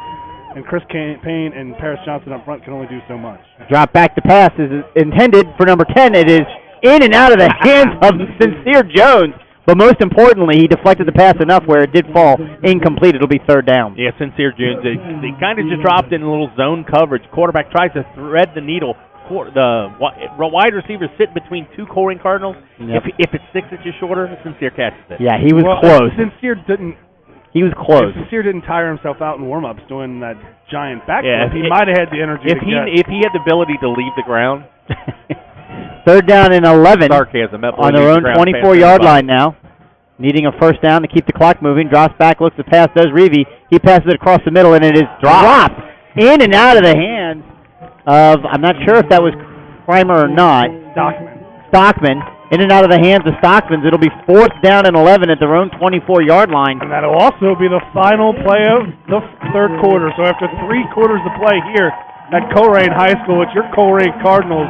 And Chris Payne and Paris Johnson up front can only do so much. Drop back to pass is intended for number 10. It is in and out of the hands of Sincere Jones. But most importantly, he deflected the pass enough where it did fall incomplete. It'll be third down. Yeah, Sincere Jones. They kind of just dropped in a little zone coverage. Quarterback tries to thread the needle. The wide receiver sit between two Colerain Cardinals. Yep. If it's 6 inches shorter, Sincere catches it. Yeah, he was close. Sincere didn't. He was close. If Sincere didn't tire himself out in warm-ups doing that giant backflip, he might have had the energy if he had the ability to leave the ground. Third down and 11 Sarcasm. on their own 24-yard line now. Needing a first down to keep the clock moving. Drops back, looks to pass, does Reevy. He passes it across the middle, and it is dropped in and out of the hands of, I'm not sure if that was Crimer or not. Stockman. In and out of the hands of Stockman's. It'll be fourth down and 11 at their own 24-yard line. And that'll also be the final play of the third quarter. So after 3 quarters of play here at Colerain High School, it's your Colerain Cardinals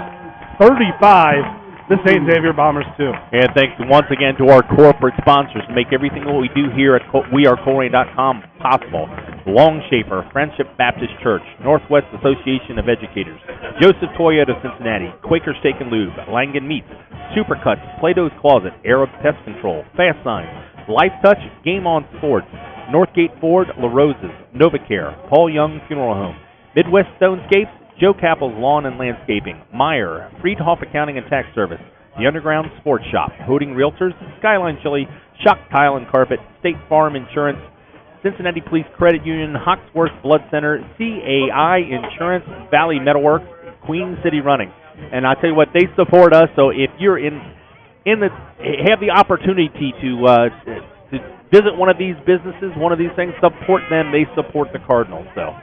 35, the St. Xavier Bombers 2. And thanks once again to our corporate sponsors who make everything what we do here at wearecolerain.com possible. Longshafer, Friendship Baptist Church, Northwest Association of Educators, Joseph Toyota Cincinnati, Quaker Steak and Lube, Langan Meats, Supercuts, Plato's Closet, Arab Pest Control, Fast Signs, Life Touch, Game On Sports, Northgate Ford, La Rosa's, Novacare, Paul Young Funeral Home, Midwest Stonescapes, Joe Kappel's Lawn and Landscaping, Meyer, Friedhoff Accounting and Tax Service, The Underground Sports Shop, Hoding Realtors, Skyline Chili, Shock Tile and Carpet, State Farm Insurance, Cincinnati Police Credit Union, Hawksworth Blood Center, CAI Insurance, Valley Metalworks, Queen City Running. And I tell you what, they support us. So if you're have the opportunity to visit one of these businesses, one of these things, support them. They support the Cardinals. So.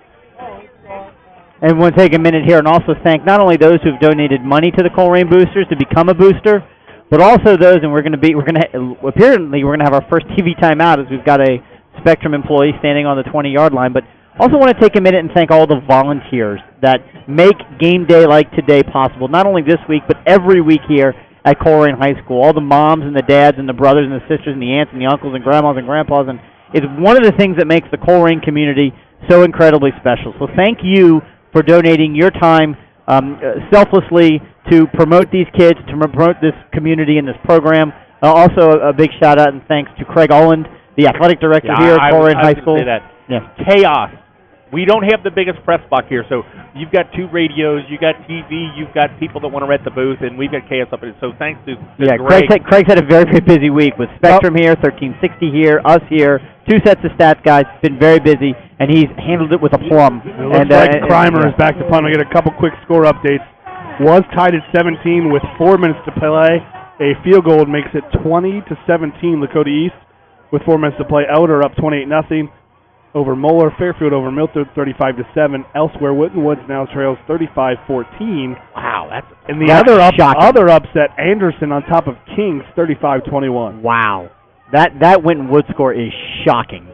And we'll take a minute here and also thank not only those who've donated money to the Colerain Boosters to become a booster, but also those, and apparently we're going to have our first TV timeout as we've got a Spectrum employee standing on the 20-yard line. But also want to take a minute and thank all the volunteers that make game day like today possible, not only this week, but every week here at Colerain High School. All the moms and the dads and the brothers and the sisters and the aunts and the uncles and grandmas and grandpas, and it's one of the things that makes the Colerain community so incredibly special. So thank you for donating your time selflessly to promote these kids, to promote this community and this program. Also, a big shout-out and thanks to Craig Olland, the athletic director here at Colerain High School. Say that. Yeah. Chaos. We don't have the biggest press box here, so you've got 2 radios, you've got TV, you've got people that want to rent the booth, and we've got chaos up in it. So thanks to Greg. Craig's had a very, very busy week with Spectrum here, 1360 here, us here, 2 sets of stats guys. It's been very busy, and he's handled it with aplomb. It looks like Crimer is back to punt. We get a couple quick score updates. Was tied at 17 with 4 minutes to play. A field goal makes it 20-17 Lakota East with 4 minutes to play. Elder up 28-0 over Moeller. Fairfield over Milford 35-7. Elsewhere, Whitten Woods now trails 35-14. Wow, that's other upset, Anderson on top of Kings 35-21. Wow, that Whitten Woods score is shocking.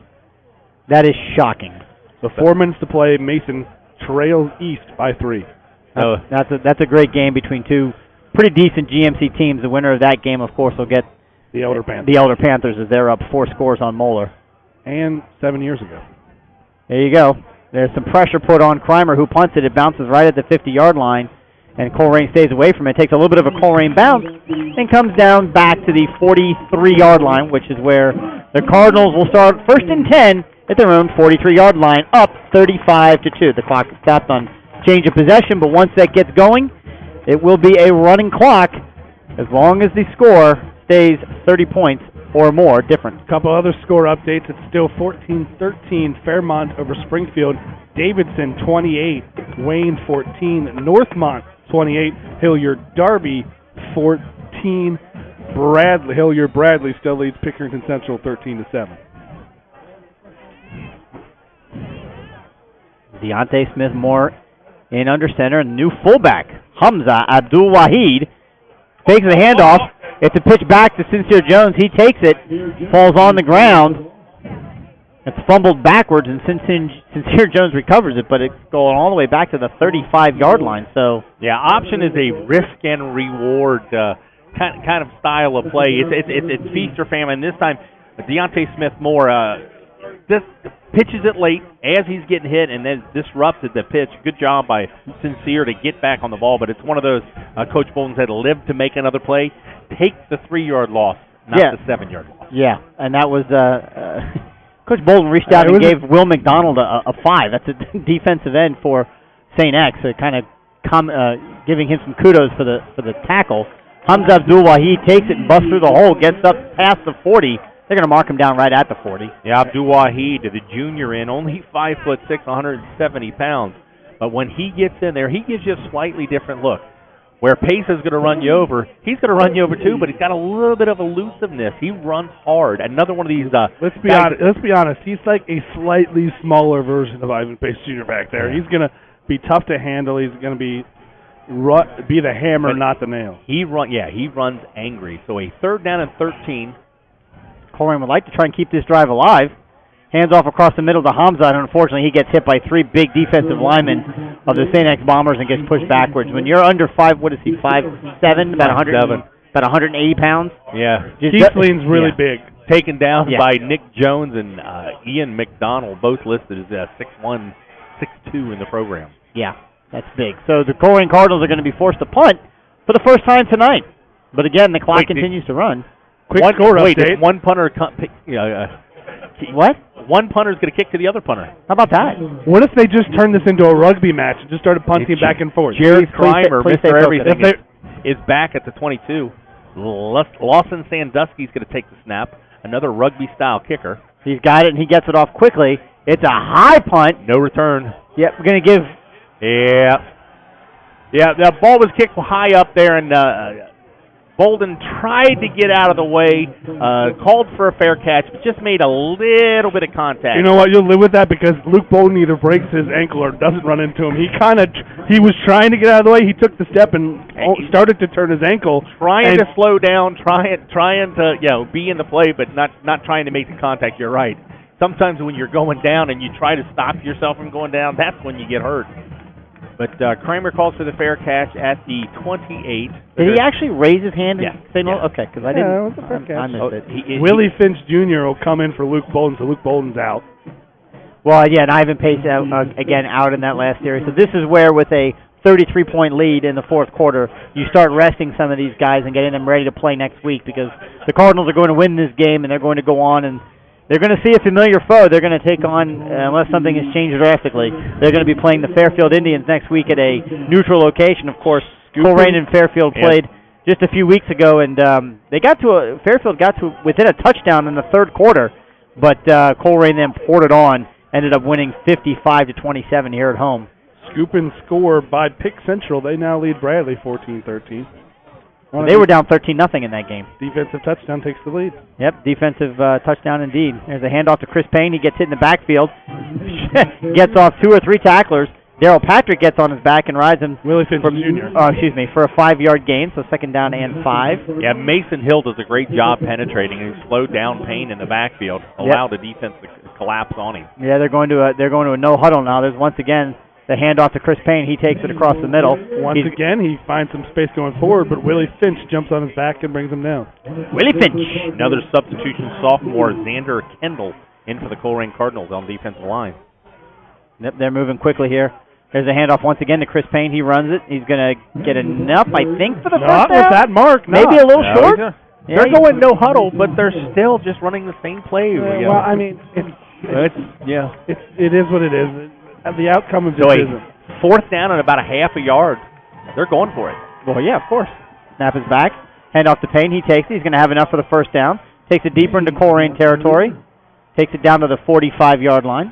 That is shocking. So 4 minutes to play. Mason trails East by 3. That's a great game between 2 pretty decent GMC teams. The winner of that game, of course, will get the Elder Panthers. The Elder Panthers, as they're up 4 scores on Moeller. And 7 years ago. There you go. There's some pressure put on Crimer, who punts it. It bounces right at the 50-yard line, and Colerain stays away from it. Takes a little bit of a Colerain bounce and comes down back to the 43-yard line, which is where the Cardinals will start first and 10 at their own 43-yard line, up 35-2. The clock is stopped on change of possession, but once that gets going, it will be a running clock as long as the score stays 30 points or more different. A couple other score updates. It's still 14-13 Fairmont over Springfield. Davidson 28, Wayne 14, Northmont 28, Hilliard-Darby 14, Hilliard-Bradley still leads Pickerington Central 13-7. Deontay Smith-Moore in under center, and new fullback, Hamza Abdul Wahid, takes the handoff. It's a pitch back to Sincere Jones. He takes it, falls on the ground. It's fumbled backwards, and Sincere Jones recovers it, but it's going all the way back to the 35-yard line. So yeah, option is a risk and reward kind of style of play. It's feast or famine. This time, Deontay Smith-Moore just pitches it late as he's getting hit, and then disrupted the pitch. Good job by Sincere to get back on the ball, but it's one of those Coach Bolden said, live to make another play. Take the 3-yard loss, not the 7-yard loss. Yeah, and that was Coach Bolden reached out and gave Will McDonald a 5. That's a defensive end for St. X, kind of giving him some kudos for the tackle. Hamza Abdul Wahid takes it and busts through the hole, gets up past the 40. They're going to mark him down right at the 40. Yeah, Abdul Wahid, the junior in, only 5'6", 170 pounds. But when he gets in there, he gives you a slightly different look. Where Pace is going to run you over, he's going to run you over too, but he's got a little bit of elusiveness. He runs hard. Another one of these. Let's be honest. He's like a slightly smaller version of Ivan Pace Jr. back there. He's going to be tough to handle. He's going to be the hammer, but not the nail. He runs angry. So a 3rd down and 13. Colerain would like to try and keep this drive alive. Hands off across the middle to Hamza, and unfortunately he gets hit by 3 big defensive linemen of the St. X Bombers and gets pushed backwards. When you're under 5, what is he, 5'7", about 180 pounds? Yeah. Keithlean's really big. Taken down by Nick Jones and Ian McDonald, both listed as 6'1", 6'2" in the program. Yeah, that's big. So the Colerain Cardinals are going to be forced to punt for the first time tonight. But again, the clock continues to run. Quick score update. One punter. What? One punter's going to kick to the other punter. How about that? What if they just turned this into a rugby match and just started punting back and forth? Jared Kreimer, Mr. Everything, is back at the 22. Lawson Sandusky's going to take the snap. Another rugby-style kicker. He's got it, and he gets it off quickly. It's a high punt. No return. Yep, we're going to give... Yeah, the ball was kicked high up there, and Bolden tried to get out of the way, called for a fair catch, but just made a little bit of contact. You know what? You'll live with that because Luke Bolden either breaks his ankle or doesn't run into him. He was trying to get out of the way. He took the step and started to turn his ankle. Trying to slow down, trying to be in the play, but not trying to make the contact. You're right. Sometimes when you're going down and you try to stop yourself from going down, that's when you get hurt. But Kramer calls for the fair catch at the 28. Did he actually raise his hand and say no? Yeah. Okay, because I didn't. Yeah, it was a fair catch. I missed it. Willie Finch Jr. will come in for Luke Bolden, so Luke Bolden's out. Well, yeah, and Ivan Pace again out in that last series. So this is where, with a 33-point lead in the 4th quarter, you start resting some of these guys and getting them ready to play next week, because the Cardinals are going to win this game and they're going to go on and they're going to see a familiar foe. They're going to take on, unless something has changed drastically, they're going to be playing the Fairfield Indians next week at a neutral location. Of course, Colerain and Fairfield played just a few weeks ago, and Fairfield got to within a touchdown in the 3rd quarter, but Colerain then poured it on, ended up winning 55-27 here at home. Scoop and score by Pick Central. They now lead Bradley 14-13. They were down 13-0 in that game. Defensive touchdown takes the lead. Yep, defensive touchdown indeed. There's a handoff to Chris Payne. He gets hit in the backfield. Gets off 2 or 3 tacklers. Darrell Patrick gets on his back and rides him. Willie Finch Jr. For a 5-yard gain, so 2nd down and 5. Yeah, Mason Hill does a great job penetrating and slowed down Payne in the backfield, allowed the defense to collapse on him. Yeah, they're going to a no huddle now. There's once again the handoff to Chris Payne. He takes it across the middle. Once again, he finds some space going forward, but Willie Finch jumps on his back and brings him down. Willie Finch. Another substitution sophomore, Xander Kendall, in for the Colerain Cardinals on defensive line. Yep, they're moving quickly here. There's a handoff once again to Chris Payne. He runs it. He's going to get enough, I think, for the first down. Not with that mark. Maybe a little short. They're going no huddle, but they're still just running the same play. Well, I mean, it is what it is. The outcome of this isn't. 4th down and about a half a yard. They're going for it. Well, yeah, of course. Snap is back. Hand off to Payne. He takes it. He's going to have enough for the first down. Takes it deeper into Colerain territory. Takes it down to the 45-yard line.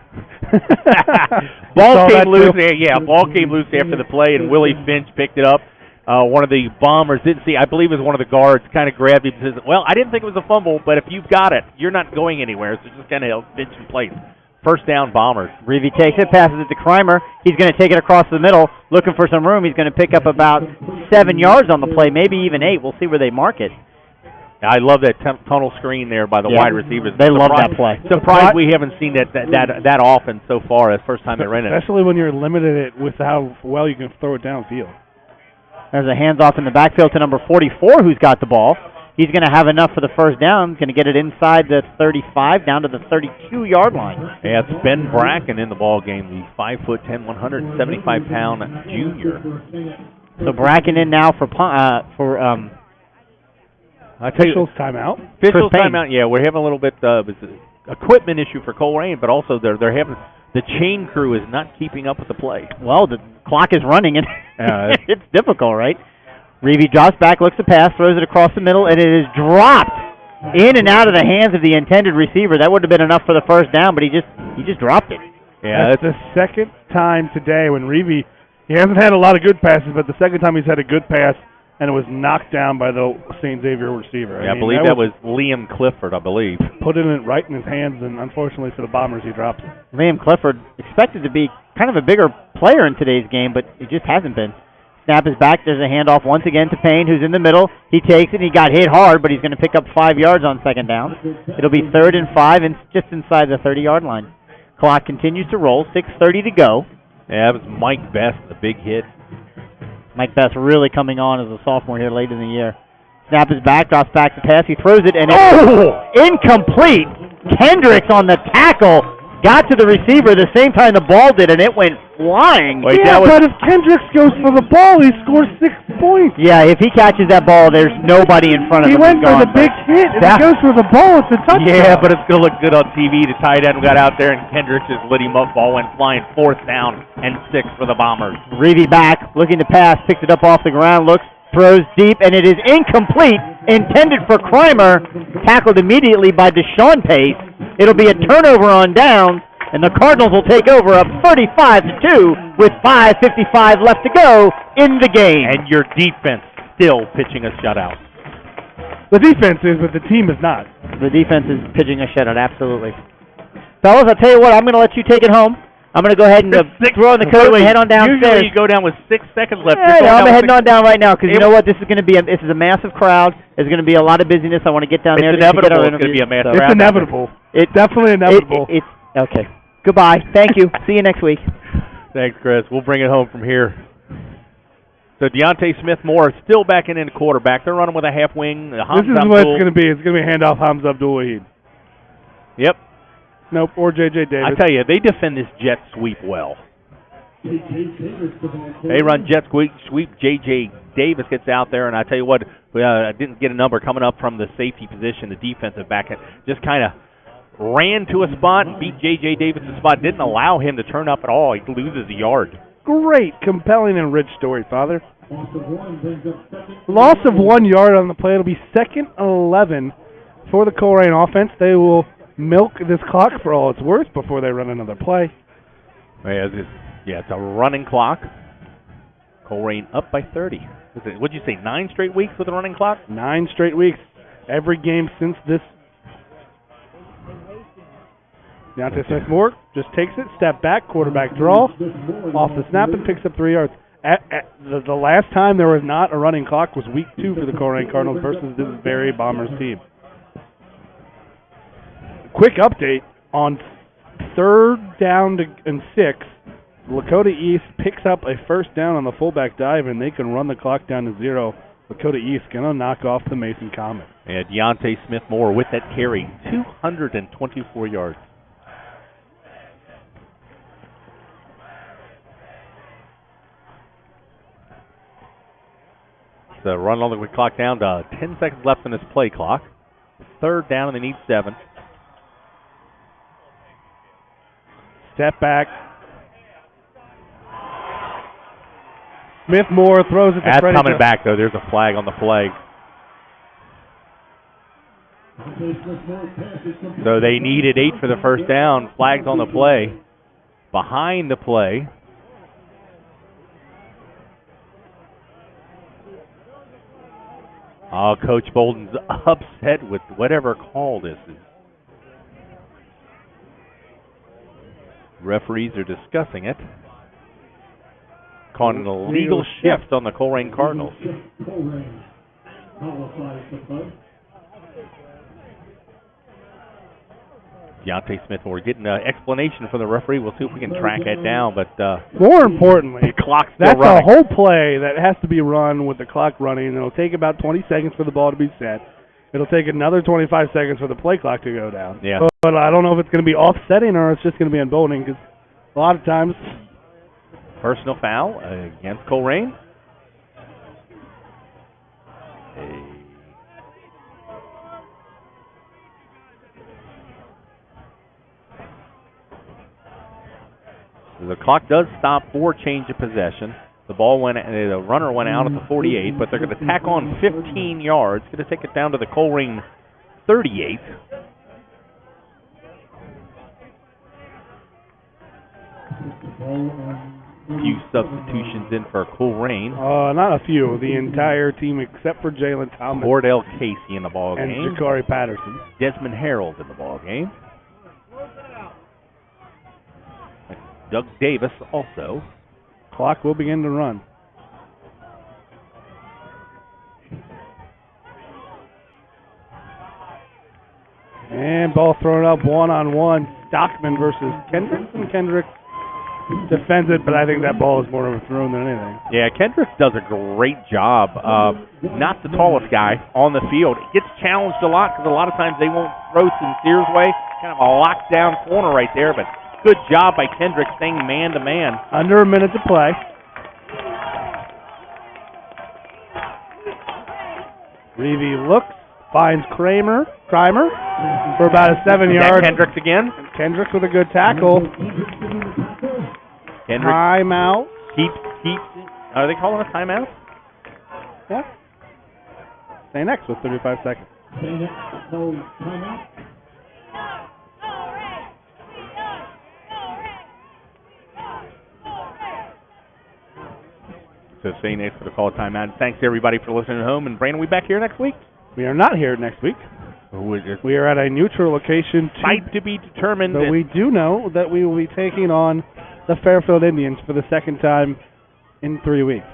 Ball came loose. Yeah, ball came loose after the play, and Willie Finch picked it up. One of the Bombers didn't see. I believe it was one of the guards. Kind of grabbed him and says, "Well, I didn't think it was a fumble, but if you've got it, you're not going anywhere." So just kind of Finch in place. First down, Bombers. Reeve takes it, passes it to Kreimer. He's going to take it across the middle, looking for some room. He's going to pick up about 7 yards on the play, maybe even 8. We'll see where they mark it. I love that tunnel screen there by the wide receivers. They love that play. Surprised we haven't seen that often so far. That's the first time they ran it. Especially when you're limited with how well you can throw it downfield. There's a handoff in the backfield to number 44 who's got the ball. He's going to have enough for the first down. Going to get it inside the 35 down to the 32-yard line. Yeah, it's Ben Bracken in the ball game, the 5'10", 175-pound junior. So Bracken in now for officials timeout. Officials timeout. Yeah, we're having a little bit of equipment issue for Colerain, but also they're having the chain crew is not keeping up with the play. Well, the clock is running and it's difficult, right? Reeve drops back, looks to pass, throws it across the middle, and it is dropped in and out of the hands of the intended receiver. That would have been enough for the first down, but he just dropped it. Yeah, that's the second time today when Reeve, he hasn't had a lot of good passes, but the second time he's had a good pass, and it was knocked down by the St. Xavier receiver. Yeah, I believe that was Liam Clifford, I believe. Put it right in his hands, and unfortunately for the Bombers, he drops it. Liam Clifford expected to be kind of a bigger player in today's game, but he just hasn't been. Snap is back. There's a handoff once again to Payne, who's in the middle. He takes it. He got hit hard, but he's going to pick up 5 yards on second down. It'll be 3rd and 5, and just inside the 30-yard line. Clock continues to roll. 6:30 to go. Yeah, that was Mike Best, the big hit. Mike Best really coming on as a sophomore here late in the year. Snap is back, drops back to pass. He throws it, and it's incomplete. Kendricks on the tackle. Got to the receiver the same time the ball did, and it went flying. But if Kendricks goes for the ball, he scores 6 points. Yeah, if he catches that ball, there's nobody in front of him. He went for the big hit. If he goes for the ball, it's a touchdown. Yeah, but it's going to look good on TV. The tight end got out there, and Kendricks just lit him up. Ball went flying. 4th down and 6 for the Bombers. Reeve back, looking to pass, picks it up off the ground, looks, throws deep, and it is incomplete. Intended for Kreimer, tackled immediately by Deshaun Pace. It'll be a turnover on downs, and the Cardinals will take over up 35-2 with 5:55 left to go in the game. And your defense still pitching a shutout. The defense is, but the team is not. The defense is pitching a shutout, absolutely. Fellas, I'll tell you what, I'm going to let you take it home. I'm going to go ahead and throw in the coat and head on downstairs. Usually you go down with 6 seconds left. Yeah, I'm heading on down right now because you know what? This is going to be this is a massive crowd. There's going to be a lot of busyness. I want to get down there. It's inevitable. It's going to be a massive crowd. It's inevitable. It's definitely inevitable. It's okay. Goodbye. Thank you. See you next week. Thanks, Chris. We'll bring it home from here. So Deontay Smith-Moore is still backing in quarterback. They're running with a half wing. This is what it's going to be. It's going to be handoff Hamza Abdul-Wahid. Yep. Nope, or J.J. Davis. I tell you, they defend this jet sweep well. They run jet sweep. J.J. Davis gets out there, and I tell you what, I didn't get a number coming up from the safety position, the defensive back. Just kind of ran to a spot and beat J.J. Davis' spot. Didn't allow him to turn up at all. He loses a yard. Great, compelling, and rich story, Father. Loss of 1 yard on the play. It'll be 2nd and 11 for the Colerain offense. They will milk this clock for all it's worth before they run another play. Yeah, it's a running clock. Colerain up by 30. What'd you say, 9 straight weeks with a running clock? 9 straight weeks. Every game since this. Deontay Smith-Moore just takes it, step back, quarterback draw, off the snap and picks up 3 yards. The last time there was not a running clock was week 2 for the Colerain Cardinals versus this very Bombers team. Quick update on 3rd down and 6. Lakota East picks up a first down on the fullback dive, and they can run the clock down to 0. Lakota East going to knock off the Mason Comet. And Deontay Smith-Moore with that carry, 224 yards. So run all the clock down to 10 seconds left in this play clock. 3rd down, and they need 7. Step back. Smith-Moore throws it to That's Freddie. coming back, though. There's a flag on the play. So they needed 8 for the first down. Flags on the play. Behind the play. Oh, Coach Bolden's upset with whatever call this is. Referees are discussing it. Calling an illegal shift on the Colerain Cardinals. Deontay Smith, we're getting an explanation from the referee. We'll see if we can track that down. But more importantly, the clock's still that's running. a whole play that has to be run with the clock running. It'll take about 20 seconds for the ball to be set. It'll take another 25 seconds for the play clock to go down. Yeah. But I don't know if it's going to be offsetting or it's just going to be unbolting because a lot of times. Personal foul against Colerain. The clock does stop for change of possession. The runner went out at the 48, but they're going to tack on 15 yards. Going to take it down to the Colerain 38. A few substitutions in for Colerain. Not a few. The entire team except for Jalen Thomas. Cordell Casey in the ball and game. And Jakari Patterson. Desmond Harold in the ball game. Doug Davis also. Clock will begin to run. And ball thrown up one-on-one. Stockman versus Kendricks. And Kendricks defends it, but I think that ball is more of a throw than anything. Yeah, Kendricks does a great job. Not the tallest guy on the field. He gets challenged a lot because a lot of times they won't throw Sincere's way. Kind of a lockdown corner right there, but good job by Kendricks staying man-to-man. Under a minute to play. Reevy looks, finds Kramer for about a 7-yard. Kendricks again. Kendricks with a good tackle. Kendricks timeout. Keeps. Are they calling a timeout? Yeah. Stay next with 35 seconds. Timeout. So stay next for the call timeout. Thanks everybody for listening at home. And Brandon, we back here next week? We are not here next week. We are at a neutral location. Fight to be determined. But we do know that we will be taking on the Fairfield Indians for the second time in 3 weeks.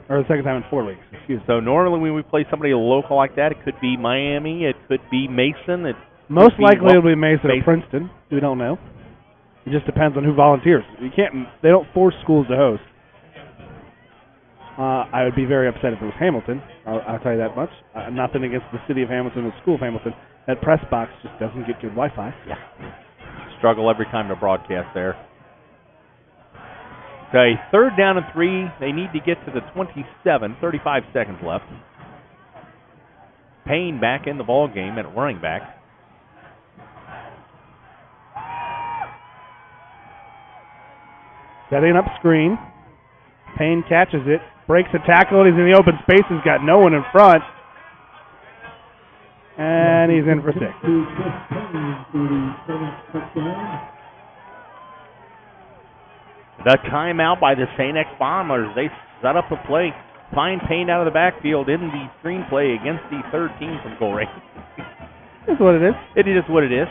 Or the second time in 4 weeks. Excuse me. So normally when we play somebody local like that, it could be Miami, it could be Mason. Most likely it'll be Mason or Princeton. We don't know. It just depends on who volunteers. They don't force schools to host. I would be very upset if it was Hamilton. I'll tell you that much. Nothing against the city of Hamilton or the school of Hamilton. That press box just doesn't get good Wi-Fi. Yeah. Struggle every time to broadcast there. Okay, 3rd down and 3. They need to get to the 27. 35 seconds left. Payne back in the ball game at running back. Setting up screen. Payne catches it. Breaks a tackle. He's in the open space. He's got no one in front. And he's in for 6. The timeout by the St. X Bombers. They set up a play. Find Payne out of the backfield in the screenplay against the 3rd team from Colerain. That's what it is. It is what it is.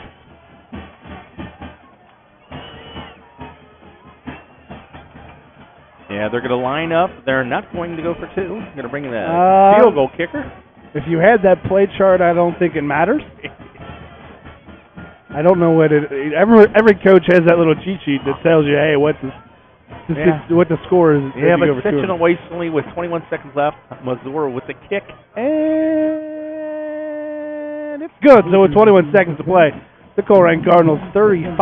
Yeah, they're going to line up. They're not going to go for 2. They're going to bring in the field goal kicker. If you had that play chart, I don't think it matters. I don't know what it. Every coach has that little cheat sheet that tells you, hey, what the score is. Yeah, but Sectional Wasteland with 21 seconds left. Missouri with the kick. And it's good. So with 21 seconds to play, the Colerain Cardinals 35,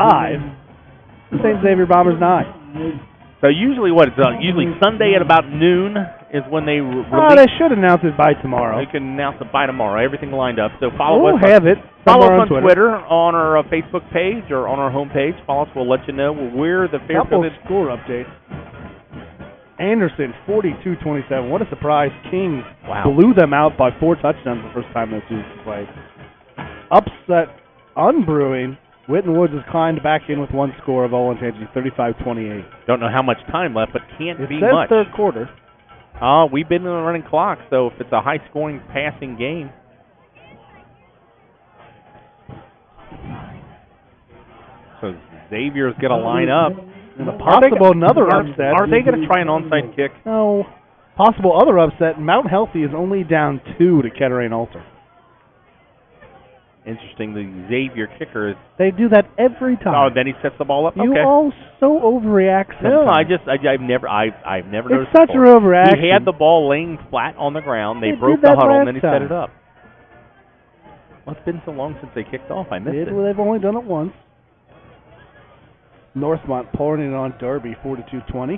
St. Xavier Bombers 9. So usually usually Sunday at about noon is when they release. They should announce it by tomorrow. They can announce it by tomorrow. Everything lined up. So follow us. Follow us on Twitter, on our Facebook page, or on our homepage. Follow us. We'll let you know where the Fairfield score updates. Anderson, 42-27. What a surprise. Kings blew them out by 4 touchdowns the first time this season played. upset unbrewing. Whitten Woods has climbed back in with one score of Olentangy, 35-28. Don't know how much time left, but can't It be says much. third quarter. We've been in a running clock, so if it's a high-scoring passing game. So Xavier's going to line up. And a possible another upset. Are they going to try an onside kick? No. Possible other upset. Mount Healthy is only down 2 to Kettering Alter. Interesting. The Xavier kicker is. They do that every time. Oh, then he sets the ball up. You okay. all so overreact sometimes. No, I've never noticed. It's such an before. overreaction. He had the ball laying flat on the ground. They They broke did that the huddle, last and then he set time. it up. Well, it's been so long since they kicked off. I missed it. They've only done it once. Northmont pouring it on Derby, 42-20.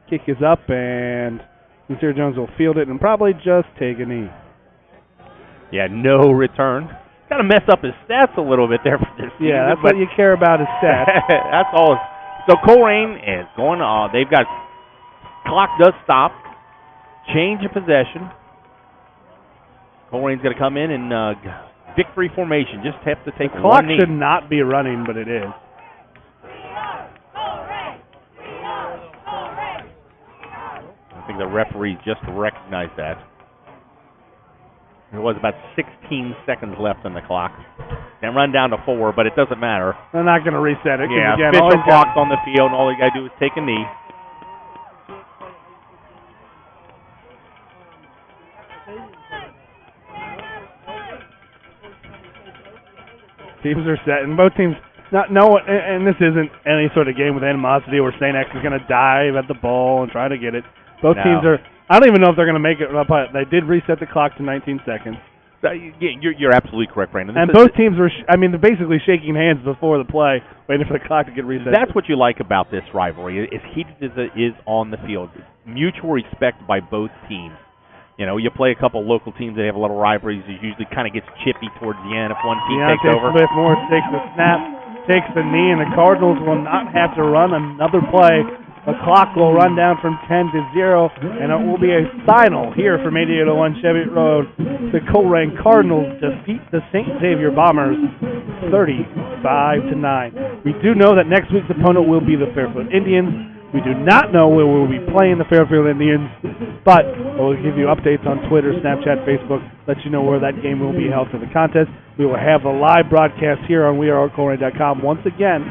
Kick is up, and Sincere Jones will field it and probably just take a knee. Yeah, no return. Kind of messed up his stats a little bit there for this season. Yeah, that's what you care about is stats. That's all. So Colerain is going on. They've got clock does stop. Change of possession. Colerain's going to come in and victory formation. Just have to take The clock one knee. should not be running, but it is. I think the referee just recognized that. There was about 16 seconds left on the clock. Can run down to 4, but it doesn't matter. They're not going to reset it. Yeah, again, all official he's got- clock's on the field, and all you got to do is take a knee. Teams are set, and both teams and this isn't any sort of game with animosity where St. X is going to dive at the ball and try to get it. Both No. teams are. I don't even know if they're going to make it, but they did reset the clock to 19 seconds. So, yeah, you're absolutely correct, Brandon. And both teams were. They're basically shaking hands before the play, waiting for the clock to get reset. That's what you like about this rivalry. As heated as it is on the field, mutual respect by both teams. You know, you play a couple local teams that have a little rivalries. It usually kind of gets chippy towards the end if one team takes over. Smith Morris takes the snap, takes the knee, and the Cardinals will not have to run another play. The clock will run down from 10 to 0, and it will be a final here from 8801 Cheviot Road. The Colerain Cardinals defeat the St. Xavier Bombers 35-9. We do know that next week's opponent will be the Fairfield Indians. We do not know where we'll be playing the Fairfield Indians, but we'll give you updates on Twitter, Snapchat, Facebook, let you know where that game will be held for the contest. We will have a live broadcast here on wearecolerain.com once again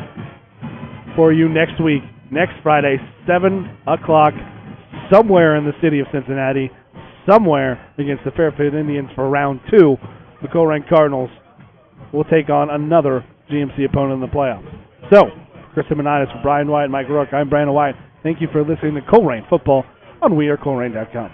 for you next week, next Friday, 7 o'clock, somewhere in the city of Cincinnati, somewhere against the Fairfield Indians for round 2. The Colerain Cardinals will take on another GMC opponent in the playoffs. So, Chris Simonitis for Brian White and Mike Rourke. I'm Brandon White. Thank you for listening to Colerain Football on wearecolerain.com.